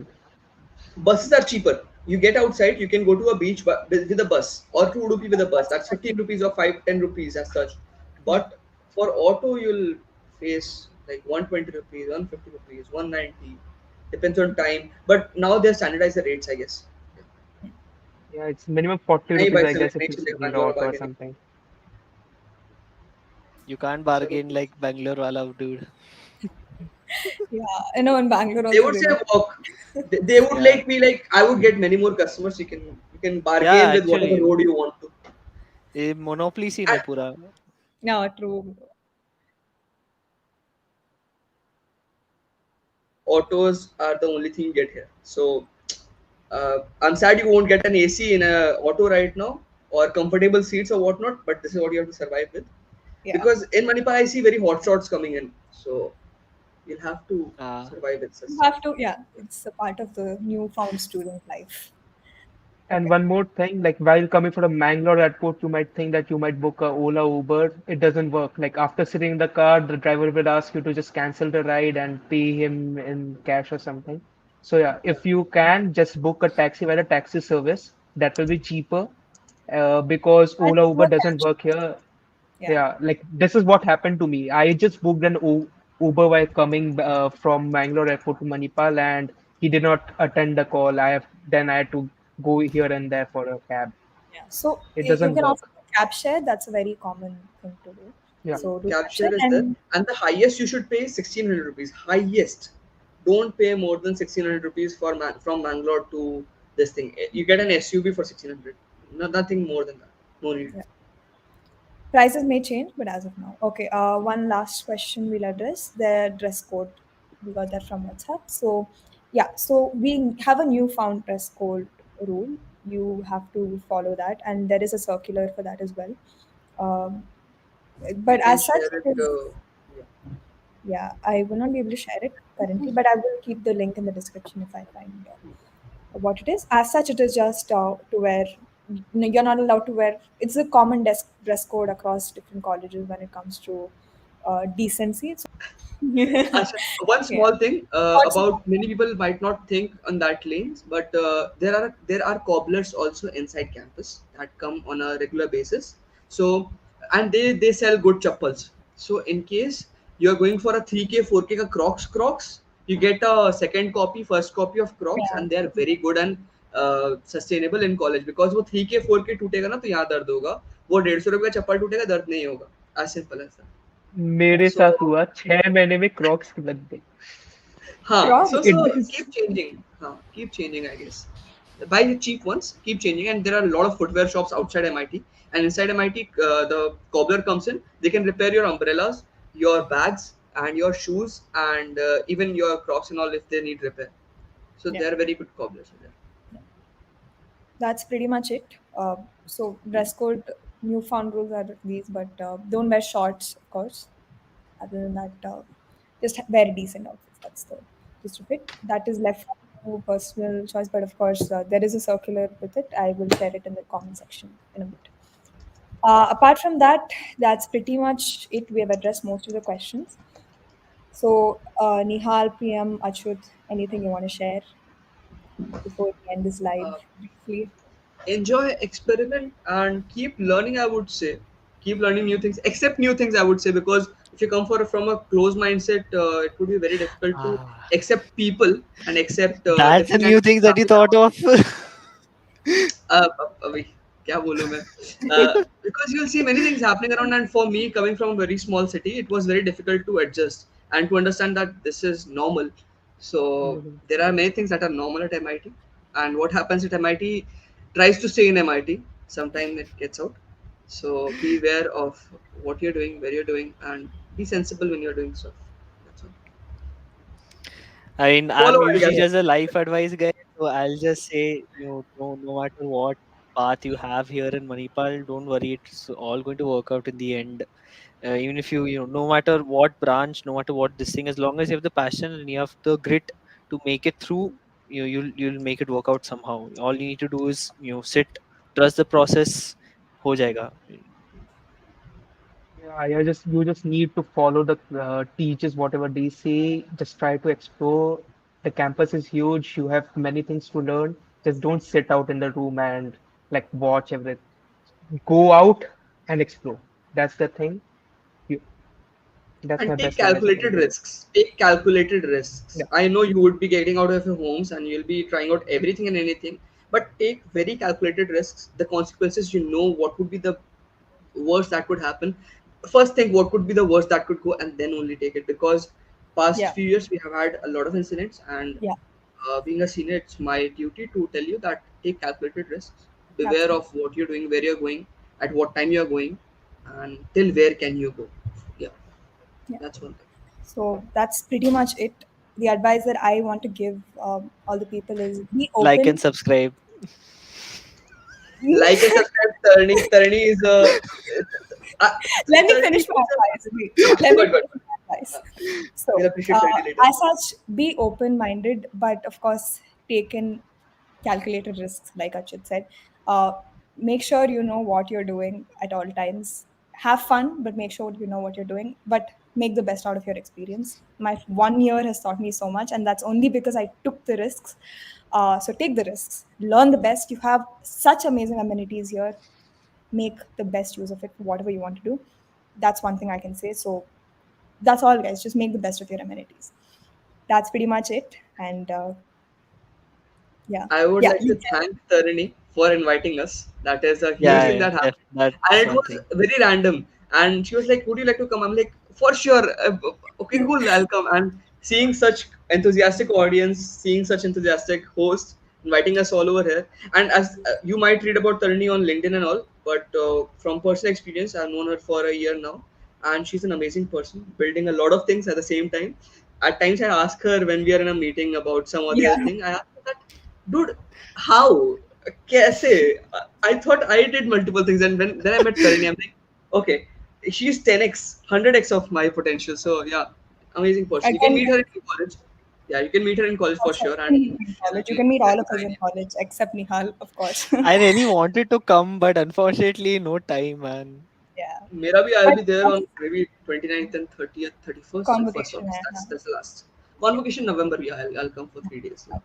buses are cheaper. You get outside, you can go to a beach with a bus, or to Udupi with a bus. That's 15 rupees or 5-10 rupees as such. yeah. But for auto, you'll face like 120 rupees, 150 rupees, 190. Depends on time. But now they've standardized the rates, I guess. Yeah, it's minimum 40 नहीं rupees, भाई I guess, if नहीं you चलेगा sit in the Bangalore auto or bargaining. something. You can't चलो bargain ठीक. like Bangalore wala dude. Yeah. I know in Bangalore They also would they say do. walk. They would Yeah, like me like I would get many more customers. You can yeah. bargain with whatever Actually, road you want to. ये monopoly scene And है पूरा. Yeah, true. autos are the only thing you get here. So I'm sad you won't get an AC in a auto right now, or comfortable seats or whatnot. But this is what you have to survive with, Yeah. because in Manipal I see very hot shots coming in. So you'll have to Ah, survive with such You stuff. have to, yeah, it's a part of the newfound student life. And Okay. one more thing, like while coming from Mangalore airport, you might think that you might book a Ola Uber. It doesn't work. Like after sitting in the car, the driver will ask you to just cancel the ride and pay him in cash or something. So yeah, Yeah. if you can, just book a taxi via the taxi service. That will be cheaper, because I Ola Uber prefer doesn't cash. work here. Yeah. Yeah, like this is what happened to me. I just booked an U Uber while coming from Mangalore airport to Manipal, and he did not attend the call. I had to go here and there for a cab. Yeah. So It you doesn't can also work. do cab share. That's a very common thing to do. Yeah, Mm. So do Cab cab share share is there, and and the highest you should pay is 1600 rupees. Highest. Don't pay more than 1600 rupees for from Mangalore to this thing. You get an SUV for 1600. No, nothing more than that. No need. yeah. Prices may change, but as of now. Okay, one last question we'll address the dress code. We got that from WhatsApp. So, yeah, so we have a newfound dress code rule. You have to follow that, and there is a circular for that as well. Um, We but can as such, share it. it is, Yeah. yeah, I will not be able to share it currently, but I will keep the link in the description if I find what it is. As such, it is just to wear. You're not allowed to wear. It's a common dress code across different colleges when it comes to decency. So, Asha, one yeah, small thing thoughts about about many people might not think on that lanes, but there are cobblers also inside campus that come on a regular basis. So and they sell good chappals. So in case you are going for a 3K 4K ka Crocs, you get a second copy, first copy of Crocs, yeah, and they are very good and sustainable in college, because वो 3K 4K टूटेगा ना तो यहाँ दर्द होगा, वो 150 रुपये का चप्पल टूटेगा दर्द नहीं होगा. As simple as that. yeah. मेरे So साथ हुआ 6 महीने में क्रॉक्स लग गई. हाँ, so Crocs. It keep changing. Keep changing, I guess. Buy the cheap ones, keep changing, and there are a lot of footwear shops outside MIT. And inside MIT, the cobbler comes in. They can repair your umbrellas, your bags, and your shoes, and even your Crocs and all if they need repair. So Yeah, they are very good cobblers there. that's pretty much it. So dress code, newfound rules are these, but don't wear shorts, of course. Other than that, just wear decent outfits. That's the gist of it. That is left to personal choice, but of course, there is a circular with it. I will share it in the comment section in a bit. Apart from that, that's pretty much it. We have addressed most of the questions. So, Nihal, Priyam, Achyut, anything you want to share before we end this live Uh, briefly? Enjoy, experiment, and keep learning. I would say, keep learning new things. Accept new things. I would say, because if you come from a closed mindset, it would be very difficult to ah. accept people and accept That's a different kinds new of thing things that you happening thought around. of. अभी क्या बोलूं मैं because you'll see many things happening around, and for me coming from a very small city it was very difficult to adjust and to understand that this is normal. So there are many things that are normal at MIT, and what happens at MIT tries to stay in MIT. Sometimes it gets out. So be aware of what you're doing, where you're doing, and be sensible when you're doing stuff. That's all. I mean, I'm Follow usually ideas. just a life advice guy, so I'll just say, no matter what path you have here in Manipal, don't worry, it's all going to work out in the end. Even if you no matter what branch, no matter what this thing, as long as you have the passion and you have the grit to make it through, you'll make it work out somehow. All you need to do is sit, trust the process. Ho jayega. Yeah, you just need to follow the teachers, whatever they say. Just try to explore. The campus is huge. You have many things to learn. Just don't sit out in the room and like watch everything. Go out and explore. That's the thing. You, that's my And take best advice I can calculated give. risks. Take calculated risks. Yeah, I know you would be getting out of your homes and you'll be trying out everything and anything, but take very calculated risks. The consequences, you know what would be the worst that could happen. First think what could be the worst that could go, and then only take it. Because past Yeah, few years we have had a lot of incidents, and yeah, being a senior, it's my duty to tell you that take calculated risks. Beware absolutely. of what you're doing, where you're going, at what time you're going, and till where can you go. Yeah, Yeah. that's one thing. So that's pretty much it. The advice that I want to give all the people is be Like and open. subscribe. Like and subscribe. Tarani is a. Uh, Let me Tarani finish my is advice. Wait, a. let me Good, good, finish good. my advice. We'll So, appreciate Tarani later. as such, be open minded, but of course, take in calculated risks, like Achyut said. Uh, Make sure you know what you're doing at all times. Have fun, but make sure you know what you're doing. But make the best out of your experience. My 1 year has taught me so much, and that's only because I took the risks. So take the risks, learn the best. You have such amazing amenities here. Make the best use of it for whatever you want to do. That's one thing I can say. So that's all, guys. Just make the best of your amenities. That's pretty much it. And yeah, I would yeah, like to thank Tarini for inviting us. That is a huge yeah, thing Yeah, that happened. And that's it one was thing. very random. And she was like, would you like to come? I'm like, for sure. Okay, cool, I'll come. And seeing such enthusiastic audience, seeing such enthusiastic hosts inviting us all over here. And as you might read about Tarini on LinkedIn and all, but from personal experience, I've known her for a year now. And she's an amazing person, building a lot of things at the same time. At times, I ask her when we are in a meeting about some or the yeah. other thing, I ask her that, dude, how? Kaise? I thought I did multiple things, and when then I met Tarini, I'm like, okay, she's 10x, 100x of my potential. So yeah, amazing person. You can Again, meet her in college. Yeah, you can meet her in college for also, sure, you and can meet me in she'll college. You be can meet all very of us in kind. college, except Nihal, of course. I really wanted to come, but unfortunately, no time, man. Yeah. Mera bhi, I'll But be there that's on maybe 29th and 30th, 31st, and 1st convocation. August. Yeah. That's the last. Convocation November. Yeah, I'll come for 3 days. Yeah.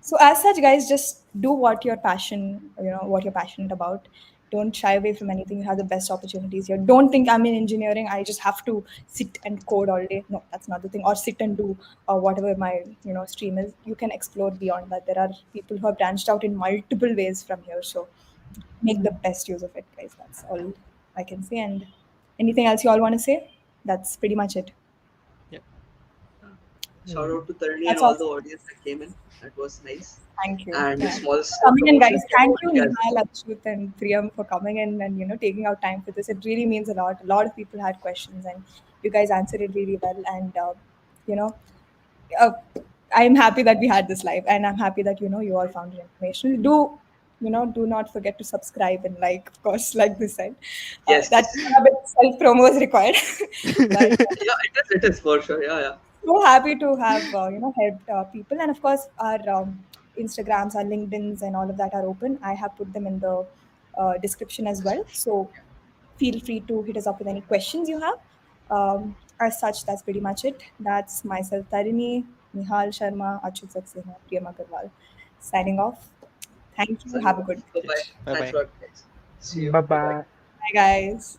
So as such, guys, just do what you're what you're passionate about. Don't shy away from anything. You have the best opportunities here. Don't think I'm in engineering, I just have to sit and code all day. No, that's not the thing. Or sit and do whatever my stream is. You can explore beyond that. There are people who have branched out in multiple ways from here. So make the best use of it, guys. That's all I can say. And anything else you all want to say? That's pretty much it. Yeah. Shout out to Tarani and That's all all. the audience that came in. That was nice. Thank you. And a Yeah. small Coming in, promotion guys. from Thank all you, of you as Neehal, Achyut, and Priyam for coming in and taking out time for this. It really means a lot. A lot of people had questions, and you guys answered it really well. And you know, uh, I'm happy that we had this live, and I'm happy that you all found it informational. Do not forget to subscribe and like, of course, like this said. yes, That yes. a bit self promo is required, but Yeah, it is for sure. Yeah, yeah. so happy to have helped people, and of course our Instagrams, our LinkedIn's, and all of that are open. I have put them in the description as well, so feel free to hit us up with any questions you have. As such, that's pretty much it. That's myself, Tarini, Nihal Sharma, Achyut Saxena, Priyam Agarwal, signing off. Thank you, Signing have a off. good Bye bye. day. Bye Thanks bye. a lot, guys. See you. bye Bye bye. bye. Bye guys.